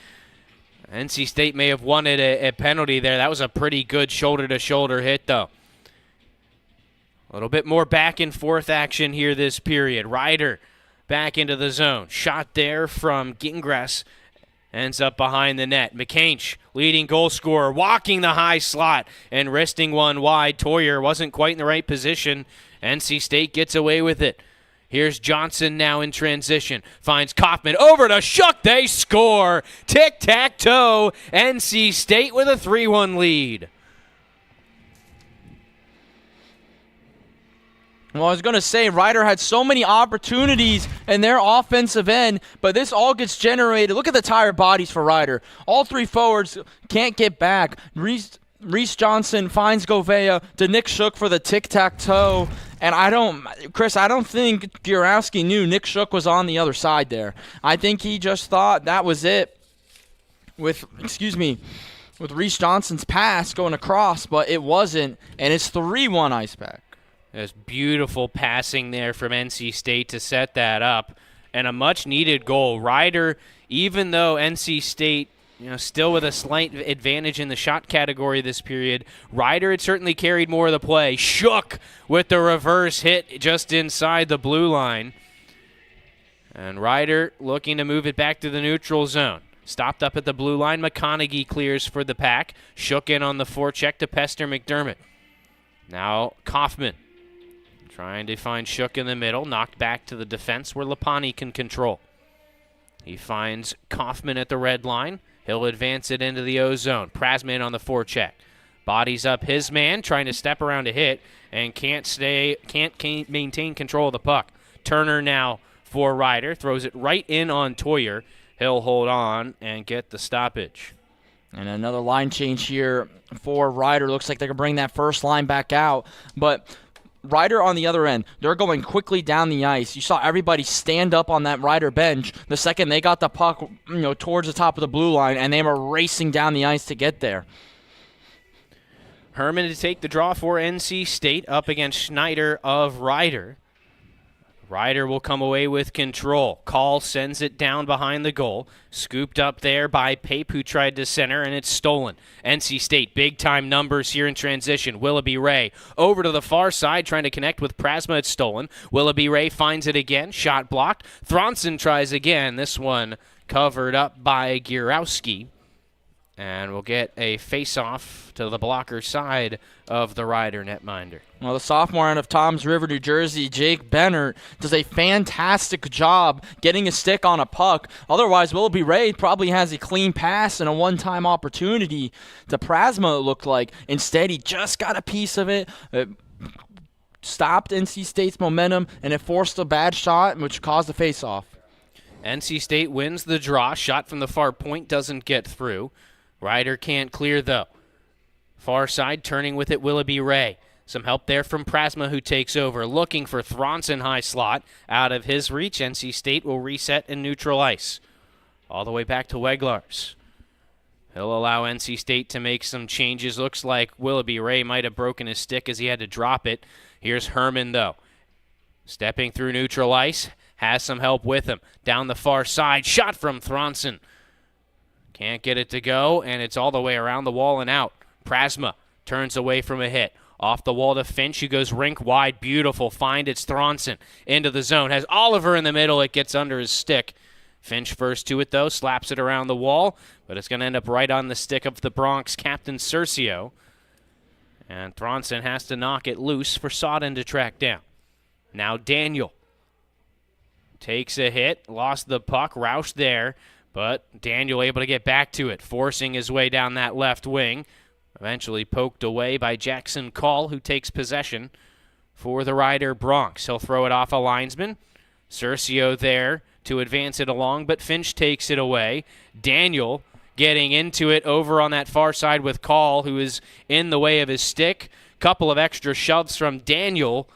P: NC State may have wanted a penalty there. That was a pretty good shoulder-to-shoulder hit, though. A little bit more back-and-forth action here this period. Ryder back into the zone. Shot there from Gingras. Ends up behind the net. McCainch, leading goal scorer, walking the high slot and wristing one wide. Toyer wasn't quite in the right position. NC State gets away with it. Here's Johnson now in transition. Finds Kaufman over to Shook. They score. Tic-tac-toe. NC State with a 3-1 lead.
C: Well, I was going to say, Ryder had so many opportunities in their offensive end, but this all gets generated. Look at the tired bodies for Ryder. All three forwards can't get back. Reese Johnson finds Gouveia to Nick Shook for the tic-tac-toe. And I don't think Gierowski knew Nick Shook was on the other side there. I think he just thought that was it with Reese Johnson's pass going across, but it wasn't, and it's 3-1 Ice Pack.
P: There's beautiful passing there from NC State to set that up, and a much-needed goal. Ryder, even though NC State, still with a slight advantage in the shot category this period, Ryder had certainly carried more of the play. Shook with the reverse hit just inside the blue line. And Ryder looking to move it back to the neutral zone. Stopped up at the blue line. McConaughey clears for the Pack. Shook in on the forecheck to pester McDermott. Now Kaufman trying to find Shook in the middle. Knocked back to the defense where Lapani can control. He finds Kaufman at the red line. He'll advance it into the O-zone. Prasman on the forecheck. Bodies up his man, trying to step around a hit, and can't maintain control of the puck. Turner now for Ryder. Throws it right in on Toyer. He'll hold on and get the stoppage.
C: And another line change here for Ryder. Looks like they can bring that first line back out. But Ryder on the other end, they're going quickly down the ice. You saw everybody stand up on that Ryder bench the second they got the puck, towards the top of the blue line, and they were racing down the ice to get there.
P: Herman to take the draw for NC State up against Schneider of Ryder. Ryder will come away with control. Call sends it down behind the goal. Scooped up there by Pape, who tried to center, and it's stolen. NC State, big-time numbers here in transition. Willoughby Ray over to the far side, trying to connect with Prasma. It's stolen. Willoughby Ray finds it again. Shot blocked. Thronson tries again. This one covered up by Gierowski. And we'll get a face-off to the blocker side of the Ryder netminder.
C: Well, the sophomore out of Toms River, New Jersey, Jake Bennert, does a fantastic job getting a stick on a puck. Otherwise, Willoughby Ray probably has a clean pass and a one-time opportunity to Prasma, it looked like. Instead, he just got a piece of it. It stopped NC State's momentum, and it forced a bad shot, which caused a face-off.
P: NC State wins the draw. Shot from the far point doesn't get through. Ryder can't clear, though. Far side, turning with it, Willoughby Ray. Some help there from Prasma, who takes over. Looking for Thronson high slot. Out of his reach, NC State will reset in neutral ice. All the way back to Weglars. He'll allow NC State to make some changes. Looks like Willoughby Ray might have broken his stick as he had to drop it. Here's Herman, though. Stepping through neutral ice. Has some help with him. Down the far side. Shot from Thronson. Can't get it to go, and it's all the way around the wall and out. Prasma turns away from a hit. Off the wall to Finch, who goes rink wide. Beautiful find. It's Thronson into the zone. Has Oliver in the middle. It gets under his stick. Finch first to it, though. Slaps it around the wall, but it's going to end up right on the stick of the Bronx captain, Cercio. And Thronson has to knock it loose for Sodden to track down. Now Daniel takes a hit. Lost the puck. Roush there. But Daniel able to get back to it, forcing his way down that left wing. Eventually poked away by Jackson Call, who takes possession for the Ryder Bronx. He'll throw it off a linesman. Cercio there to advance it along, but Finch takes it away. Daniel getting into it over on that far side with Call, who is in the way of his stick. Couple of extra shoves from Daniel,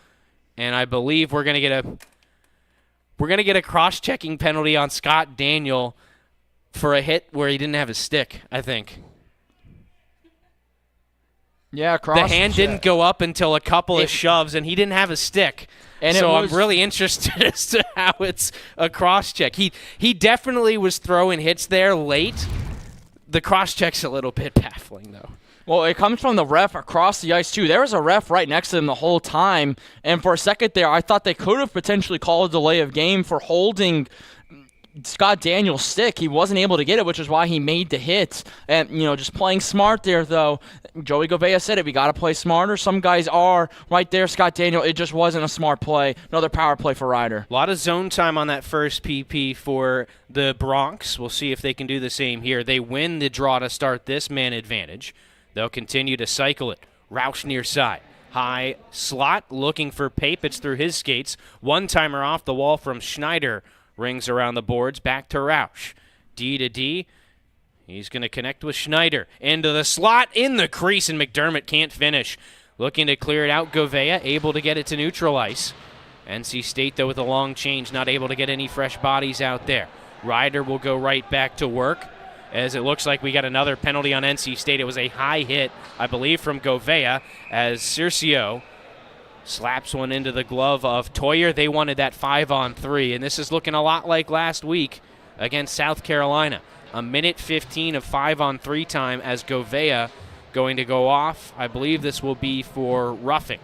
P: and I believe we're going to get a cross-checking penalty on Scott Daniel for a hit where he didn't have his stick, I think.
C: Yeah,
P: the hand didn't go up until a couple of shoves, and he didn't have a stick. And so I'm really interested as to how it's a cross-check. He definitely was throwing hits there late. The cross-check's a little bit baffling, though.
C: Well, it comes from the ref across the ice, too. There was a ref right next to him the whole time, and for a second there, I thought they could have potentially called a delay of game for holding Scott Daniel's stick. He wasn't able to get it, which is why he made the hit. And, just playing smart there, though. Joey Govea said it. We got to play smarter. Some guys are right there. Scott Daniel, it just wasn't a smart play. Another power play for Ryder.
P: A lot of zone time on that first PP for the Bronx. We'll see if they can do the same here. They win the draw to start this man advantage. They'll continue to cycle it. Roush near side. High slot, looking for Pape. It's through his skates. One-timer off the wall from Schneider. Rings around the boards, back to Roush. D to D. He's going to connect with Schneider. Into the slot, in the crease, and McDermott can't finish. Looking to clear it out, Govea, able to get it to neutral ice. NC State, though, with a long change, not able to get any fresh bodies out there. Ryder will go right back to work, as it looks like we got another penalty on NC State. It was a high hit, I believe, from Govea, as Cercio slaps one into the glove of Toyer. They wanted that 5-on-3, and this is looking a lot like last week against South Carolina. A minute 15 of 5-on-3 time as Govea going to go off. I believe this will be for roughing.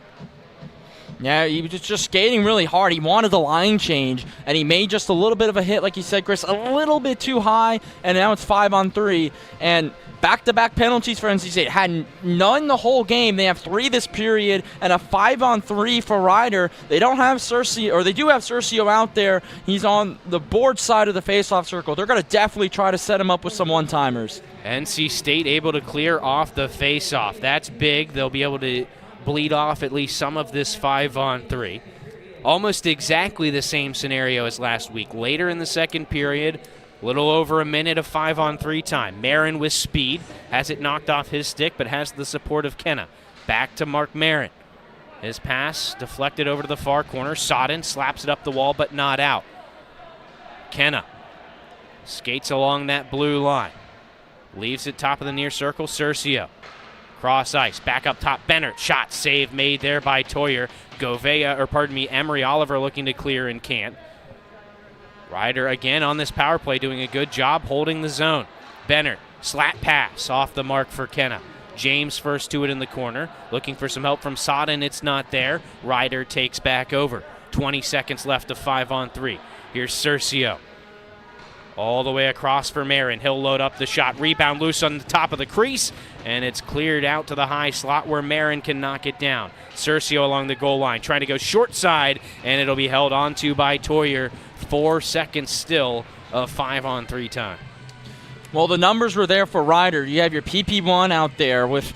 C: Yeah, he was just skating really hard. He wanted the line change, and he made just a little bit of a hit, like you said, Chris, a little bit too high, and now it's 5-on-3. And back-to-back penalties for NC State. Had none the whole game. They have 3 this period, and a 5-on-3 for Ryder. They don't have Cercio, or they do have Cercio out there. He's on the board side of the face-off circle. They're going to definitely try to set him up with some one-timers.
P: NC State able to clear off the face-off. That's big. They'll be able to bleed off at least some of this 5-on-3. Almost exactly the same scenario as last week. Later in the second period, a little over a minute of 5-on-3 time. Marin with speed, has it knocked off his stick, but has the support of Kenna. Back to Mark Marin. His pass deflected over to the far corner. Sodden slaps it up the wall, but not out. Kenna skates along that blue line. Leaves it top of the near circle. Cercio. Cross ice, back up top, Bennett. Shot save made there by Toyer. Emery Oliver looking to clear and can't. Ryder again on this power play doing a good job holding the zone. Bennett, slap pass off the mark for Kenna. James first to it in the corner, looking for some help from Sodden. It's not there. Ryder takes back over. 20 seconds left of 5-on-3. Here's Cercio. All the way across for Marin. He'll load up the shot. Rebound loose on the top of the crease, and it's cleared out to the high slot where Marin can knock it down. Cercio along the goal line, trying to go short side, and it'll be held onto by Toyer. 4 seconds still of 5-on-3 time.
C: Well, the numbers were there for Ryder. You have your PP1 out there with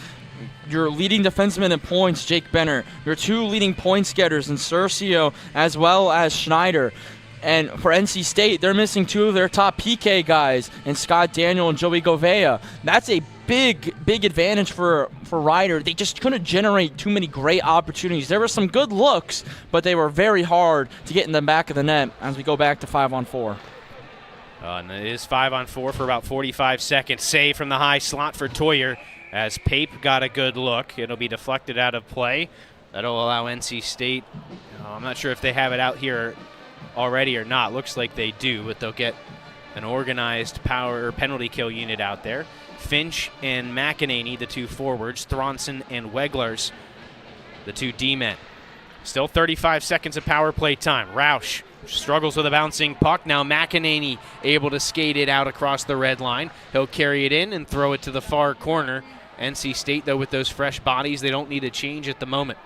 C: your leading defenseman in points, Jake Benner. Your 2 leading points getters in Cercio as well as Schneider. And for NC State, they're missing 2 of their top PK guys, in Scott Daniel and Joey Govea. That's a big advantage for Ryder. They just couldn't generate too many great opportunities. There were some good looks, but they were very hard to get in the back of the net as we go back to 5-on-4.
P: And it is 5-on-4 for about 45 seconds. Save from the high slot for Toyer as Pape got a good look. It'll be deflected out of play. That'll allow NC State. I'm not sure if they have it out here already or not. Looks like they do, but they'll get an organized power or penalty kill unit out there. Finch and McEnany, the 2 forwards. Thronson and Weglers, the 2 D-men. Still 35 seconds of power play time. Roush struggles with a bouncing puck. Now McEnany able to skate it out across the red line. He'll carry it in and throw it to the far corner. NC State, though, with those fresh bodies, they don't need a change at the moment.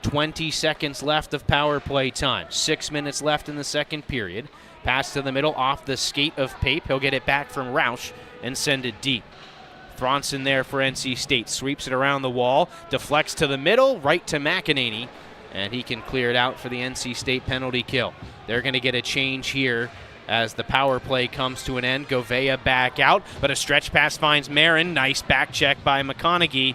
P: 20 seconds left of power play time. 6 minutes left in the second period. Pass to the middle off the skate of Pape. He'll get it back from Roush and send it deep. Thronson there for NC State. Sweeps it around the wall. Deflects to the middle, right to McEnany. And he can clear it out for the NC State penalty kill. They're going to get a change here as the power play comes to an end. Govea back out, but a stretch pass finds Marin. Nice back check by McConaughey.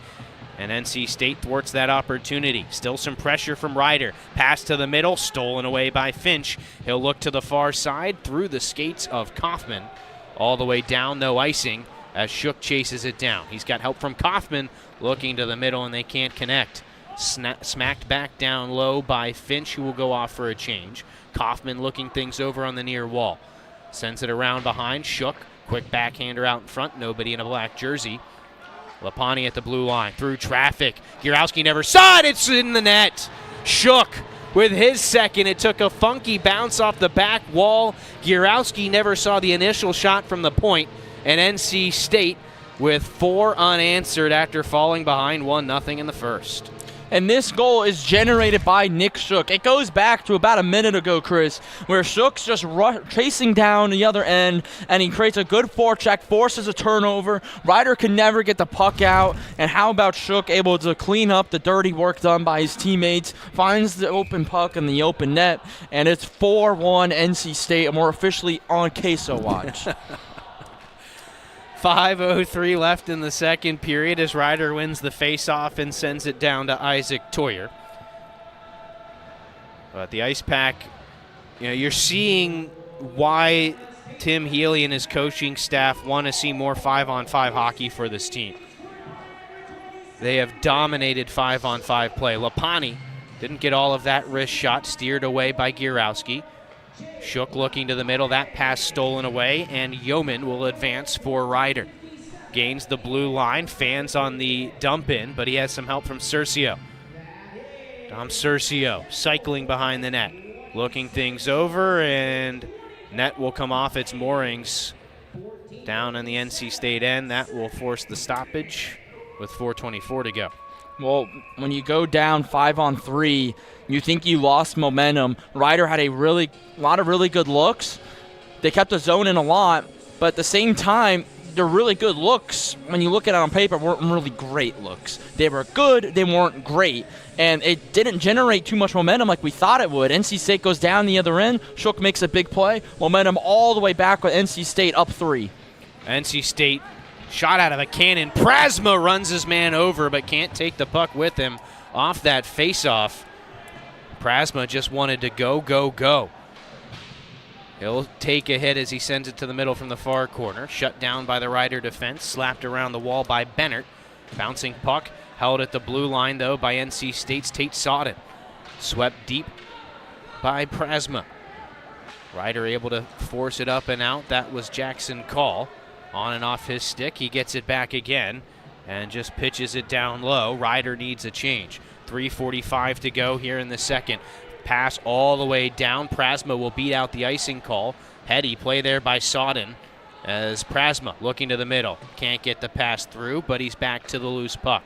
P: And NC State thwarts that opportunity. Still some pressure from Ryder. Pass to the middle, stolen away by Finch. He'll look to the far side through the skates of Kaufman. All the way down, no icing, as Shook chases it down. He's got help from Kaufman, looking to the middle, and they can't connect. Smacked back down low by Finch, who will go off for a change. Kaufman looking things over on the near wall. Sends it around behind. Shook, quick backhander out in front. Nobody in a black jersey. Lapani at the blue line, through traffic. Gierowski never saw it. It's in the net. Shook with his second. It took a funky bounce off the back wall. Gierowski never saw the initial shot from the point. And NC State with 4 unanswered after falling behind 1-0 in the first.
C: And this goal is generated by Nick Shook. It goes back to about a minute ago, Chris, where Shook's just chasing down the other end, and he creates a good forecheck, forces a turnover. Ryder can never get the puck out. And how about Shook able to clean up the dirty work done by his teammates, finds the open puck in the open net, and it's 4-1 NC State, and we're officially on Queso watch.
P: 5:03 left in the second period as Ryder wins the faceoff and sends it down to Isaac Toyer. But the Ice Pack, you're seeing why Tim Healy and his coaching staff want to see more 5-on-5 hockey for this team. They have dominated 5-on-5 play. Lapani didn't get all of that wrist shot, steered away by Gierowski. Shook looking to the middle, that pass stolen away, and Yeoman will advance for Ryder. Gains the blue line, fans on the dump in, but he has some help from Cercio. Dom Curcio cycling behind the net, looking things over, and net will come off its moorings down in the NC State end. That will force the stoppage with 4:24 to go.
C: Well, when you go down 5-on-3, you think you lost momentum. Ryder had a lot of really good looks. They kept the zone in a lot, but at the same time, they're really good looks. When you look at it on paper, weren't really great looks. They were good, they weren't great. And it didn't generate too much momentum like we thought it would. NC State goes down the other end. Shook makes a big play. Momentum all the way back with NC State up 3.
P: NC State shot out of a cannon. Prasma runs his man over but can't take the puck with him off that faceoff. Prasma just wanted to go, go, go. He'll take a hit as he sends it to the middle from the far corner. Shut down by the Ryder defense. Slapped around the wall by Bennett. Bouncing puck. Held at the blue line, though, by NC State's Tate Sodden. Swept deep by Prasma. Ryder able to force it up and out. That was Jackson Call. On and off his stick. He gets it back again and just pitches it down low. Ryder needs a change. 3:45 to go here in the second. Pass all the way down. Prasma will beat out the icing call. Heady play there by Sodden as Prasma looking to the middle. Can't get the pass through, but he's back to the loose puck.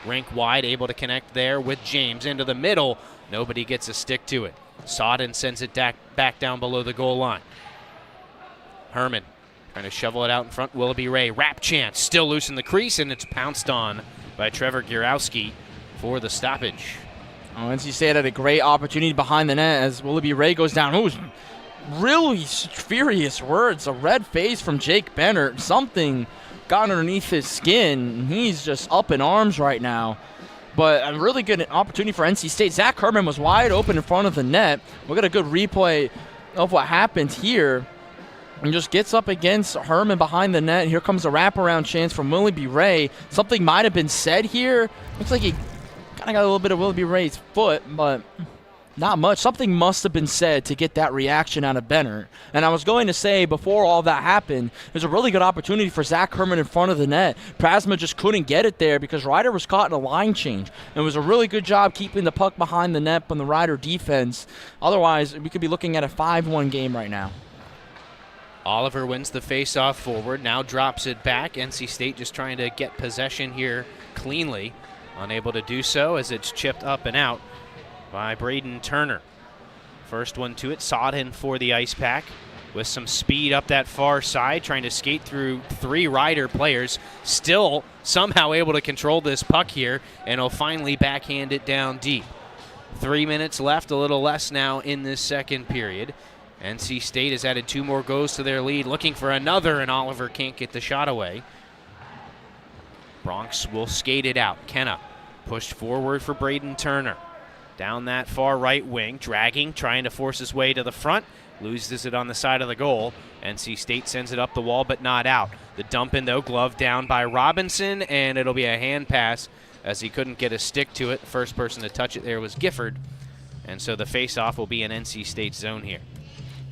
P: Rink wide, able to connect there with James into the middle. Nobody gets a stick to it. Sodden sends it back down below the goal line. Herman trying to shovel it out in front. Willoughby Ray, wrap chance, still loose in the crease, and it's pounced on by Trevor Gierowski for the stoppage.
C: NC State had a great opportunity behind the net as Willoughby Ray goes down. It was really furious words. A red face from Jake Bennett. Something got underneath his skin. He's just up in arms right now. But a really good opportunity for NC State. Zach Herman was wide open in front of the net. We'll get a good replay of what happened here. And just gets up against Herman behind the net. Here comes a wraparound chance from Willoughby Ray. Something might have been said here. Looks like he kind of got a little bit of Willoughby Ray's foot, but not much. Something must have been said to get that reaction out of Benner. And I was going to say, before all that happened, there's a really good opportunity for Zach Herman in front of the net. Prasma just couldn't get it there because Ryder was caught in a line change. It was a really good job keeping the puck behind the net on the Ryder defense. Otherwise, we could be looking at a 5-1 game right now.
P: Oliver wins the faceoff forward, now drops it back. NC State just trying to get possession here cleanly. Unable to do so as it's chipped up and out by Braden Turner. First one to it, Sodden for the Ice Pack with some speed up that far side, trying to skate through 3 Ryder players. Still somehow able to control this puck here, and he'll finally backhand it down deep. 3 minutes left, a little less now in this second period. NC State has added 2 more goals to their lead, looking for another, and Oliver can't get the shot away. Bronx will skate it out. Kenna pushed forward for Braden Turner. Down that far right wing, dragging, trying to force his way to the front. Loses it on the side of the goal. NC State sends it up the wall, but not out. The dump in, though, glove down by Robinson, and it'll be a hand pass as he couldn't get a stick to it. The first person to touch it there was Gifford, and so the face-off will be in NC State's zone here.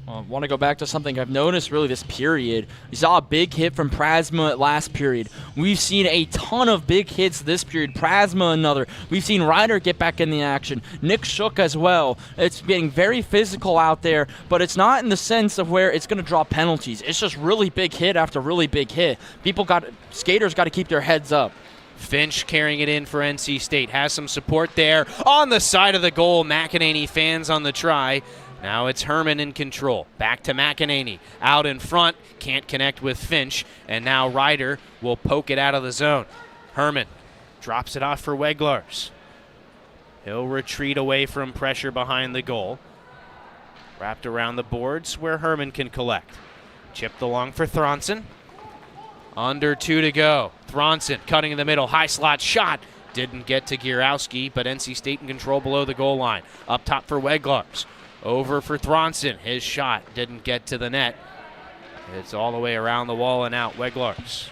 C: I want to go back to something I've noticed really this period. We saw a big hit from Prasma last period. We've seen a ton of big hits this period. Prasma another. We've seen Ryder get back in the action. Nick Shook as well. It's getting very physical out there, but it's not in the sense of where it's going to draw penalties. It's just really big hit after really big hit. Skaters got to keep their heads up.
P: Finch carrying it in for NC State. Has some support there on the side of the goal. McEnany fans on the try. Now it's Herman in control. Back to McEnany. Out in front. Can't connect with Finch. And now Ryder will poke it out of the zone. Herman drops it off for Weglars. He'll retreat away from pressure behind the goal. Wrapped around the boards where Herman can collect. Chipped along for Thronson. Under 2 to go. Thronson cutting in the middle. High slot shot. Didn't get to Gierowski, but NC State in control below the goal line. Up top for Weglars. Over for Thronson. His shot didn't get to the net. It's all the way around the wall and out. Weglars.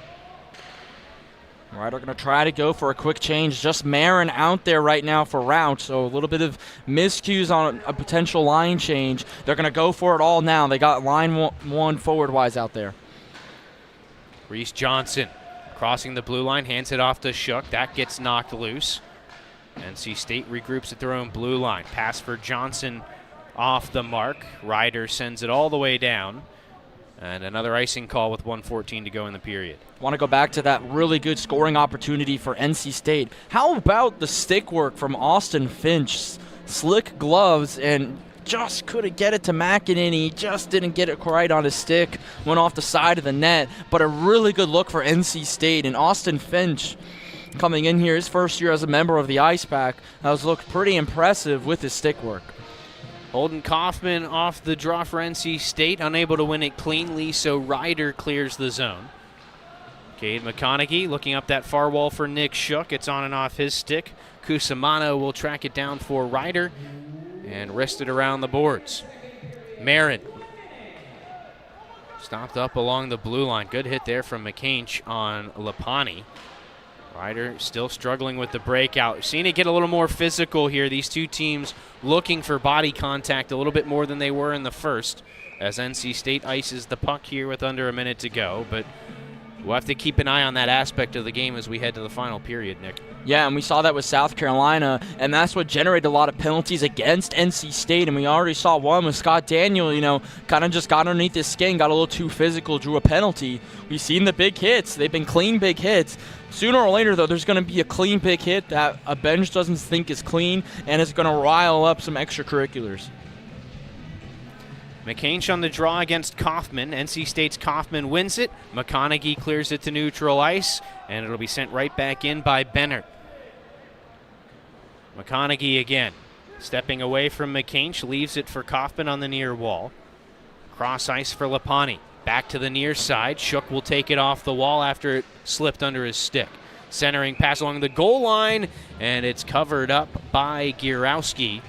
C: Ryder going to try to go for a quick change. Just Marin out there right now for Rout, so a little bit of miscues on a potential line change. They're going to go for it all now. They got line one forward-wise out there.
P: Reese Johnson crossing the blue line, hands it off to Shook. That gets knocked loose. NC State regroups at their own blue line. Pass for Johnson off the mark. Ryder sends it all the way down. And another icing call with 1:14 to go in the period.
C: Want to go back to that really good scoring opportunity for NC State. How about the stick work from Austin Finch? Slick gloves and just couldn't get it to McEnany. He just didn't get it quite on his stick. Went off the side of the net. But a really good look for NC State. And Austin Finch coming in here, his first year as a member of the Ice Pack, has looked pretty impressive with his stick work.
P: Holden Kaufman off the draw for NC State, unable to win it cleanly, so Ryder clears the zone. Cade McConaughey looking up that far wall for Nick Shook. It's on and off his stick. Cusimano will track it down for Ryder and wrist it around the boards. Marin stopped up along the blue line. Good hit there from McCainch on Lapani. Ryder still struggling with the breakout. Seen it get a little more physical here. These two teams looking for body contact a little bit more than they were in the first, as NC State ices the puck here with under a minute to go. But we'll have to keep an eye on that aspect of the game as we head to the final period, Nick.
C: Yeah, and we saw that with South Carolina, and that's what generated a lot of penalties against NC State. And we already saw one with Scott Daniel, kind of just got underneath his skin, got a little too physical, drew a penalty. We've seen the big hits. They've been clean big hits. Sooner or later, though, there's going to be a clean big hit that a bench doesn't think is clean, and it's going to rile up some extracurriculars.
P: McCainch on the draw against Kaufman. NC State's Kaufman wins it. McConaughey clears it to neutral ice, and it'll be sent right back in by Bennett. McConaughey again, stepping away from McCainch, leaves it for Kaufman on the near wall. Cross ice for Lapani. Back to the near side. Shook will take it off the wall after it slipped under his stick. Centering pass along the goal line, and it's covered up by Gierowski.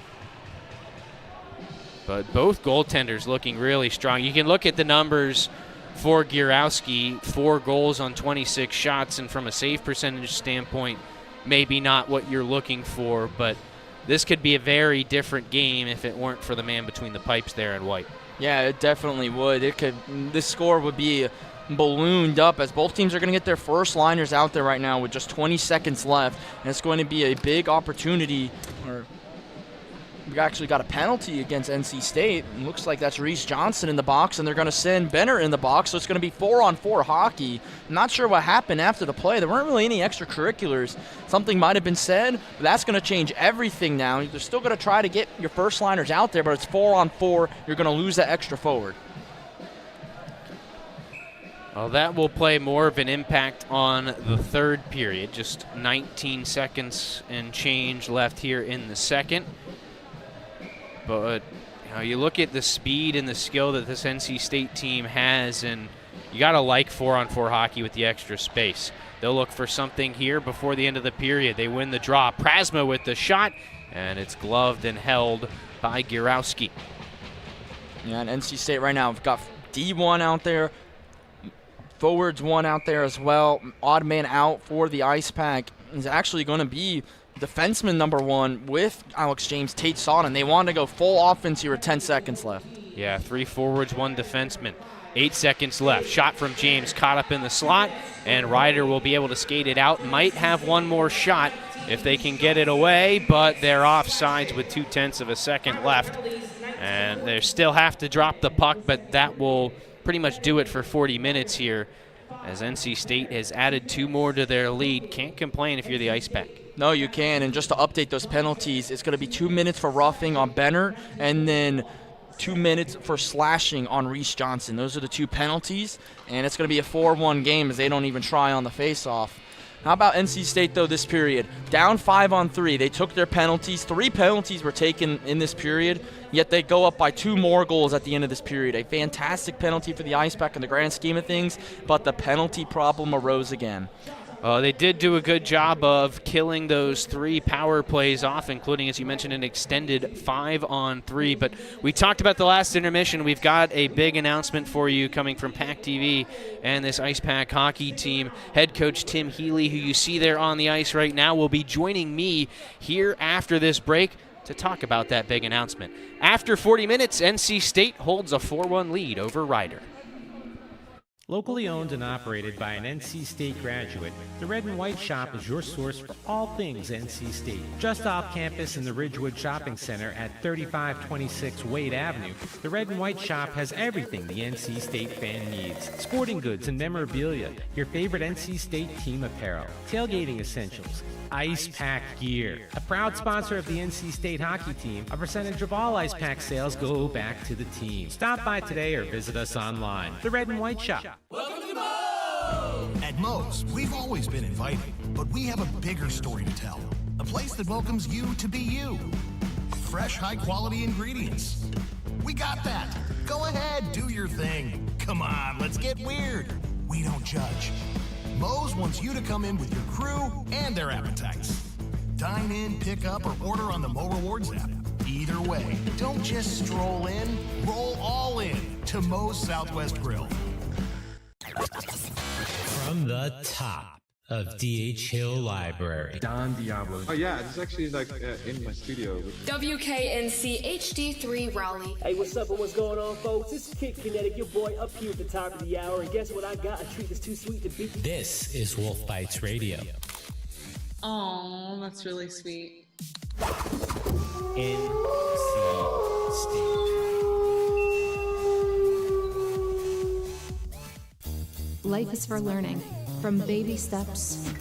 P: But both goaltenders looking really strong. You can look at the numbers for Gierowski, 4 goals on 26 shots, and from a save percentage standpoint, maybe not what you're looking for, but this could be a very different game if it weren't for the man between the pipes there in white.
C: Yeah, it definitely would. This score would be ballooned up as both teams are going to get their first liners out there right now with just 20 seconds left, and it's going to be a big opportunity. We actually got a penalty against NC State. It looks like that's Reese Johnson in the box, and they're going to send Benner in the box, so it's going to be 4-on-4 hockey. I'm not sure what happened after the play. There weren't really any extracurriculars. Something might have been said, but that's going to change everything now. They're still going to try to get your first liners out there, but it's 4-on-4. You're going to lose that extra forward.
P: Well, that will play more of an impact on the third period. Just 19 seconds and change left here in the second. But you look at the speed and the skill that this NC State team has, and you got to like 4-on-4 hockey with the extra space. They'll look for something here before the end of the period. They win the draw. Prasma with the shot, and it's gloved and held by Gierowski.
C: Yeah, and NC State right now, we've got D1 out there, forwards 1 out there as well. Odd man out for the Ice Pack is actually going to be defenseman number 1 with Alex James, Tate Sodden. They want to go full offense here with 10 seconds left.
P: Yeah, 3 forwards, 1 defenseman. 8 seconds left. Shot from James, caught up in the slot, and Ryder will be able to skate it out. Might have one more shot if they can get it away, but they're offsides with 0.2 of a second left. And they still have to drop the puck, but that will pretty much do it for 40 minutes here, as NC State has added 2 more to their lead. Can't complain if you're the Ice Pack.
C: No, you can. And just to update those penalties, it's going to be 2 minutes for roughing on Benner and then 2 minutes for slashing on Reese Johnson. Those are the 2 penalties, and it's going to be a 4-1 game as they don't even try on the face-off. How about NC State, though, this period? Down 5-on-3. They took their penalties. 3 penalties were taken in this period, yet they go up by 2 more goals at the end of this period. A fantastic penalty for the Ice Pack in the grand scheme of things, but the penalty problem arose again.
P: They did do a good job of killing those 3 power plays off, including, as you mentioned, an extended 5-on-3. But we talked about the last intermission. We've got a big announcement for you coming from PackTV and this Ice Pack hockey team. Head coach Tim Healy, who you see there on the ice right now, will be joining me here after this break to talk about that big announcement. After 40 minutes, NC State holds a 4-1 lead over Ryder.
D: Locally owned and operated by an NC State graduate, the Red and White Shop is your source for all things NC State. Just off campus in the Ridgewood Shopping Center at 3526 Wade Avenue, the Red and White Shop has everything the NC State fan needs. Sporting goods and memorabilia, your favorite NC State team apparel, tailgating essentials, Ice Pack gear. A proud sponsor of the NC State hockey team, a percentage of all Ice Pack sales go back to the team. Stop by today or visit us online. The Red and White Shop.
E: Welcome to Moe's! At Moe's, we've always been inviting, but we have a bigger story to tell. A place that welcomes you to be you. Fresh, high-quality ingredients. We got that. Go ahead, do your thing. Come on, let's get weird. We don't judge. Moe's wants you to come in with your crew and their appetites. Dine in, pick up, or order on the Mo Rewards app. Either way, don't just stroll in, roll all in to Moe's Southwest Grill.
L: From the top of D.H. Hill Library,
F: Don Diablo. Oh yeah, it's actually in my studio.
M: WKNC HD3 Raleigh.
H: Hey, what's up and what's going on, folks? This is Kid Kinetic, your boy up here at the top of the hour. And guess what I got? A treat that's too sweet to beat.
L: This is Wolf Bites Radio.
G: Oh, that's really sweet.
L: NC State.
I: Life is for learning, from baby steps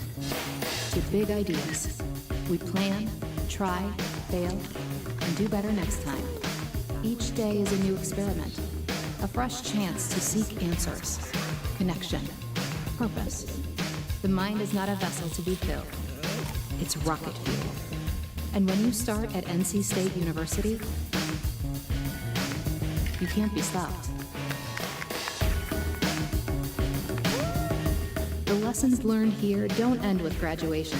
I: to big ideas. We plan, try, fail, and do better next time. Each day is a new experiment, a fresh chance to seek answers, connection, purpose. The mind is not a vessel to be filled. It's rocket fuel. And when you start at NC State University, you can't be stopped. The lessons learned here don't end with graduation.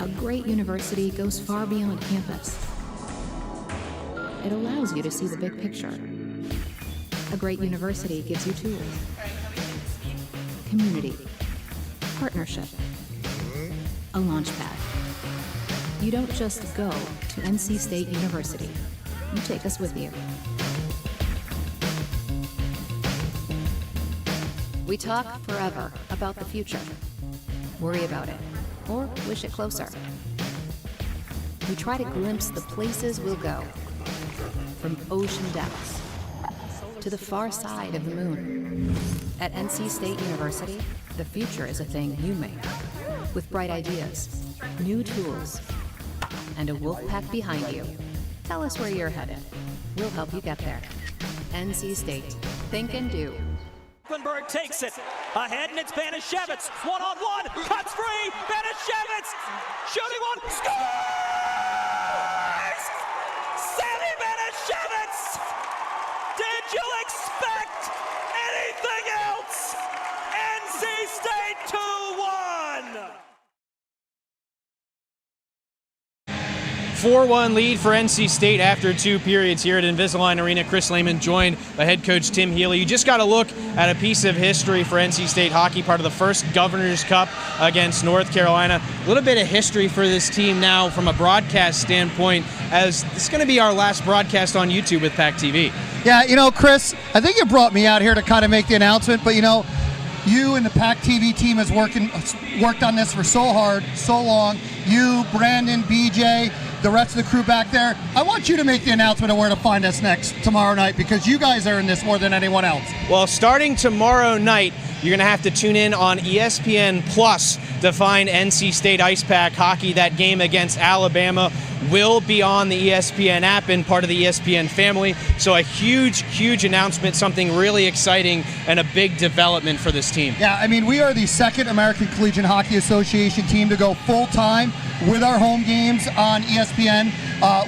I: A great university goes far beyond campus. It allows you to see the big picture. A great university gives you tools, community, partnership, a launch pad. You don't just go to NC State University. You take us with you. We talk forever about the future. Worry about it, or wish it closer. We try to glimpse the places we'll go, from ocean depths to the far side of the moon. At NC State University, the future is a thing you make, with bright ideas, new tools, and a wolf pack behind you. Tell us where you're headed. We'll help you get there. NC State. Think and do.
Q: Mecklenburg takes it. Ahead, and it's Banashevitz. One-on-one. Cuts free. Banashevitz. Shooting one. Scores! Sammy Banashevitz! Did you expect anything else? NC State 2-1.
A: 4-1 lead for NC State after 2 periods here at Invisalign Arena. Chris Lehman joined by head coach Tim Healy. You just got to look at a piece of history for NC State hockey, part of the first Governor's Cup against North Carolina. A little bit of history for this team now from a broadcast standpoint, as this is going to be our last broadcast on YouTube with PackTV.
R: Yeah, Chris, I think you brought me out here to kind of make the announcement, but you and the PackTV team has worked on this for so hard, so long. You, Brandon, BJ, the rest of the crew back there, I want you to make the announcement of where to find us tomorrow night, because you guys are in this more than anyone else.
A: Well, starting tomorrow night, you're going to have to tune in on ESPN Plus to find NC State Ice Pack hockey. That game against Alabama will be on the ESPN app and part of the ESPN family. So a huge, huge announcement, something really exciting and a big development for this team.
R: Yeah, we are the second American Collegiate Hockey Association team to go full-time with our home games on ESPN,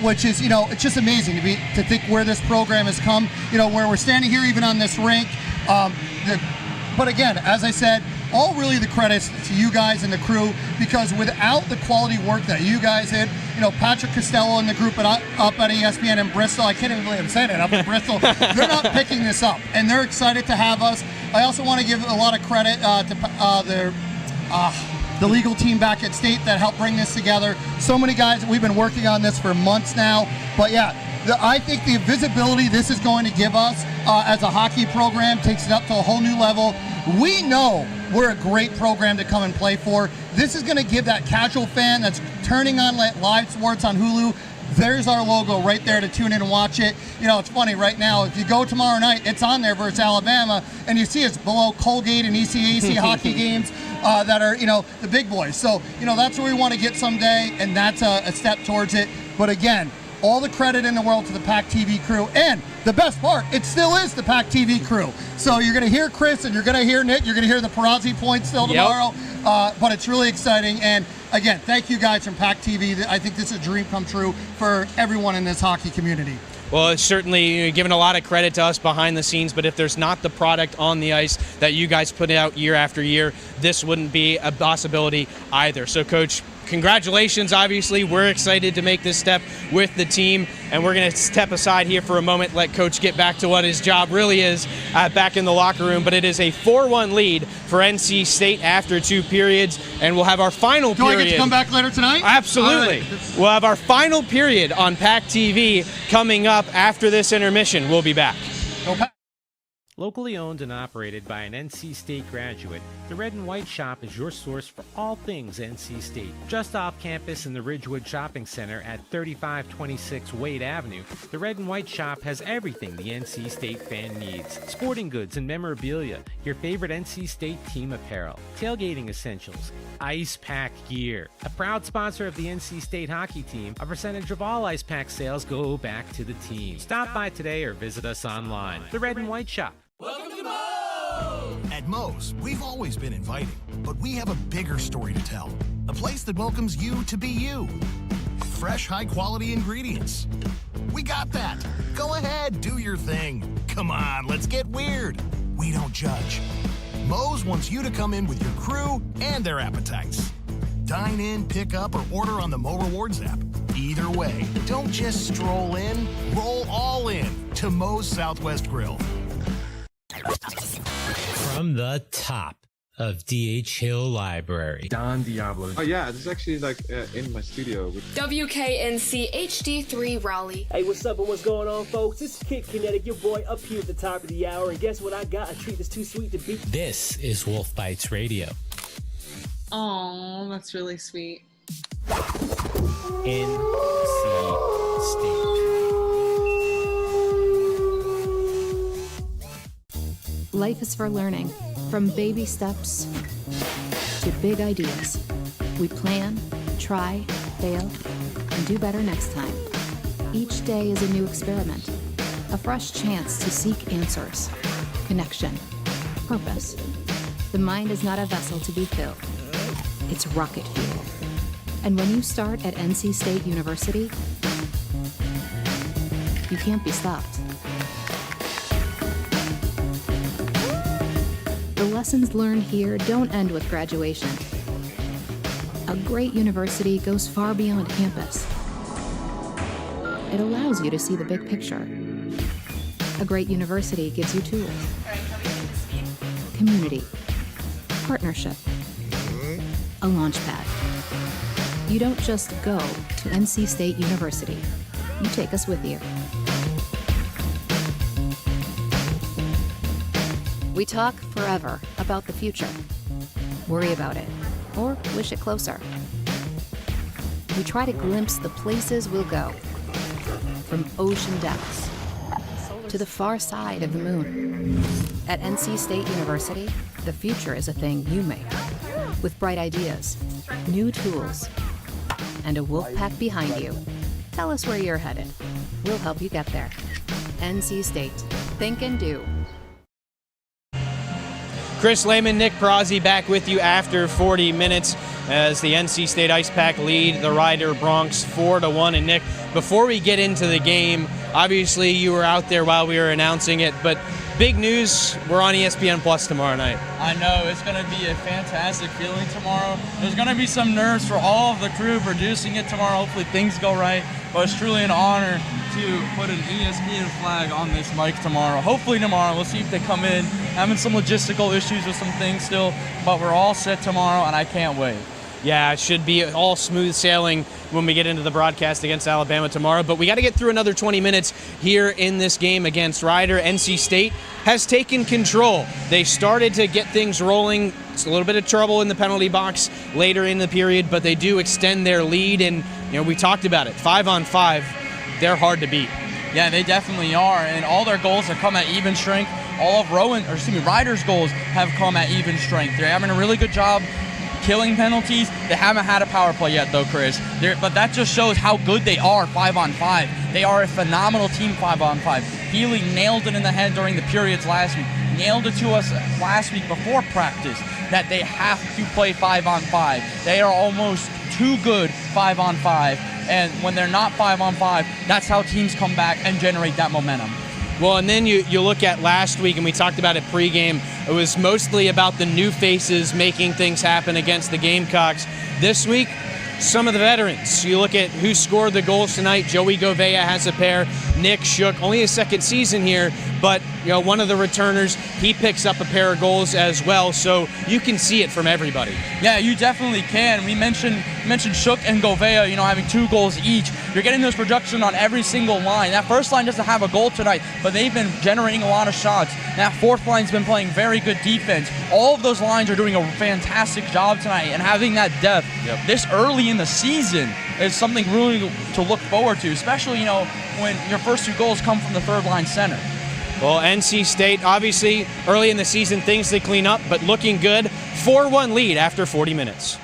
R: which is, it's just amazing to think where this program has come, where we're standing here even on this rink. But again, as I said, all really the credits to you guys and the crew, because without the quality work that you guys did, Patrick Costello and the group up at ESPN in Bristol, I can't even believe I'm saying it, up in Bristol, they're not picking this up, and they're excited to have us. I also want to give a lot of credit to the legal team back at State that helped bring this together. So many guys, we've been working on this for months now, but yeah, I think the visibility this is going to give us as a hockey program takes it up to a whole new level. We know we're a great program to come and play for. This is going to give that casual fan that's turning on live sports on Hulu, there's our logo right there to tune in and watch it. You know, it's funny right now, if you go tomorrow night, it's on there versus Alabama, and you see it's below Colgate and ECAC hockey games that are, you know, the big boys. So, you know, that's where we want to get someday, and that's a step towards it. But again, all the credit in the world to the PackTV crew, and the best part, it still is the PackTV crew. So you're going to hear Chris and you're going to hear Nick, you're going to hear the Perazzi points still tomorrow, but it's really exciting. And again, thank you guys from PackTV. I think this is a dream come true for everyone in this hockey community.
A: Well, it's certainly giving a lot of credit to us behind the scenes, but if there's not the product on the ice that you guys put out year after year, this wouldn't be a possibility either. So, Coach, congratulations, obviously. We're excited to make this step with the team, and we're going to step aside here for a moment, let Coach get back to what his job really is back in the locker room. But it is a 4-1 lead for NC State after 2 periods, and we'll have our final period.
R: Do I get to come back later tonight?
A: Absolutely. Right. We'll have our final period on PackTV coming up after this intermission. We'll be back.
R: Go Pack.
D: Locally owned and operated by an NC State graduate, the Red and White Shop is your source for all things NC State. Just off campus in the Ridgewood Shopping Center at 3526 Wade Avenue, the Red and White Shop has everything the NC State fan needs. Sporting goods and memorabilia, your favorite NC State team apparel, tailgating essentials, ice pack gear. A proud sponsor of the NC State hockey team, a percentage of all ice pack sales go back to the team. Stop by today or visit us online. The Red and White Shop.
E: Welcome to Moe's! At Moe's, we've always been inviting, but we have a bigger story to tell. A place that welcomes you to be you. Fresh, high-quality ingredients. We got that. Go ahead, do your thing. Come on, let's get weird. We don't judge. Moe's wants you to come in with your crew and their appetites. Dine in, pick up, or order on the Mo Rewards app. Either way, don't just stroll in, roll all in to Moe's Southwest Grill.
L: From the top of D.H. Hill Library,
F: Don Diablo. Oh yeah, this is actually like in my studio.
M: WKNC HD3 Raleigh.
Q: Hey, what's up and what's going on, folks? It's Kid Kinetic, your boy, up here at the top of the hour. And guess what I got? A treat that's too sweet to beat.
L: This is Wolf Bites Radio.
G: Oh, that's really sweet.
L: NC State.
I: Life is for learning, from baby steps to big ideas. We plan, try, fail, and do better next time. Each day is a new experiment, a fresh chance to seek answers, connection, purpose. The mind is not a vessel to be filled. It's rocket fuel. And when you start at NC State University, you can't be stopped. The lessons learned here don't end with graduation. A great university goes far beyond campus. It allows you to see the big picture. A great university gives you tools, community, partnership, a launch pad. You don't just go to NC State University. You take us with you. We talk forever about the future. Worry about it, or wish it closer. We try to glimpse the places we'll go, from ocean depths to the far side of the moon. At NC State University, the future is a thing you make, with bright ideas, new tools, and a wolf pack behind you. Tell us where you're headed. We'll help you get there. NC State. Think and do.
A: Chris Lehman, Nick Perazzi back with you after 40 minutes as the NC State Ice Pack lead the Rider Bronx 4-1. And Nick, before we get into the game, obviously you were out there while we were announcing it, but big news, we're on ESPN Plus tomorrow night.
C: I know, it's going to be a fantastic feeling tomorrow. There's going to be some nerves for all of the crew producing it tomorrow. Hopefully things go right, but it's truly an honor to put an ESPN flag on this mic tomorrow. Hopefully tomorrow, we'll see if they come in. Having some logistical issues with some things still, but we're all set tomorrow, and I can't wait.
A: Yeah, it should be all smooth sailing when we get into the broadcast against Alabama tomorrow. But we got to get through another 20 minutes here in this game against Rider. NC State has taken control. They started to get things rolling. It's a little bit of trouble in the penalty box later in the period, but they do extend their lead. And, we talked about it. 5-on-5, they're hard to beat.
C: Yeah, they definitely are. And all their goals have come at even strength. All of Rider's goals have come at even strength. They're having a really good job killing penalties. They haven't had a power play yet, though, Chris. But that just shows how good they are 5-on-5. They are a phenomenal team 5-on-5. Healy nailed it in the head during the periods last week. Nailed it to us last week before practice that they have to play 5-on-5. They are almost too good 5-on-5. And when they're not 5-on-5, that's how teams come back and generate that momentum.
A: Well, and then you look at last week, and we talked about it pregame. It was mostly about the new faces making things happen against the Gamecocks. This week, some of the veterans. You look at who scored the goals tonight. Joey Govea has a pair. Nick Shook, only his second season here, but one of the returners, he picks up a pair of goals as well. So you can see it from everybody.
C: Yeah, you definitely can. We mentioned Shook and Govea, having 2 goals each. You're getting those production on every single line. That first line doesn't have a goal tonight, but they've been generating a lot of shots. That fourth line's been playing very good defense. All of those lines are doing a fantastic job tonight, and having that depth this early in the season is something really to look forward to, especially, when your first 2 goals come from the third line center.
A: Well, NC State, obviously, early in the season, things to clean up, but looking good. 4-1 lead after 40 minutes.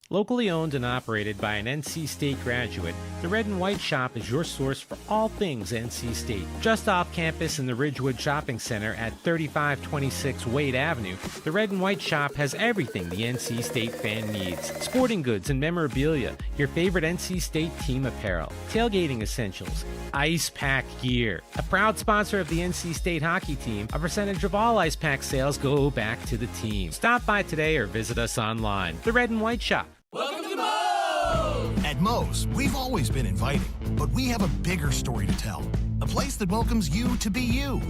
D: Locally owned and operated by an NC State graduate, the Red and White Shop is your source for all things NC State. Just off campus in the Ridgewood Shopping Center at 3526 Wade Avenue, the Red and White Shop has everything the NC State fan needs. Sporting goods and memorabilia, your favorite NC State team apparel, tailgating essentials, ice pack gear. A proud sponsor of the NC State hockey team, a percentage of all ice pack sales go back to the team. Stop by today or visit us online. The Red and White Shop.
E: Welcome to Moe's! At Moe's, we've always been inviting, but we have a bigger story to tell. A place that welcomes you to be you.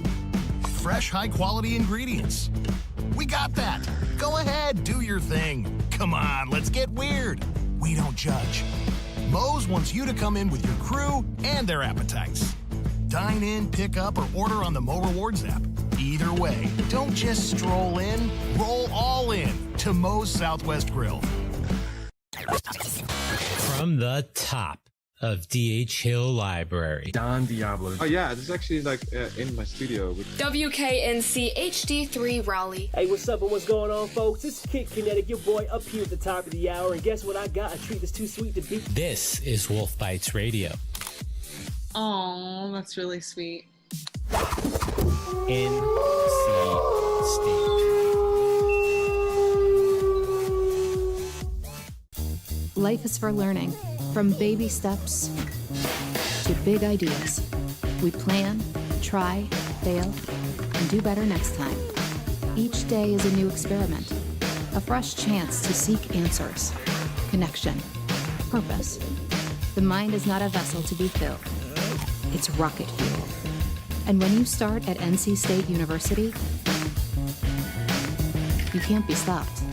E: Fresh, high-quality ingredients. We got that. Go ahead, do your thing. Come on, let's get weird. We don't judge. Moe's wants you to come in with your crew and their appetites. Dine in, pick up, or order on the Mo Rewards app. Either way, don't just stroll in, roll all in to Moe's Southwest Grill.
L: From the top of D.H. Hill Library, Don Diablo.
F: Oh yeah, this is actually in my studio.
M: WKNC HD3 Raleigh.
Q: Hey, what's up and what's going on, folks? This is Kid Kinetic, your boy, up here at the top of the hour. And guess what I got? A treat that's too sweet to beat.
L: This is Wolf Bites Radio.
G: Oh, that's really sweet.
L: NC State.
I: Life is for learning, from baby steps to big ideas. We plan, try, fail, and do better next time. Each day is a new experiment, a fresh chance to seek answers, connection, purpose. The mind is not a vessel to be filled. It's rocket fuel. And when you start at NC State University, you can't be stopped.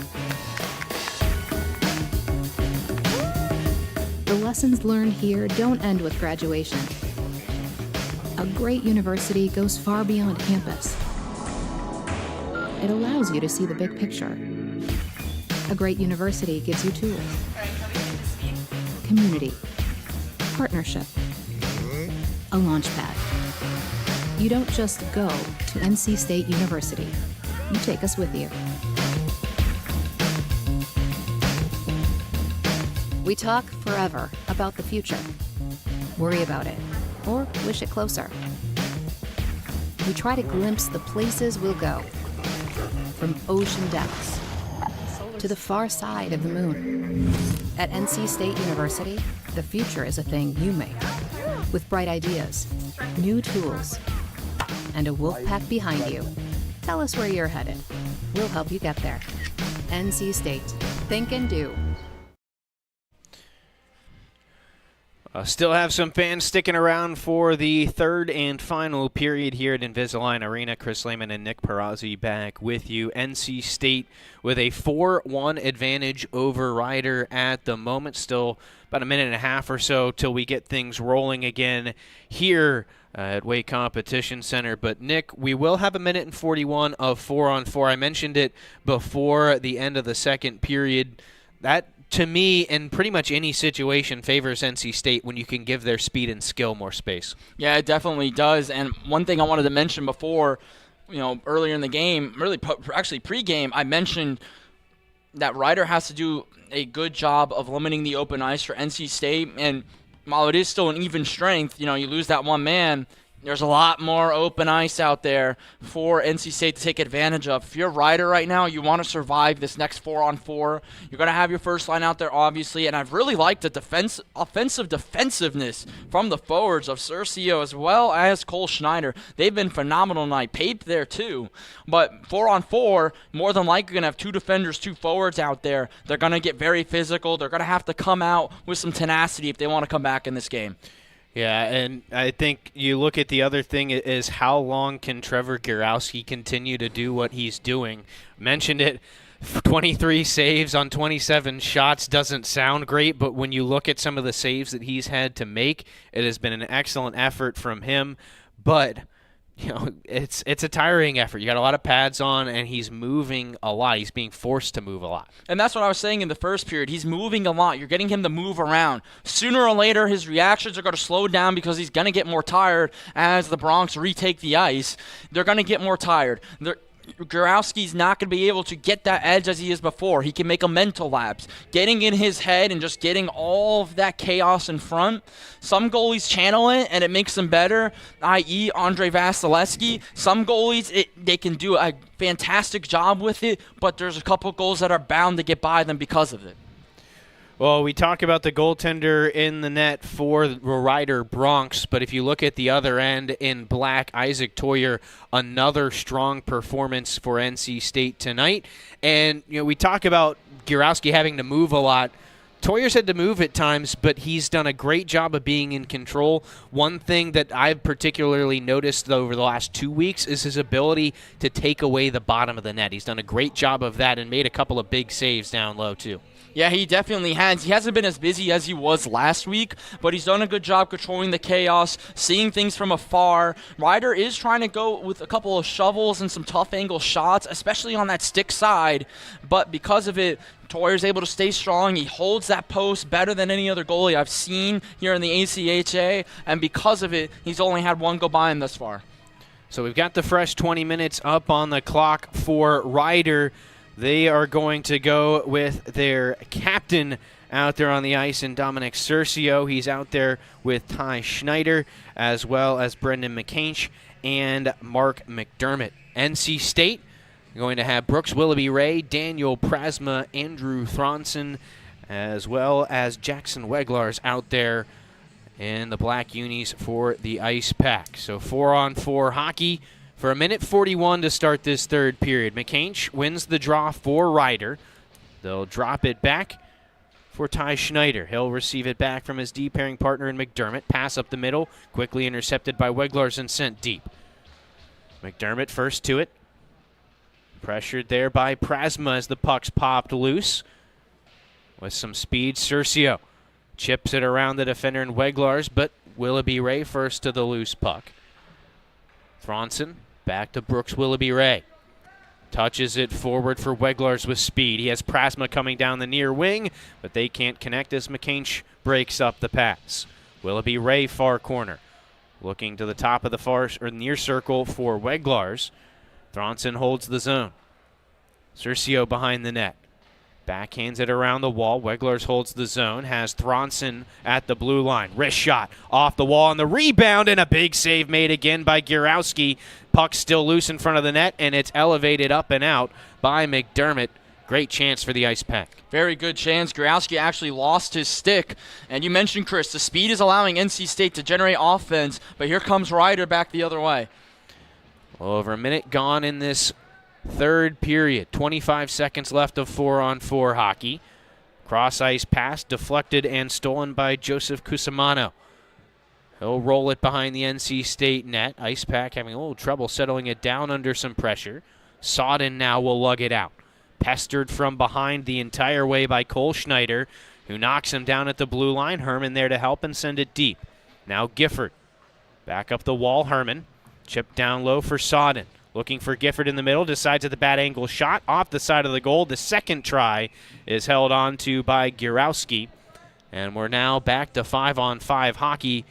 I: The lessons learned here don't end with graduation. A great university goes far beyond campus. It allows you to see the big picture. A great university gives you tools, community, partnership, a launch pad. You don't just go to NC State University. You take us with you. We talk forever about the future. Worry about it, or wish it closer. We try to glimpse the places we'll go, from ocean depths to the far side of the moon. At NC State University, the future is a thing you make, with bright ideas, new tools, and a wolf pack behind you. Tell us where you're headed. We'll help you get there. NC State. Think and do.
A: Still have some fans sticking around for the third and final period here at Invisalign Arena. Chris Lehman and Nick Perazzi back with you. NC State with a 4-1 advantage over Rider at the moment. Still about a minute and a half or so till we get things rolling again here at Wake Competition Center. But, Nick, we will have a minute and 41 of 4-on-4. I mentioned it before the end of the second period. That, to me, in pretty much any situation, favors NC State when you can give their speed and skill more space.
C: Yeah, it definitely does. And one thing I wanted to mention before, earlier in the game, actually pregame, I mentioned that Rider has to do a good job of limiting the open ice for NC State. And while it is still an even strength, you lose that one man, there's a lot more open ice out there for NC State to take advantage of. If you're a Rider right now, you want to survive this next 4-on-4. You're going to have your first line out there, obviously, and I've really liked the offensive defensiveness from the forwards of Cercio as well as Cole Schneider. They've been phenomenal tonight. Pape there too. But 4-on-4, more than likely going to have two defenders, two forwards out there. They're going to get very physical. They're going to have to come out with some tenacity if they want to come back in this game.
A: Yeah, and I think you look at the other thing is how long can Trevor Gurowski continue to do what he's doing? Mentioned it, 23 saves on 27 shots doesn't sound great, but when you look at some of the saves that he's had to make, it has been an excellent effort from him. But it's a tiring effort. You got a lot of pads on, and he's moving a lot. He's being forced to move a lot.
C: And that's what I was saying in the first period. He's moving a lot. You're getting him to move around. Sooner or later, his reactions are going to slow down because he's going to get more tired as the Bronx retake the ice. They're going to get more tired. Gurowski's not going to be able to get that edge as he is before. He can make a mental lapse. Getting in his head and just getting all of that chaos in front. Some goalies channel it and it makes them better, i.e. Andre Vasilevsky. Some goalies, they can do a fantastic job with it, but there's a couple goals that are bound to get by them because of it.
A: Well, we talk about the goaltender in the net for the Rider Bronx, but if you look at the other end in black, Isaac Toyer, another strong performance for NC State tonight. And, we talk about Gurowski having to move a lot. Toyer's had to move at times, but he's done a great job of being in control. One thing that I've particularly noticed over the last 2 weeks is his ability to take away the bottom of the net. He's done a great job of that and made a couple of big saves down low, too.
C: Yeah, he definitely has. He hasn't been as busy as he was last week, but he's done a good job controlling the chaos, seeing things from afar. Rider is trying to go with a couple of shovels and some tough angle shots, especially on that stick side, but because of it, Toyer's able to stay strong. He holds that post better than any other goalie I've seen here in the ACHA, and because of it, he's only had one go by him thus far.
A: So we've got the fresh 20 minutes up on the clock for Rider. They are going to go with their captain out there on the ice in Dominic Cercio. He's out there with Ty Schneider as well as Brendan McCainch and Mark McDermott. NC State going to have Brooks Willoughby-Ray, Daniel Prasma, Andrew Thronson, as well as Jackson Weglars out there in the black unis for the Ice Pack. So 4-on-4 hockey for a minute 41 to start this third period. McCainch wins the draw for Rider. They'll drop it back for Ty Schneider. He'll receive it back from his D-pairing partner in McDermott. Pass up the middle, quickly intercepted by Weglars and sent deep. McDermott first to it. Pressured there by Prasma as the puck's popped loose. With some speed, Cercio chips it around the defender in Weglars, but Willoughby-Ray first to the loose puck. Thronson back to Brooks Willoughby-Ray. Touches it forward for Weglars with speed. He has Prasma coming down the near wing, but they can't connect as McCainch breaks up the pass. Willoughby-Ray far corner. Looking to the top of the far or near circle for Weglars. Thronson holds the zone. Cercio behind the net. Backhands it around the wall. Weglars holds the zone. Has Thronson at the blue line. Wrist shot off the wall, and the rebound, and a big save made again by Gurowski. Puck still loose in front of the net, and it's elevated up and out by McDermott. Great chance for the Ice Pack.
C: Very good chance. Gurowski actually lost his stick. And you mentioned, Chris, the speed is allowing NC State to generate offense, but here comes Rider back the other way.
A: Well, over a minute gone in this third period. 25 seconds left of 4-on-4 hockey.
P: Cross ice pass deflected and stolen by Joseph Cusimano. He'll roll it behind the NC State net. Ice Pack having a little trouble settling it down under some pressure. Sodden now will lug it out. Pestered from behind the entire way by Cole Schneider, who knocks him down at the blue line. Herman there to help and send it deep. Now Gifford. Back up the wall, Herman. Chip down low for Sodden. Looking for Gifford in the middle. Decides at the bad angle shot off the side of the goal. The second try is held on to by Gierowski. And we're now back to 5-on-5 hockey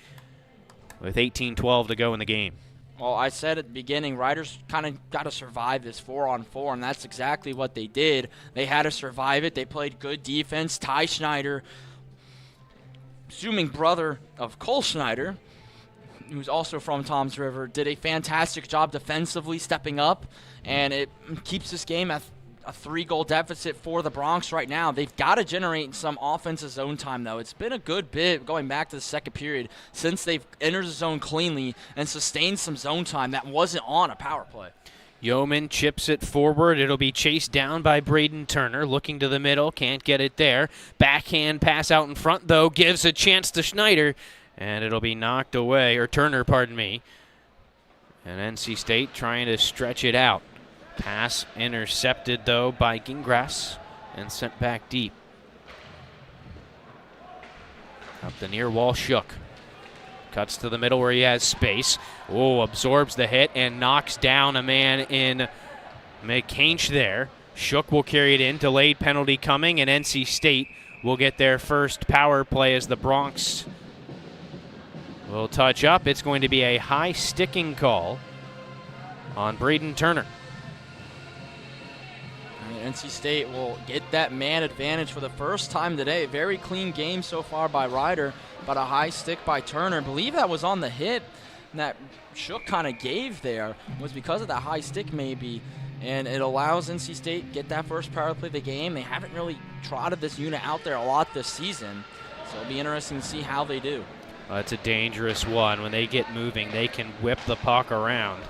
P: with 18-12 to go in the game.
C: Well, I said at the beginning, Riders kind of got to survive this 4-on-4, and that's exactly what they did. They had to survive it. They played good defense. Ty Schneider, assuming brother of Cole Schneider, who's also from Toms River, did a fantastic job defensively stepping up, and it keeps this game at a 3-goal deficit for the Bronx right now. They've got to generate some offensive zone time, though. It's been a good bit going back to the second period since they've entered the zone cleanly and sustained some zone time that wasn't on a power play.
P: Yeoman chips it forward. It'll be chased down by Braden Turner. Looking to the middle, can't get it there. Backhand pass out in front, though, gives a chance to Schneider, and it'll be knocked away, or Turner, pardon me. And NC State trying to stretch it out. Pass intercepted, though, by Gingras and sent back deep. Up the near wall, Shook. Cuts to the middle where he has space. Oh, absorbs the hit and knocks down a man in McCainch there. Shook will carry it in. Delayed penalty coming, and NC State will get their first power play as the Bronx will touch up. It's going to be a high sticking call on Braden Turner.
C: NC State will get that man advantage for the first time today. Very clean game so far by Ryder, but a high stick by Turner. I believe that was on the hit that Shook kind of gave there. Was because of that high stick maybe, and it allows NC State get that first power play of the game. They haven't really trotted this unit out there a lot this season, so it'll be interesting to see how they do.
P: It's a dangerous one. When they get moving, they can whip the puck around.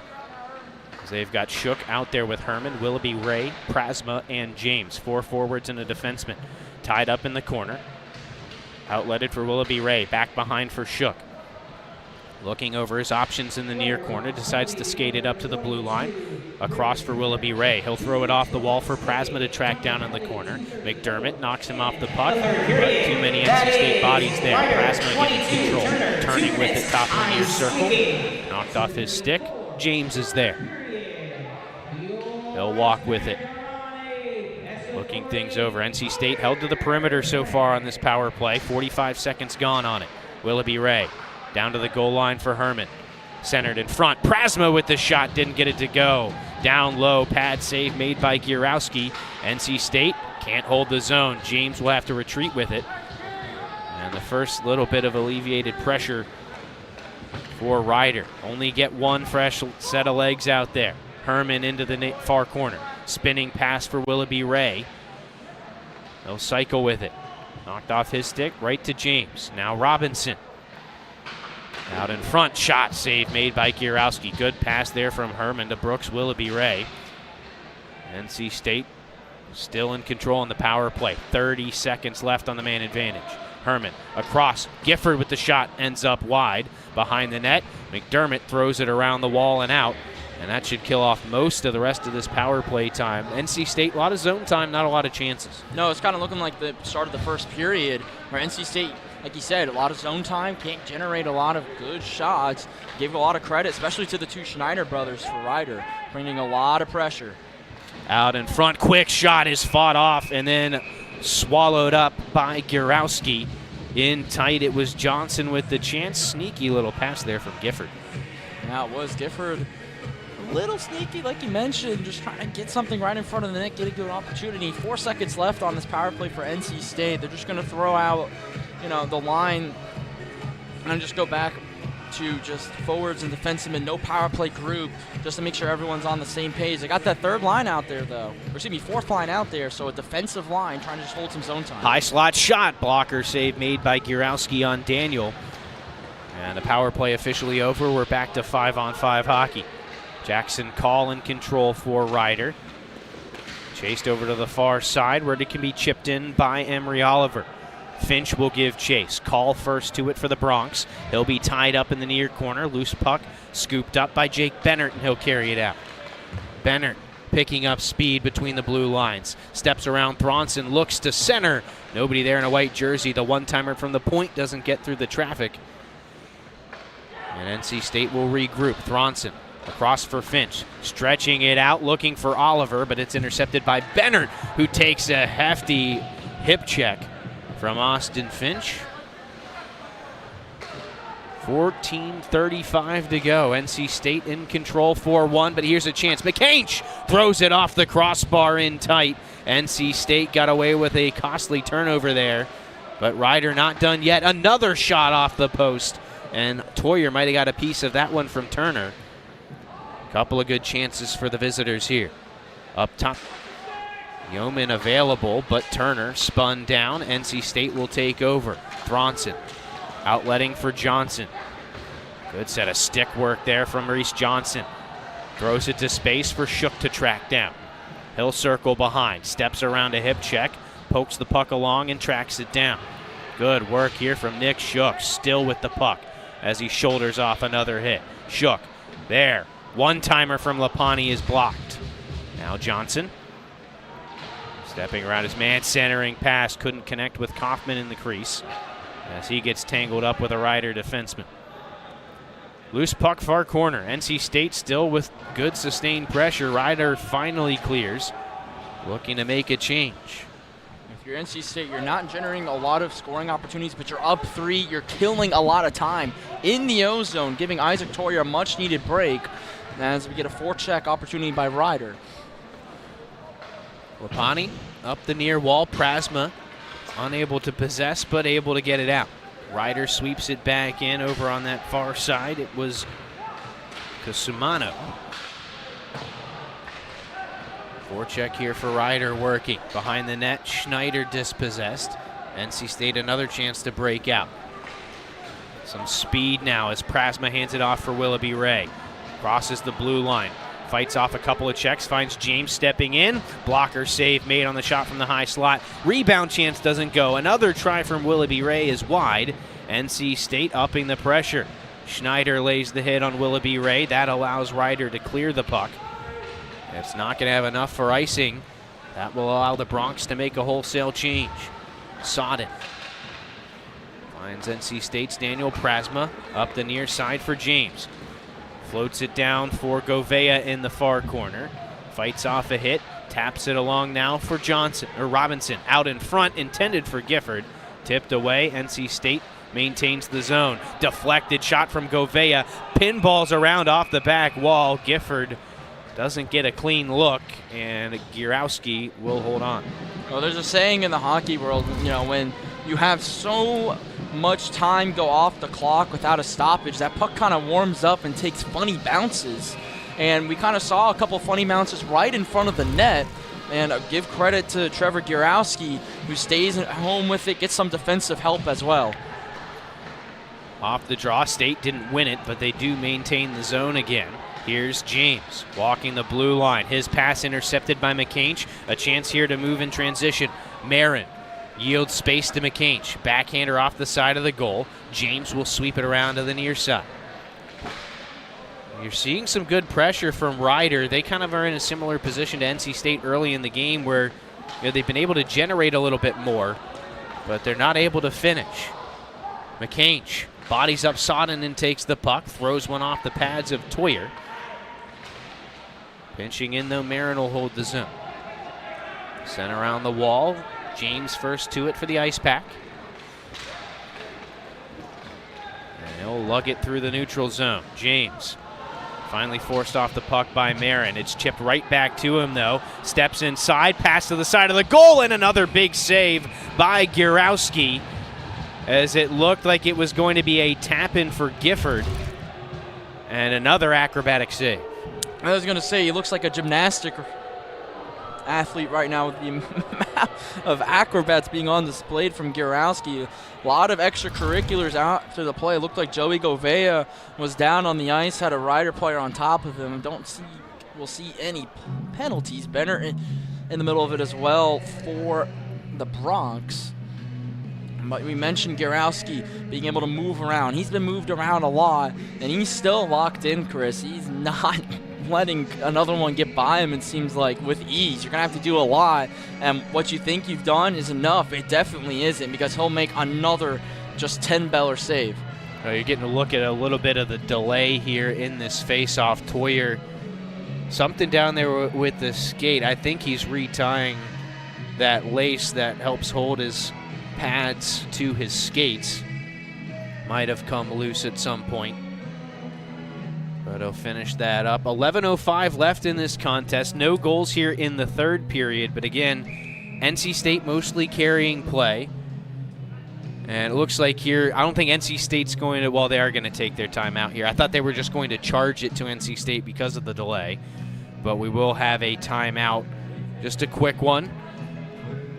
P: They've got Shook out there with Herman, Willoughby, Ray, Prasma, and James. 4 forwards and a defenseman. Tied up in the corner. Outletted for Willoughby Ray. Back behind for Shook. Looking over his options in the near corner. Decides to skate it up to the blue line. Across for Willoughby Ray. He'll throw it off the wall for Prasma to track down in the corner. McDermott knocks him off the puck. But too many NC State bodies there. Prasma getting control. Turning with it top of the near circle. Knocked off his stick. James is there. They'll walk with it. Looking things over. NC State held to the perimeter so far on this power play. 45 seconds gone on it. Willoughby Ray down to the goal line for Herman. Centered in front. Prasma with the shot. Didn't get it to go. Down low. Pad save made by Gierowski. NC State can't hold the zone. James will have to retreat with it. And the first little bit of alleviated pressure for Ryder. Only get one fresh set of legs out there. Herman into the far corner. Spinning pass for Willoughby Ray. They'll cycle with it. Knocked off his stick, right to James. Now Robinson. Out in front, shot save made by Gierowski. Good pass there from Herman to Brooks Willoughby Ray. NC State still in control in the power play. 30 seconds left on the man advantage. Herman across. Gifford with the shot, ends up wide behind the net. McDermott throws it around the wall and out. And that should kill off most of the rest of this power play time. NC State, a lot of zone time, not a lot of chances.
C: No, it's kind of looking like the start of the first period where NC State, like you said, a lot of zone time, can't generate a lot of good shots. Gave a lot of credit, especially to the two Schneider brothers for Ryder, bringing a lot of pressure.
P: Out in front, quick shot is fought off and then swallowed up by Gierowski. In tight, it was Johnson with the chance. Sneaky little pass there from Gifford.
C: Now it was Gifford. Little sneaky, like you mentioned, just trying to get something right in front of the net, get a good opportunity. 4 seconds left on this power play for NC State. They're just going to throw out, the line and just go back to just forwards and defensemen, no power play group, just to make sure everyone's on the same page. They got that third line out there, though. Or excuse me, fourth line out there, so a defensive line trying to just hold some zone time.
P: High slot shot, blocker save made by Gierowski on Daniel. And the power play officially over. We're back to 5-on-5 hockey. Jackson Call in control for Ryder. Chased over to the far side where it can be chipped in by Emery Oliver. Finch will give chase. Call first to it for the Bronx. He'll be tied up in the near corner. Loose puck scooped up by Jake Bennert, and he'll carry it out. Bennert picking up speed between the blue lines. Steps around Thronson, looks to center. Nobody there in a white jersey. The one-timer from the point doesn't get through the traffic. And NC State will regroup. Thronson across for Finch. Stretching it out, looking for Oliver, but it's intercepted by Bennert, who takes a hefty hip check from Austin Finch. 14:35 to go. NC State in control 4-1, but here's a chance. McCainch throws it off the crossbar in tight. NC State got away with a costly turnover there, but Ryder not done yet. Another shot off the post, and Toyer might have got a piece of that one from Turner. Couple of good chances for the visitors here. Up top, Yeoman available, but Turner spun down. NC State will take over. Thronson outletting for Johnson. Good set of stick work there from Reese Johnson. Throws it to space for Shook to track down. He'll circle behind, steps around a hip check, pokes the puck along and tracks it down. Good work here from Nick Shook, still with the puck as he shoulders off another hit. Shook there. One-timer from Lapani is blocked. Now Johnson stepping around his man, centering pass, couldn't connect with Kaufman in the crease as he gets tangled up with a Ryder defenseman. Loose puck far corner. NC State still with good sustained pressure. Ryder finally clears, looking to make a change.
C: If you're NC State, you're not generating a lot of scoring opportunities, but you're up 3. You're killing a lot of time in the O-zone, giving Isaac Toyer a much-needed break as we get a forecheck opportunity by Ryder.
P: Lapani up the near wall. Prasma unable to possess, but able to get it out. Ryder sweeps it back in over on that far side. It was Kasumano. Forecheck here for Ryder working. Behind the net, Schneider dispossessed. NC State another chance to break out. Some speed now as Prasma hands it off for Willoughby Ray. Crosses the blue line. Fights off a couple of checks, finds James stepping in. Blocker save made on the shot from the high slot. Rebound chance doesn't go. Another try from Willoughby Ray is wide. NC State upping the pressure. Schneider lays the hit on Willoughby Ray. That allows Ryder to clear the puck. It's not going to have enough for icing. That will allow the Bronx to make a wholesale change. Sodden finds NC State's Daniel Prasma up the near side for James. Floats it down for Govea in the far corner. Fights off a hit. Taps it along now for Robinson. Out in front, intended for Gifford. Tipped away. NC State maintains the zone. Deflected shot from Govea. Pinballs around off the back wall. Gifford doesn't get a clean look, and Gierowski will hold on.
C: Well, there's a saying in the hockey world, when you have so much time go off the clock without a stoppage, that puck kind of warms up and takes funny bounces. And we kind of saw a couple funny bounces right in front of the net. And give credit to Trevor Gierowski, who stays at home with it, gets some defensive help as well.
P: Off the draw, State didn't win it, but they do maintain the zone again. Here's James walking the blue line. His pass intercepted by McCainch. A chance here to move in transition. Marin yields space to McCainch. Backhander off the side of the goal. James will sweep it around to the near side. You're seeing some good pressure from Ryder. They kind of are in a similar position to NC State early in the game where they've been able to generate a little bit more, but they're not able to finish. McCainch bodies up Sodden and takes the puck. Throws one off the pads of Toyer. Pinching in though, Marin will hold the zone. Sent around the wall. James first to it for the Ice Pack. And he'll lug it through the neutral zone. James finally forced off the puck by Marin. It's chipped right back to him though. Steps inside, pass to the side of the goal, and another big save by Gierowski as it looked like it was going to be a tap-in for Gifford. And another acrobatic save.
C: I was going to say, he looks like a gymnastic athlete right now with the amount of acrobats being on display from Gierowski. A lot of extracurriculars after the play. It looked like Joey Govea was down on the ice, had a Ryder player on top of him. We'll see any penalties. Bennett in the middle of it as well for the Bronx. But we mentioned Garowski being able to move around. He's been moved around a lot, and he's still locked in, Chris. He's not letting another one get by him, it seems like, with ease. You're going to have to do a lot, and what you think you've done is enough. It definitely isn't, because he'll make another just 10-beller save.
P: You're getting a look at a little bit of the delay here in this face-off. Toyer, something down there with the skate. I think he's retying that lace that helps hold his pads to his skates. Might have come loose at some point, but he'll finish that up. 11:05 left in this contest. No goals here in the third period, but again, NC State mostly carrying play. And it looks like here, I don't think NC State's going to, well, they are going to take their timeout here. I thought they were just going to charge it to NC State because of the delay, but we will have a timeout, just a quick one.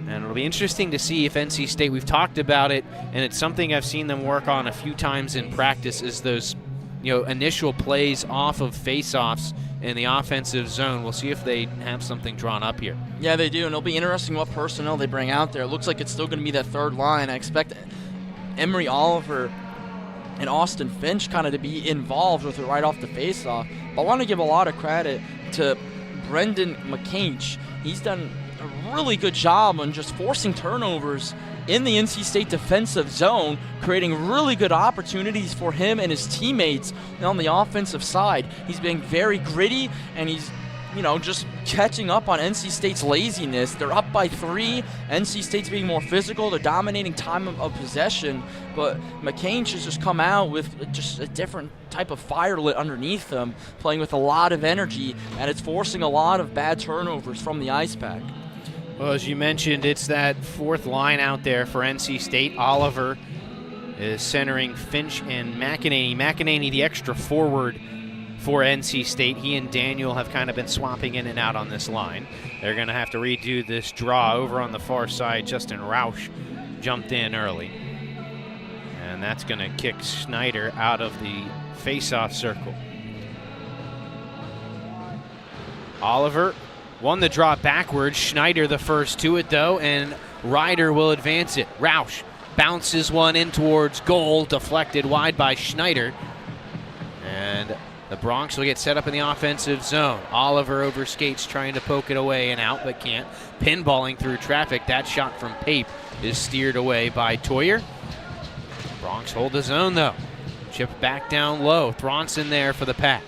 P: And it'll be interesting to see if NC State, we've talked about it, and it's something I've seen them work on a few times in practice, is those initial plays off of face-offs in the offensive zone. We'll see if they have something drawn up here.
C: Yeah, they do, and it'll be interesting what personnel they bring out there. It looks like it's still going to be that third line. I expect Emery Oliver and Austin Finch kind of to be involved with it right off the face-off. But I want to give a lot of credit to Brendan McCainch. He's done a really good job on just forcing turnovers in the NC State defensive zone, creating really good opportunities for him and his teammates on the offensive side. He's being very gritty, and he's just catching up on NC State's laziness. They're up by 3. NC State's being more physical. They're dominating time of possession, but McCain has just come out with just a different type of fire lit underneath them, playing with a lot of energy, and it's forcing a lot of bad turnovers from the Ice Pack.
P: Well, as you mentioned, it's that fourth line out there for NC State. Oliver is centering Finch and McEnany. McEnany, the extra forward for NC State. He and Daniel have kind of been swapping in and out on this line. They're going to have to redo this draw over on the far side. Justin Rausch jumped in early, and that's going to kick Schneider out of the face-off circle. Oliver won the draw backwards. Schneider the first to it, though, and Ryder will advance it. Rausch bounces one in towards goal, deflected wide by Schneider. And the Bronx will get set up in the offensive zone. Oliver over skates, trying to poke it away and out, but can't. Pinballing through traffic. That shot from Pape is steered away by Toyer. Bronx hold the zone, though. Chipped back down low. Thronson there for the Pack.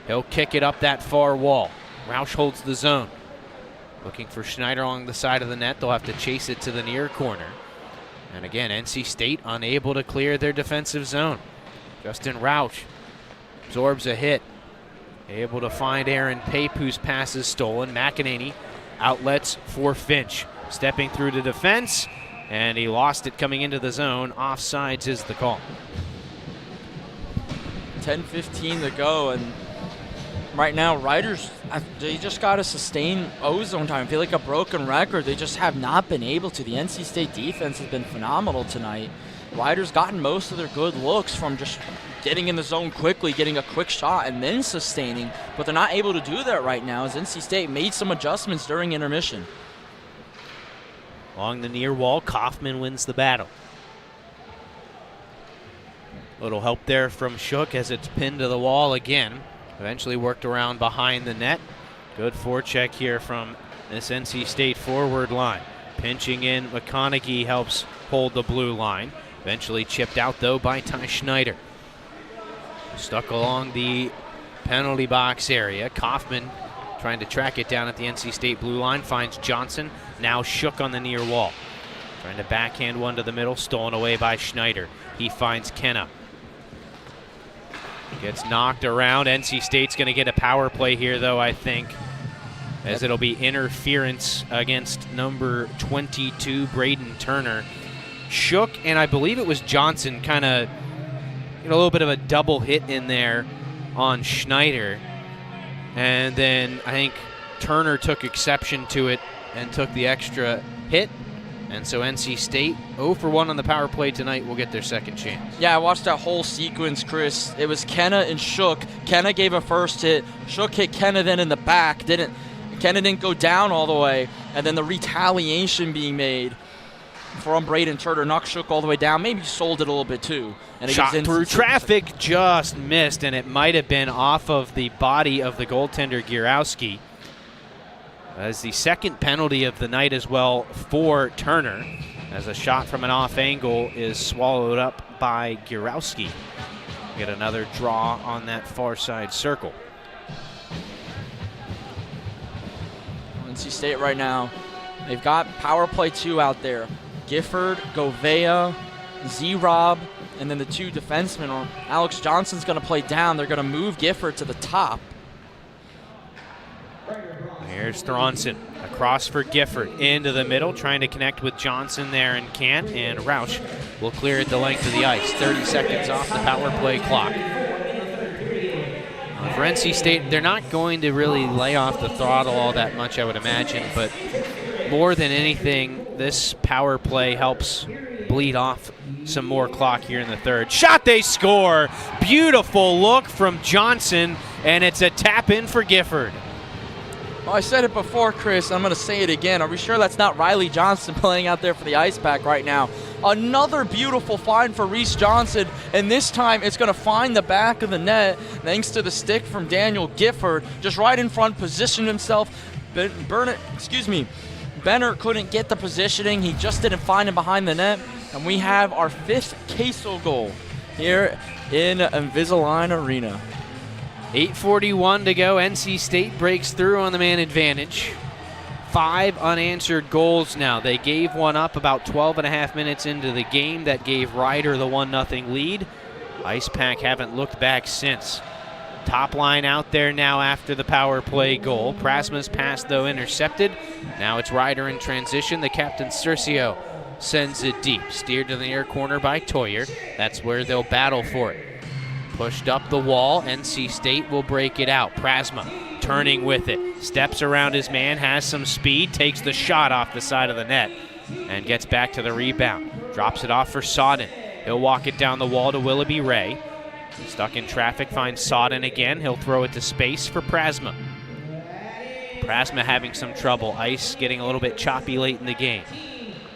P: He'll kick it up that far wall. Rausch holds the zone. Looking for Schneider along the side of the net. They'll have to chase it to the near corner. And again, NC State unable to clear their defensive zone. Justin Rausch absorbs a hit. Able to find Aaron Pape, whose pass is stolen. McEnany outlets for Finch. Stepping through the defense, and he lost it coming into the zone. Offsides is the call.
C: 10:15 to go, and right now, Riders, they just got to sustain ozone time. I feel like a broken record. They just have not been able to. The NC State defense has been phenomenal tonight. Riders gotten most of their good looks from just getting in the zone quickly, getting a quick shot, and then sustaining. But they're not able to do that right now, as NC State made some adjustments during intermission.
P: Along the near wall, Kaufman wins the battle. Little help there from Shook as it's pinned to the wall again. Eventually worked around behind the net. Good forecheck here from this NC State forward line. Pinching in, McConaughey helps hold the blue line. Eventually chipped out, though, by Ty Schneider. Stuck along the penalty box area. Kaufman trying to track it down at the NC State blue line. Finds Johnson. Now Shook on the near wall. Trying to backhand one to the middle. Stolen away by Schneider. He finds Kenna. Gets knocked around. NC State's going to get a power play here, though, I think, as it'll be interference against number 22, Braden Turner. Shook, and I believe it was Johnson, kind of a little bit of a double hit in there on Schneider. And then I think Turner took exception to it and took the extra hit. And so NC State, 0 for 1 on the power play tonight, will get their second chance.
C: Yeah, I watched that whole sequence, Chris. It was Kenna and Shook. Kenna gave a first hit. Shook hit Kenna then in the back. Kenna didn't go down all the way. and then the retaliation being made from Braden Turner. Knocked Shook all the way down, maybe sold it a little bit too. And it
P: Shot
C: gives
P: through
C: NC
P: traffic, just missed, and it might have been off of the body of the goaltender Gierowski. As the second penalty of the night as well for Turner, as a shot from an off angle is swallowed up by Gierowski. Get another draw on that far side circle.
C: NC State right now, they've got power play 2 out there. Gifford, Govea, Z-Rob, and then the 2 defensemen. Alex Johnson's going to play down. They're going to move Gifford to the top.
P: Here's Thronson across for Gifford into the middle, trying to connect with Johnson there and can't, and Roush will clear it the length of the ice. 30 seconds off the power play clock. For NC State, they're not going to really lay off the throttle all that much, I would imagine, but more than anything, this power play helps bleed off some more clock here in the third. Shot, they score! Beautiful look from Johnson, and it's a tap in for Gifford.
C: Well, I said it before, Chris. I'm going to say it again. Are we sure that's not Riley Johnson playing out there for the Ice Pack right now? Another beautiful find for Reese Johnson, and this time it's going to find the back of the net thanks to the stick from Daniel Gifford. Just right in front, positioned himself. Bennett couldn't get the positioning. He just didn't find him behind the net, and we have our 5th Queso goal here in Invisalign Arena.
P: 8:41 to go. NC State breaks through on the man advantage. 5 unanswered goals now. They gave one up about 12 and a half minutes into the game. That gave Ryder the 1-0 lead. Ice Pack haven't looked back since. Top line out there now after the power play goal. Prasma's pass, though, intercepted. Now it's Ryder in transition. The captain, Cercio, sends it deep. Steered to the near corner by Toyer. That's where they'll battle for it. Pushed up the wall. NC State will break it out. Prasma turning with it. Steps around his man, has some speed, takes the shot off the side of the net, and gets back to the rebound. Drops it off for Sodden. He'll walk it down the wall to Willoughby Ray. Stuck in traffic, finds Sodden again. He'll throw it to space for Prasma. Prasma having some trouble. Ice getting a little bit choppy late in the game.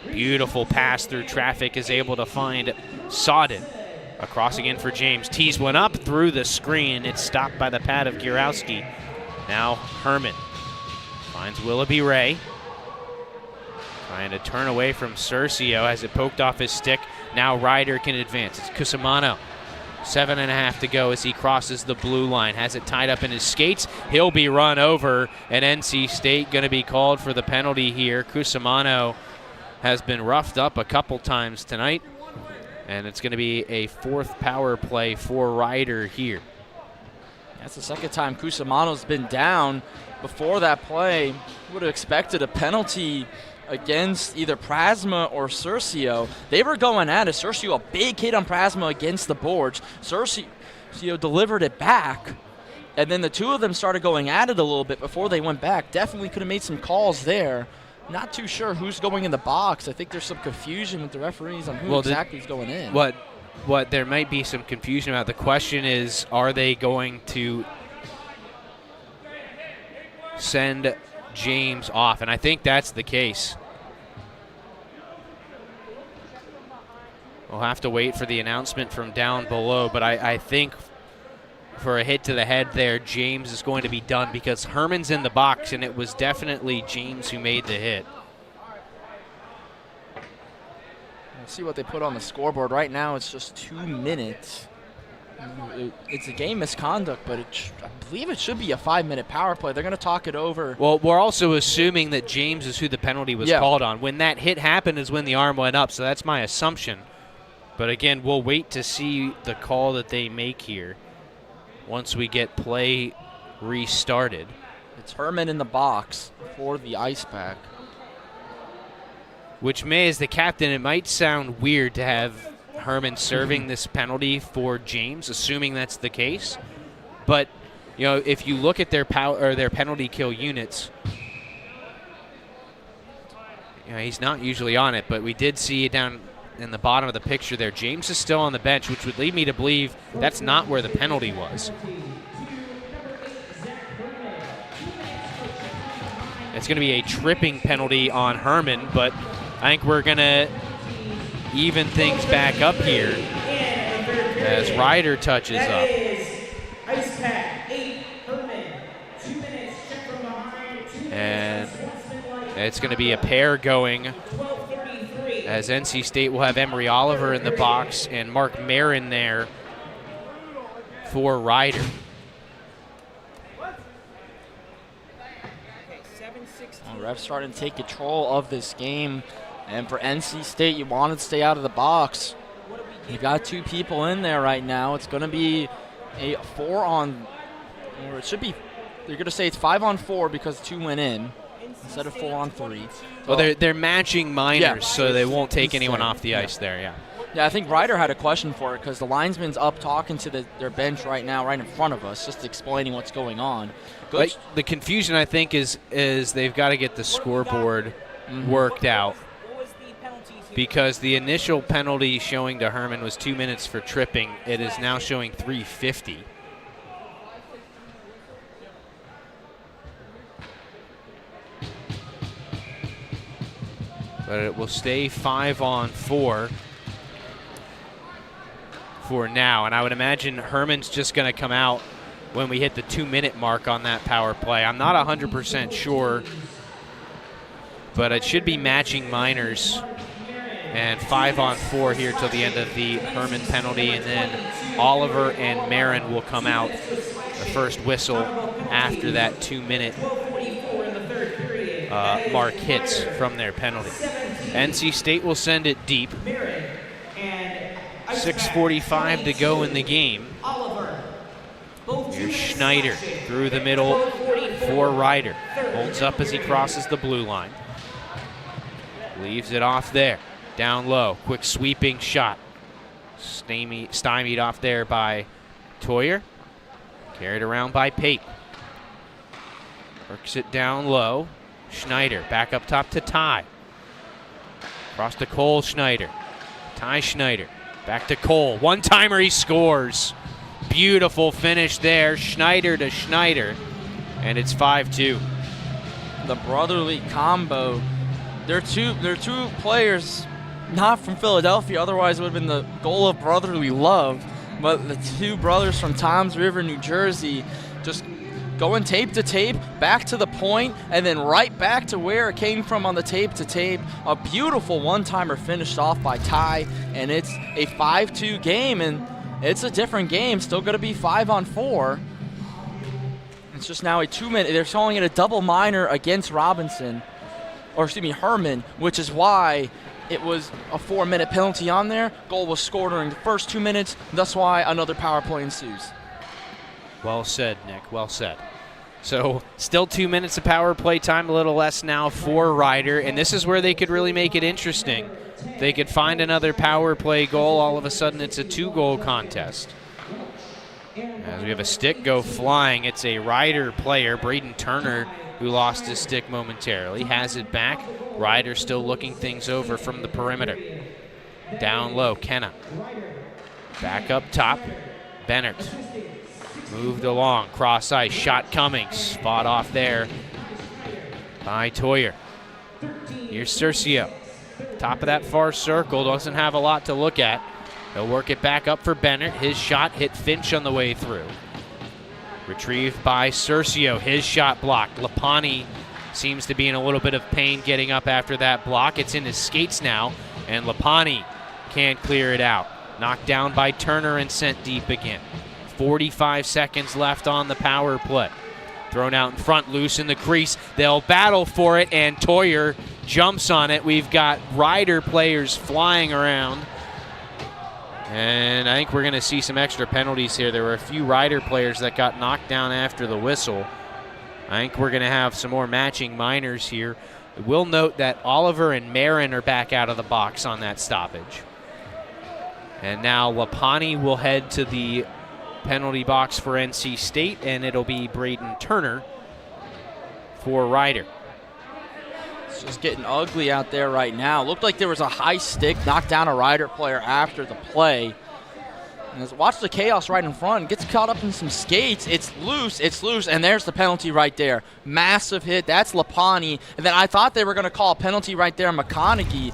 P: Beautiful pass through traffic, is able to find Sodden. Across again for James. Tees one up through the screen. It's stopped by the pad of Gierowski. Now Herman finds Willoughby Ray. Trying to turn away from Cercio as it poked off his stick. Now Ryder can advance. It's Cusimano. 7.5 to go as he crosses the blue line. Has it tied up in his skates. He'll be run over, and NC State going to be called for the penalty here. Cusimano has been roughed up a couple times tonight, and it's going to be a 4th power play for Ryder here.
C: That's the second time Cusimano's been down. Before that play, would have expected a penalty against either Prasma or Cercio. They were going at it. Cercio, a big hit on Prasma against the boards. Cercio delivered it back, and then the two of them started going at it a little bit before they went back. Definitely could have made some calls there. Not too sure who's going in the box. I think there's some confusion with the referees on who exactly is going in.
P: What there might be some confusion about. The question is, are they going to send James off? And I think that's the case. We'll have to wait for the announcement from down below, but I think for a hit to the head there, James is going to be done because Herman's in the box, and it was definitely James who made the hit.
C: Let's see what they put on the scoreboard. Right now it's just 2 minutes. It's a game misconduct, but I believe it should be a 5-minute power play. They're going to talk it over.
P: Well, we're also assuming that James is who the penalty was called on. When that hit happened is when the arm went up, so that's my assumption. But again, we'll wait to see the call that they make here once we get play restarted.
C: It's Herman in the box for the Ice Pack.
P: Which may, as the captain, it might sound weird to have Herman serving this penalty for James, assuming that's the case. But, you know, if you look at their their penalty kill units, you know, he's not usually on it, but we did see it down in the bottom of the picture there. James is still on the bench, which would lead me to believe that's not where the penalty was. It's going to be a tripping penalty on Herman, but I think we're going to even things back up here as Ryder touches up.
H: Ice Pack 8, Herman, 2 minutes, check from behind, 2 minutes.
P: And it's going to be a pair going as NC State will have Emory Oliver in the box and Mark Marin there for Ryder.
S: Refs starting to take control of this game, and for NC State, you want to stay out of the box. You've got 2 people in there right now. It's going to be a 4-on, or it should be, they're going to say it's 5-on-4 because 2 went in instead of 4-on-3.
P: Well, they're matching minors, so they won't take anyone off the ice there, yeah.
S: Yeah, I think Ryder had a question for it because the linesman's up talking to their bench right now, right in front of us, just explaining what's going on.
P: But the confusion, I think, is they've got to get the scoreboard worked out because the initial penalty showing to Herman was 2 minutes for tripping. It is now showing 3:50. But it will stay 5-on-4 for now. And I would imagine Herman's just going to come out when we hit the 2-minute mark on that power play. I'm not 100% sure, but it should be matching minors. And 5-on-4 here till the end of the Herman penalty. And then Oliver and Marin will come out the first whistle after that 2-minute mark hits from their penalty. NC State will send it deep. 6:45 to go in the game. Here's Schneider through the middle for Ryder. Holds up as he crosses the blue line. Leaves it off there. Down low. Quick sweeping shot. Stymied off there by Toyer. Carried around by Pape. Works it down low. Schneider back up top to Ty. Across to Cole Schneider. Ty Schneider. Back to Cole. One-timer, he scores. Beautiful finish there. Schneider to Schneider. And it's 5-2.
S: The brotherly combo. They're two players not from Philadelphia. Otherwise, it would have been the goal of brotherly love. But the 2 brothers from Toms River, New Jersey, just going tape to tape, back to the point, and then right back to where it came from on the tape to tape. A beautiful one-timer finished off by Ty, and it's a 5-2 game, and it's a different game. Still going to be 5-on-4. It's just now a 2-minute. They're calling it a double minor against Robinson, or excuse me, Herman, which is why it was a 4-minute penalty on there. Goal was scored during the first 2 minutes. That's why another power play ensues.
P: Well said, Nick. Well said. So still 2 minutes of power play time, a little less now for Ryder, and this is where they could really make it interesting. They could find another power play goal. All of a sudden, it's a 2-goal contest. As we have a stick go flying, it's a Ryder player, Braden Turner, who lost his stick momentarily. Has it back. Ryder still looking things over from the perimeter. Down low, Kenna. Back up top, Bennett. Moved along, cross ice, shot coming. Spot off there by Toyer. Here's Cercio. Top of that far circle, doesn't have a lot to look at. He'll work it back up for Bennett. His shot hit Finch on the way through. Retrieved by Cercio, his shot blocked. Lapani seems to be in a little bit of pain getting up after that block. It's in his skates now, and Lapani can't clear it out. Knocked down by Turner and sent deep again. 45 seconds left on the power play. Thrown out in front, loose in the crease. They'll battle for it, and Toyer jumps on it. We've got Ryder players flying around. And I think we're going to see some extra penalties here. There were a few Ryder players that got knocked down after the whistle. I think we're going to have some more matching minors here. We'll note that Oliver and Marin are back out of the box on that stoppage. And now Lapani will head to the penalty box for NC State, and it'll be Braden Turner for Ryder.
S: It's just getting ugly out there right now. Looked like there was a high stick, knocked down a Ryder player after the play. Watch the chaos right in front. Gets caught up in some skates. It's loose, and there's the penalty right there. Massive hit. That's Lapani. And then I thought they were going to call a penalty right there. McConaughey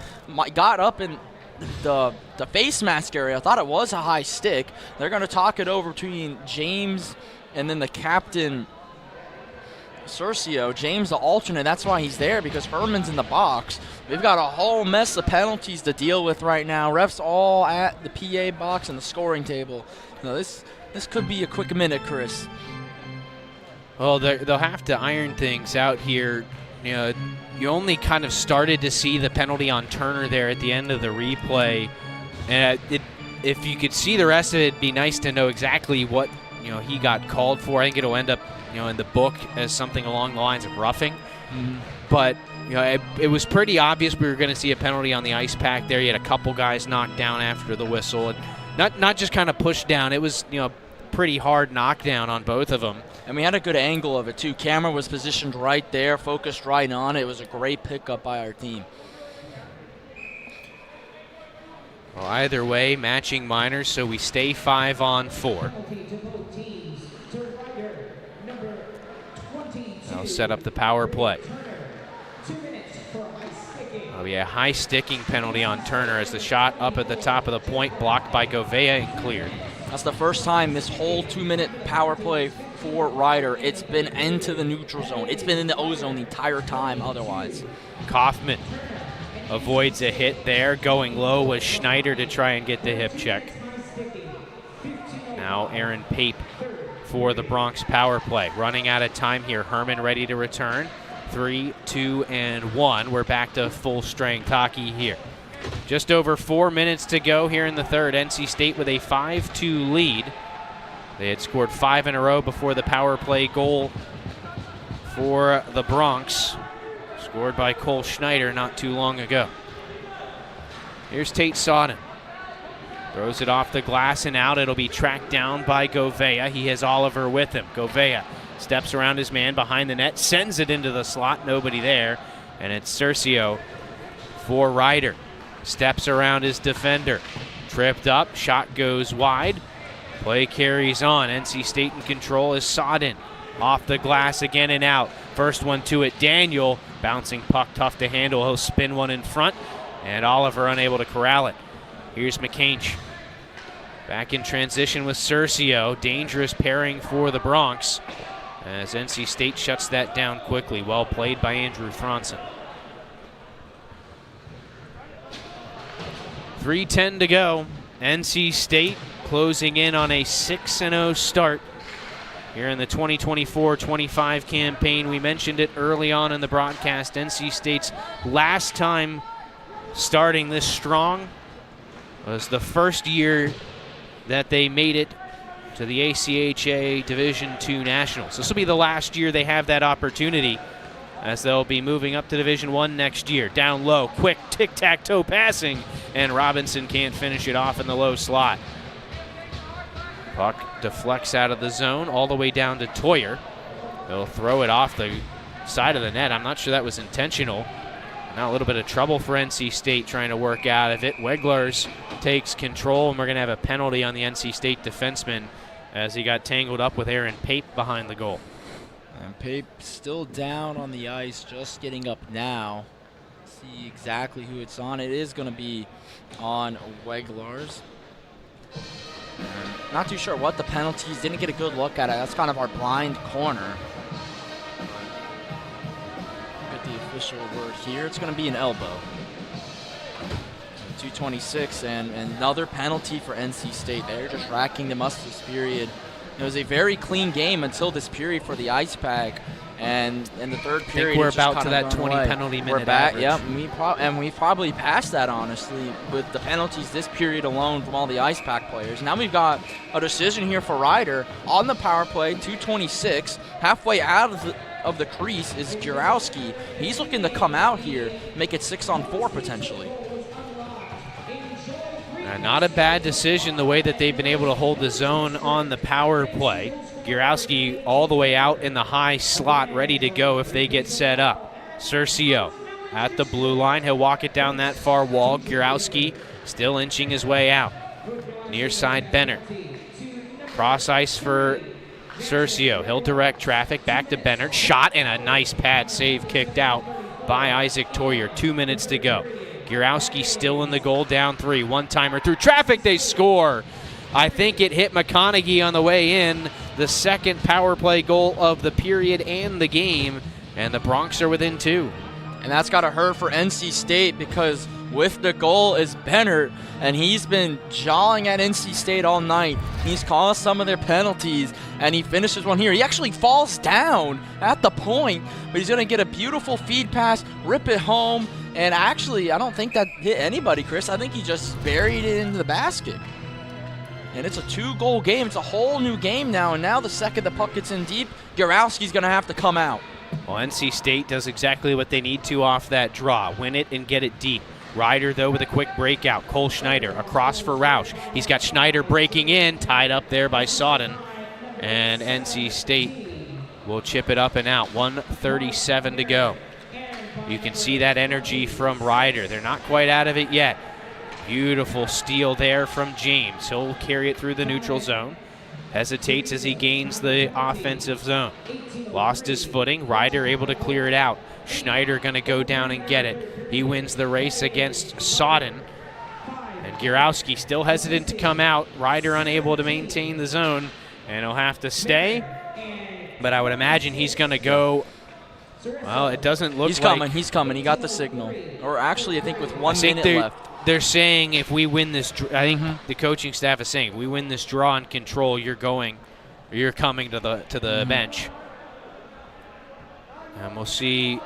S: got up in the face mask area. I thought it was a high stick. They're going to talk it over between James and then the captain, Cercio. James, the alternate, that's why he's there, because Herman's in the box. We've got a whole mess of penalties to deal with right now. Refs all at the PA box and the scoring table. This could be a quick minute, Chris.
P: Well, they'll have to iron things out here. You only kind of started to see the penalty on Turner there at the end of the replay. And if you could see the rest of it, it'd be nice to know exactly what he got called for. I think it'll end up in the book as something along the lines of roughing. But it was pretty obvious we were going to see a penalty on the ice pack there. You had a couple guys knocked down after the whistle, and not just kind of pushed down. It was pretty hard knockdown on both of them.
S: And we had a good angle of it too. Camera was positioned right there, focused right on it. It was a great pickup by our team.
P: Well, either way, matching minors, so we stay 5-on-4. They'll set up the power play. That'll be a high sticking penalty on Turner as the shot up at the top of the point blocked by Govea and cleared.
S: That's the first time this whole 2-minute power play for Ryder, it's been into the neutral zone. It's been in the O zone the entire time otherwise.
P: Kaufman avoids a hit there. Going low was Schneider to try and get the hip check. Now Aaron Pape for the Bronx power play. Running out of time here. Herman ready to return. 3, 2, and 1. We're back to full strength hockey here. Just over 4 minutes to go here in the third. NC State with a 5-2 lead. They had scored 5 in a row before the power play goal for the Bronx, scored by Cole Schneider not too long ago. Here's Tate Sodden. Throws it off the glass and out. It'll be tracked down by Govea. He has Oliver with him. Govea steps around his man behind the net, sends it into the slot. Nobody there. And it's Cercio for Ryder. Steps around his defender. Tripped up. Shot goes wide. Play carries on. NC State in control is Sodden. Off the glass again and out. First one to it. Daniel. Bouncing puck, tough to handle. He'll spin one in front. And Oliver unable to corral it. Here's McCainch. Back in transition with Cercio. Dangerous pairing for the Bronx as NC State shuts that down quickly. Well played by Andrew Thronson. 3:10 to go. NC State closing in on a 6-0 start here in the 2024-25 campaign. We mentioned it early on in the broadcast. NC State's last time starting this strong was the first year that they made it to the ACHA Division II Nationals. This will be the last year they have that opportunity, as they'll be moving up to Division I next year. Down low, quick tic-tac-toe passing, and Robinson can't finish it off in the low slot. Puck deflects out of the zone all the way down to Toyer. He'll throw it off the side of the net. I'm not sure that was intentional. Now a little bit of trouble for NC State trying to work out of it. Weglers takes control, and we're going to have a penalty on the NC State defenseman as he got tangled up with Aaron Pape behind the goal.
S: And Pape still down on the ice, just getting up now. See exactly who it's on. It is going to be on Weglars. Not too sure what the penalties. Didn't get a good look at it. That's kind of our blind corner. Get the official word here. It's going to be an elbow. 2:26 and another penalty for NC State. They're just racking them up this period. It was a very clean game until this period for the Ice Pack, and in the third period,
P: I think we're about to that 20 penalty minute
S: we're back,
P: average.
S: Yep, and we probably passed that, honestly, with the penalties this period alone from all the Ice Pack players. Now we've got a decision here for Ryder on the power play, 2:26, halfway out of the crease is Gurowski. He's looking to come out here, make it 6-on-4 potentially.
P: Not a bad decision the way that they've been able to hold the zone on the power play. Gurowski all the way out in the high slot, ready to go if they get set up. Cercio at the blue line. He'll walk it down that far wall. Gurowski still inching his way out. Near side, Benner. Cross ice for Cercio. He'll direct traffic back to Bennett. Shot and a nice pad save kicked out by Isaac Toyer. 2 minutes to go. Gierowski still in the goal, down 3. One-timer through traffic, they score. I think it hit McConaughey on the way in. The second power play goal of the period and the game. And the Bronx are within 2.
S: And that's got to hurt for NC State because with the goal is Benner, and he's been jawing at NC State all night. He's caused some of their penalties, and he finishes one here. He actually falls down at the point, but he's going to get a beautiful feed pass, rip it home, and actually, I don't think that hit anybody, Chris. I think he just buried it into the basket. And it's a 2-goal game. It's a whole new game now, and now the second the puck gets in deep, Gierowski's going to have to come out.
P: Well, NC State does exactly what they need to off that draw. Win it and get it deep. Ryder, though, with a quick breakout. Cole Schneider across for Roush. He's got Schneider breaking in, tied up there by Sawden. And NC State will chip it up and out. 1:37 to go. You can see that energy from Ryder. They're not quite out of it yet. Beautiful steal there from James. He'll carry it through the neutral zone. Hesitates as he gains the offensive zone. Lost his footing. Ryder able to clear it out. Schneider going to go down and get it. He wins the race against Sawden. And Gierowski still hesitant to come out. Ryder unable to maintain the zone. And he'll have to stay. But I would imagine he's going to go. Well, it doesn't look like.
S: He's coming. He got the signal. Or actually, I think with 1 minute left.
P: They're saying if we win this, I think the coaching staff is saying if we win this draw and control, you're coming to the bench. And we'll see.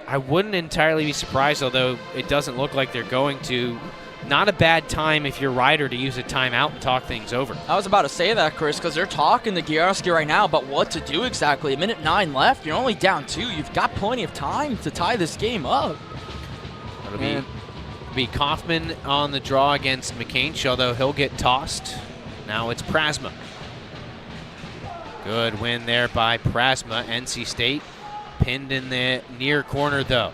P: I wouldn't entirely be surprised, although it doesn't look like they're going to. Not a bad time if you're Ryder to use a timeout and talk things over.
S: I was about to say that, Chris, because they're talking to Gierowski right now about what to do exactly. 1:09 left. You're only down 2. You've got plenty of time to tie this game up.
P: It'll be Kaufman on the draw against McCainch, although he'll get tossed. Now it's Prasma. Good win there by Prasma. NC State pinned in the near corner, though.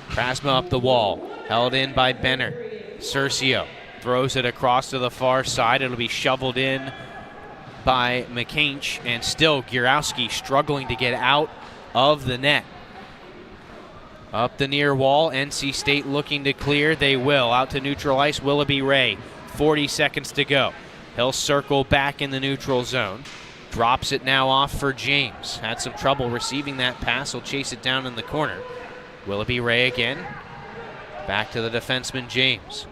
P: Prasma up the wall. Held in by Benner. Cercio throws it across to the far side. It'll be shoveled in by McCainch, and still Gierowski struggling to get out of the net. Up the near wall, NC State looking to clear. They will. Out to neutral ice, Willoughby Ray. 40 seconds to go. He'll circle back in the neutral zone. Drops it now off for James. Had some trouble receiving that pass. He'll chase it down in the corner. Willoughby Ray again. Back to the defenseman, James.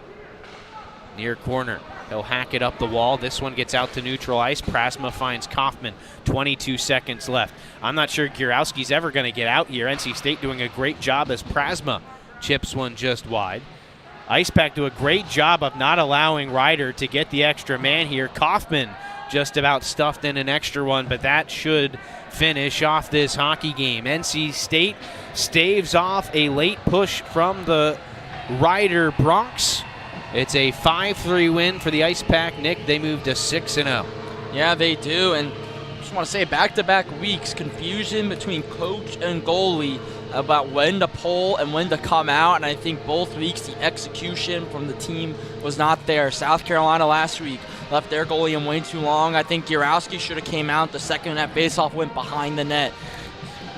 P: Near corner. He'll hack it up the wall. This one gets out to neutral ice. Prasma finds Kaufman. 22 seconds left. I'm not sure Gierowski's ever going to get out here. NC State doing a great job as Prasma chips one just wide. Icepack do a great job of not allowing Ryder to get the extra man here. Kaufman just about stuffed in an extra one, but that should finish off this hockey game. NC State staves off a late push from the Ryder Bronx. It's a 5-3 win for the Icepack. Nick, they moved to 6-0.
S: Yeah, they do, and I just want to say back-to-back weeks, confusion between coach and goalie about when to pull and when to come out, and I think both weeks the execution from the team was not there. South Carolina last week left their goalie in way too long. I think Gierowski should have came out. The second that faceoff went behind the net.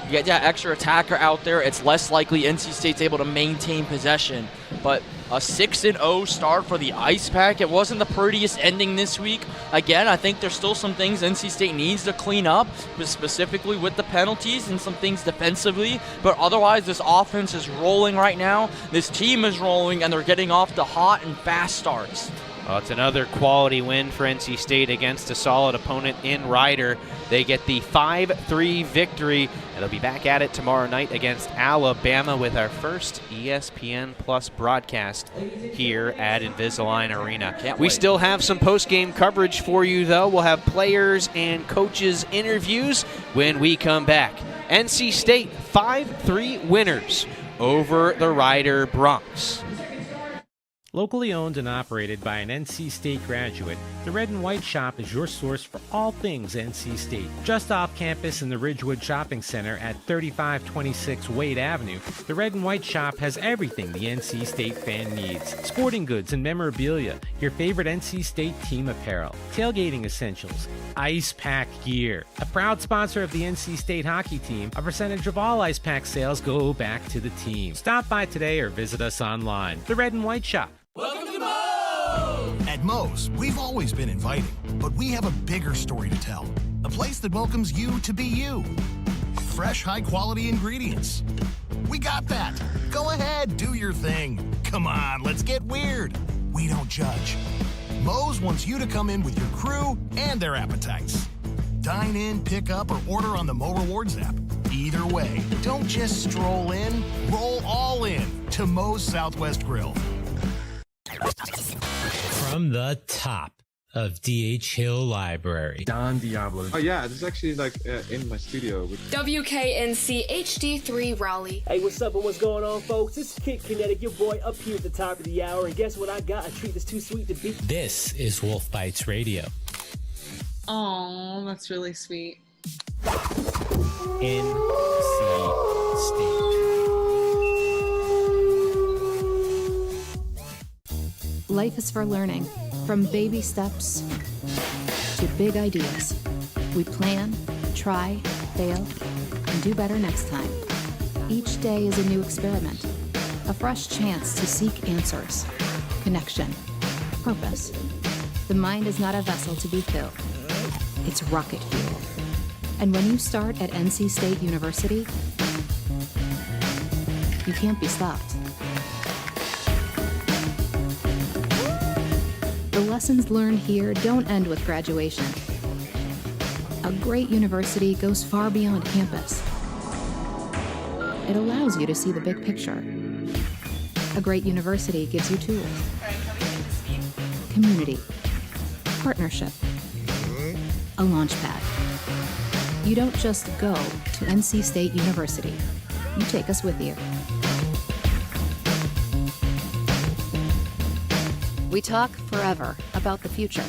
S: You get that extra attacker out there, it's less likely NC State's able to maintain possession. But a 6-0 start for the Icepack. It wasn't the prettiest ending this week. Again, I think there's still some things NC State needs to clean up, specifically with the penalties and some things defensively. But otherwise, this offense is rolling right now. This team is rolling, and they're getting off the hot and fast starts.
P: Well, it's another quality win for NC State against a solid opponent in Ryder. They get the 5-3 victory, and they'll be back at it tomorrow night against Alabama with our first ESPN Plus broadcast here at Invisalign Arena. We still have some post-game coverage for you, though. We'll have players and coaches interviews when we come back. NC State 5-3 winners over the Ryder Bronx.
D: Locally owned and operated by an NC State graduate, the Red and White Shop is your source for all things NC State. Just off campus in the Ridgewood Shopping Center at 3526 Wade Avenue, the Red and White Shop has everything the NC State fan needs. Sporting goods and memorabilia, your favorite NC State team apparel, tailgating essentials, ice pack gear. A proud sponsor of the NC State hockey team, a percentage of all ice pack sales go back to the team. Stop by today or visit us online. The Red and White Shop.
E: Welcome to Moe's! At Moe's, we've always been inviting, but we have a bigger story to tell. A place that welcomes you to be you. Fresh, high-quality ingredients. We got that. Go ahead, do your thing. Come on, let's get weird. We don't judge. Moe's wants you to come in with your crew and their appetites. Dine in, pick up, or order on the Mo Rewards app. Either way, don't just stroll in, roll all in to Moe's Southwest Grill.
L: From the top of D.H. Hill Library, Don Diablo.
F: Oh yeah, this is actually like in my studio.
M: WKNC HD3 Raleigh.
H: Hey, what's up and what's going on, folks? It's Kid Kinetic, your boy, up here at the top of the hour. And guess what I got? A treat that's too sweet to beat.
L: This is Wolf Bites Radio.
G: Oh, that's really sweet.
L: NC State.
I: Life is for learning, from baby steps to big ideas. We plan, try, fail, and do better next time. Each day is a new experiment, a fresh chance to seek answers, connection, purpose. The mind is not a vessel to be filled. It's rocket fuel. And when you start at NC State University, you can't be stopped. The lessons learned here don't end with graduation. A great university goes far beyond campus. It allows you to see the big picture. A great university gives you tools, community, partnership, a launch pad. You don't just go to NC State University. You take us with you. We talk forever about the future.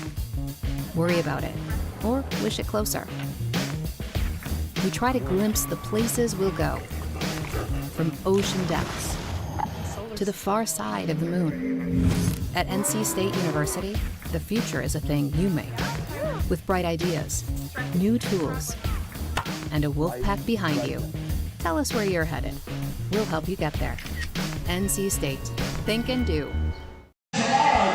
I: Worry about it, or wish it closer. We try to glimpse the places we'll go, from ocean depths to the far side of the moon. At NC State University, the future is a thing you make, with bright ideas, new tools, and a wolf pack behind you. Tell us where you're headed. We'll help you get there. NC State. Think and do.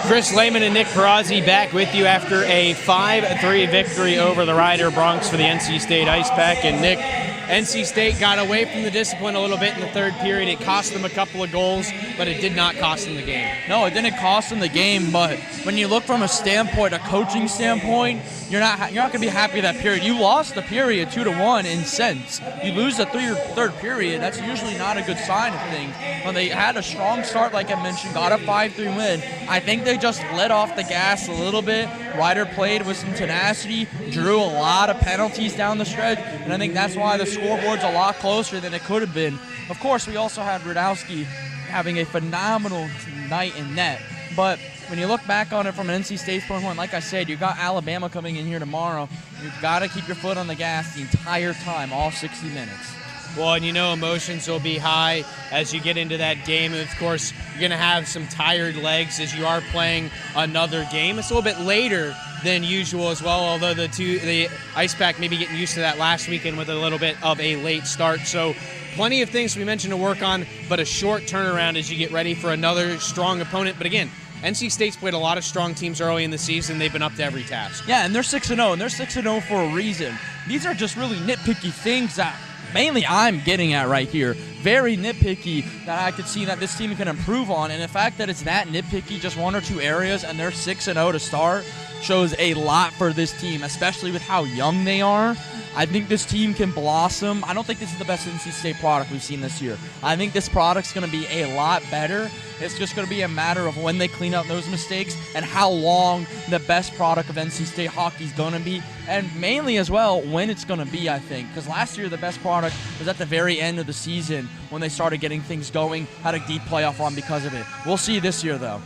A: Chris Lehman and Nick Perazzi back with you after a 5-3 victory over the Rider Broncs for the NC State Ice Pack. And Nick, NC State got away from the discipline a little bit in the third period. It cost them a couple of goals, but it did not cost them the game.
C: No, it didn't cost them the game, but when you look from a standpoint, a coaching standpoint, you're not going to be happy with that period. You lost the period 2-1 in sense. You lose the third period, that's usually not a good sign of things. When they had a strong start, like I mentioned, got a 5-3 win, I think they just let off the gas a little bit. Ryder played with some tenacity, drew a lot of penalties down the stretch, and I think that's why the scoreboard's a lot closer than it could have been. Of course, we also had Radowski having a phenomenal night in net, but when you look back on it from an NC State standpoint, like I said, you got Alabama coming in here tomorrow. You've got to keep your foot on the gas the entire time, all 60 minutes.
A: Well, and you know emotions will be high as you get into that game. And of course, you're going to have some tired legs as you are playing another game. It's a little bit later than usual as well, although the Ice Pack maybe getting used to that last weekend with a little bit of a late start. So plenty of things we mentioned to work on, but a short turnaround as you get ready for another strong opponent. But again, NC State's played a lot of strong teams early in the season. They've been up to every task.
C: Yeah, and they're 6-0, and they're 6-0 for a reason. These are just really nitpicky things that mainly I'm getting at right here. Very nitpicky that I could see that this team can improve on, and the fact that it's that nitpicky, just one or two areas, and they're 6-0 to start, shows a lot for this team, especially with how young they are. I think this team can blossom. I don't think this is the best NC State product we've seen this year. I think this product's going to be a lot better. It's just going to be a matter of when they clean up those mistakes and how long the best product of NC State hockey is going to be, and mainly as well when it's going to be, I think. Because last year the best product was at the very end of the season when they started getting things going, had a deep playoff run because of it. We'll see this year, though.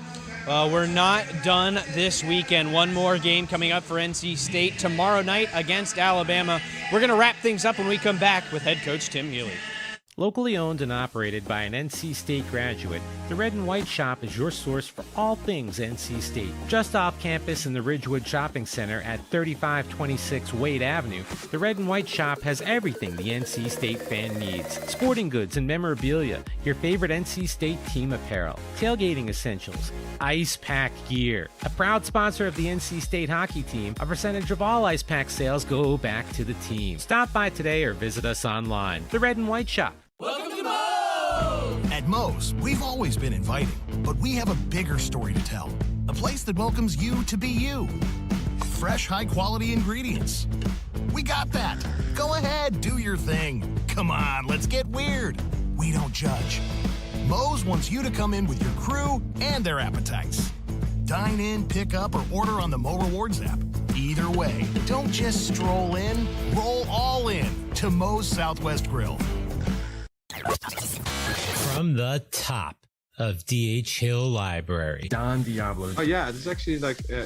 A: We're not done this weekend. One more game coming up for NC State tomorrow night against Alabama. We're going to wrap things up when we come back with head coach Tim Healy.
D: Locally owned and operated by an NC State graduate, the Red and White Shop is your source for all things NC State. Just off campus in the Ridgewood Shopping Center at 3526 Wade Avenue, the Red and White Shop has everything the NC State fan needs. Sporting goods and memorabilia, your favorite NC State team apparel, tailgating essentials, ice pack gear. A proud sponsor of the NC State hockey team, a percentage of all ice pack sales go back to the team. Stop by today or visit us online. The Red and White Shop.
E: Welcome to Moe's! At Moe's, we've always been inviting, but we have a bigger story to tell. A place that welcomes you to be you. Fresh, high-quality ingredients. We got that. Go ahead, do your thing. Come on, let's get weird. We don't judge. Moe's wants you to come in with your crew and their appetites. Dine in, pick up, or order on the Mo Rewards app. Either way, don't just stroll in, roll all in to Moe's Southwest Grill.
L: From the top of D.H. Hill Library, Don Diablo.
F: Oh yeah, this is actually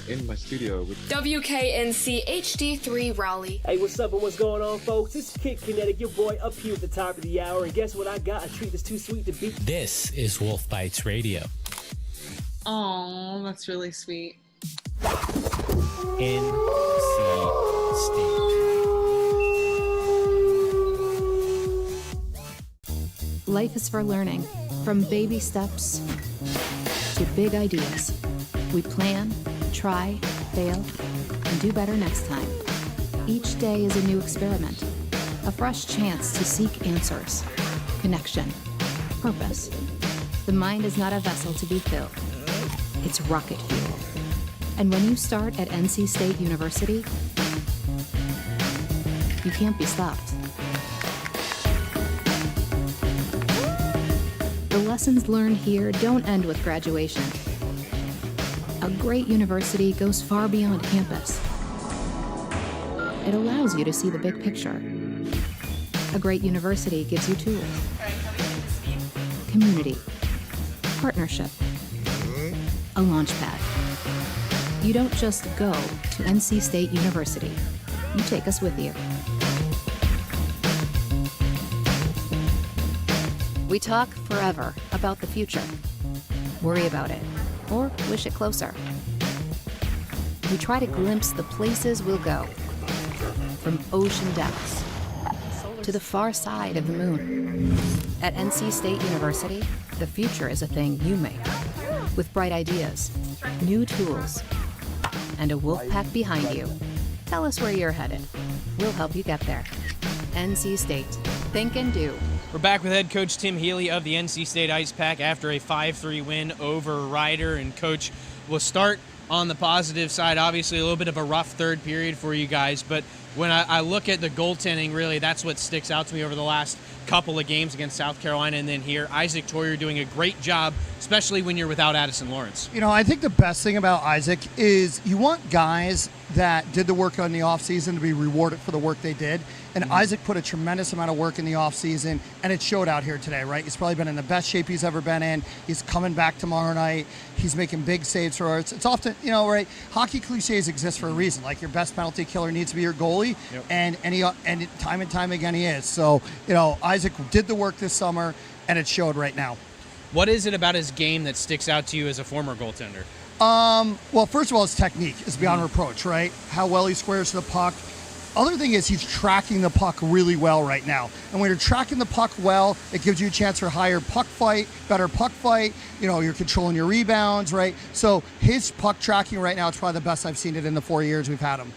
F: in my studio.
M: WKNC HD3 Raleigh.
H: Hey, what's up and what's going on, folks? It's Kid Kinetic, your boy, up here at the top of the hour. And guess what I got? A treat that's too sweet to beat.
L: This is Wolf Bites Radio.
G: Oh, that's really sweet.
L: NC State.
I: Life is for learning, from baby steps to big ideas. We plan, try, fail, and do better next time. Each day is a new experiment, a fresh chance to seek answers, connection, purpose. The mind is not a vessel to be filled. It's rocket fuel. And when you start at NC State University, you can't be stopped. The lessons learned here don't end with graduation. A great university goes far beyond campus. It allows you to see the big picture. A great university gives you tools, community, partnership, a launch pad. You don't just go to NC State University. You take us with you. We talk forever about the future. Worry about it, or wish it closer. We try to glimpse the places we'll go, from ocean depths to the far side of the moon. At NC State University, the future is a thing you make, with bright ideas, new tools, and a wolf pack behind you. Tell us where you're headed. We'll help you get there. NC State. Think and do.
A: We're back with head coach Tim Healy of the NC State Ice Pack after a 5-3 win over Ryder. And coach, we'll start on the positive side. Obviously a little bit of a rough third period for you guys, but when I look at the goaltending, really that's what sticks out to me over the last couple of games against South Carolina and then here. Isaac Toyer doing a great job, especially when you're without Addison Lawrence.
R: You know, I think the best thing about Isaac is you want guys that did the work on the offseason to be rewarded for the work they did. And Isaac put a tremendous amount of work in the offseason, and it showed out here today, right? He's probably been in the best shape he's ever been in. He's coming back tomorrow night. He's making big saves for us. It's often, you know, right? Hockey cliches exist for a reason. Like your best penalty killer needs to be your goalie,
A: yep.
R: and time again he is. So, you know, Isaac did the work this summer, and it showed right now.
A: What is it about his game that sticks out to you as a former goaltender?
R: Well, first of all, his technique is beyond reproach, right? How well he squares to the puck. Other thing is he's tracking the puck really well right now. And when you're tracking the puck well, it gives you a chance for higher puck fight, better puck fight. You know, you're controlling your rebounds, right? So his puck tracking right now is probably the best I've seen it in the 4 years we've had him.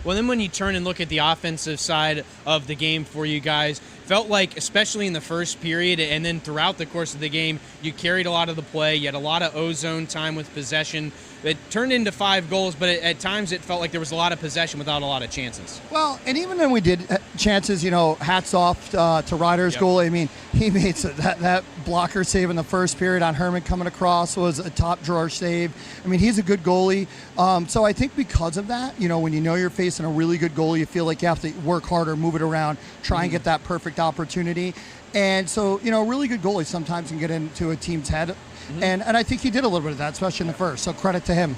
A: Well, then when you turn and look at the offensive side of the game for you guys, felt like, especially in the first period and then throughout the course of the game, you carried a lot of the play. You had a lot of O-zone time with possession. It turned into 5 goals, but at times it felt like there was a lot of possession without a lot of chances.
R: Well, and even when we did chances, you know, hats off to Ryder's goal. I mean, he made that blocker save in the first period on Herman coming across was a top drawer save. I mean, he's a good goalie. So I think because of that, you know, when you know you're facing a really good goalie, you feel like you have to work harder, move it around, try and get that perfect opportunity. And so, you know, a really good goalie sometimes can get into a team's head. and I think he did a little bit of that, especially in the first. So credit to him.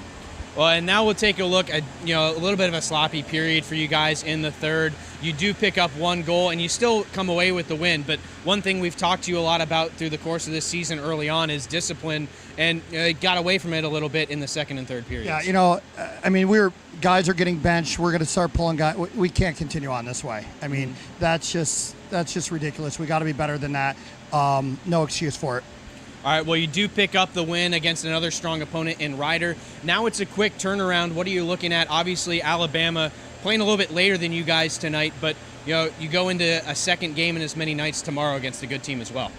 A: Well, and now we'll take a look at, a little bit of a sloppy period for you guys in the third. You do pick up one goal, and you still come away with the win. But one thing we've talked to you a lot about through the course of this season early on is discipline, and got away from it a little bit in the second and third periods.
R: Yeah, guys are getting benched. We're going to start pulling guys. We can't continue on this way. I mean, that's just ridiculous. We got to be better than that. No excuse for it.
A: All right, well, you do pick up the win against another strong opponent in Ryder. Now it's a quick turnaround. What are you looking at? Obviously, Alabama playing a little bit later than you guys tonight, but you go into a second game in as many nights tomorrow against a good team as well.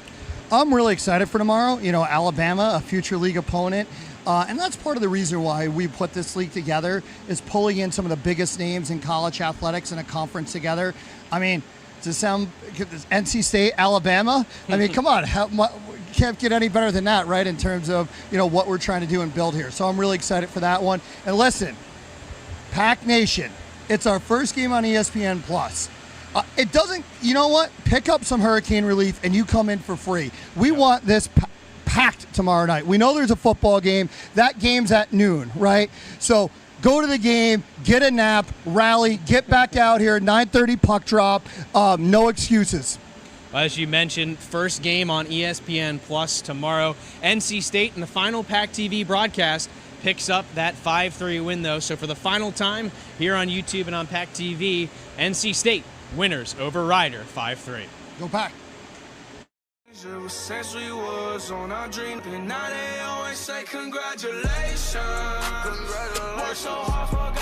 R: I'm really excited for tomorrow. Alabama, a future league opponent. And that's part of the reason why we put this league together, is pulling in some of the biggest names in college athletics in a conference together. I mean, to sound NC State, Alabama, I mean, come on. Can't get any better than that, right, in terms of, what we're trying to do and build here. So I'm really excited for that one. And listen, Pack Nation, it's our first game on ESPN Plus. It doesn't, pick up some hurricane relief and you come in for free. We want this packed tomorrow night. We know there's a football game. That game's at noon, right? So go to the game, get a nap, rally, get back out here, 9:30 puck drop. No excuses.
A: As you mentioned, first game on ESPN Plus tomorrow. NC State in the final PackTV broadcast picks up that 5-3 win, though. So for the final time here on YouTube and on PackTV, NC State winners over Ryder 5-3.
R: Go Pack.
T: Since we was on our dream, and now they always say congratulations. Worked so hard, forgot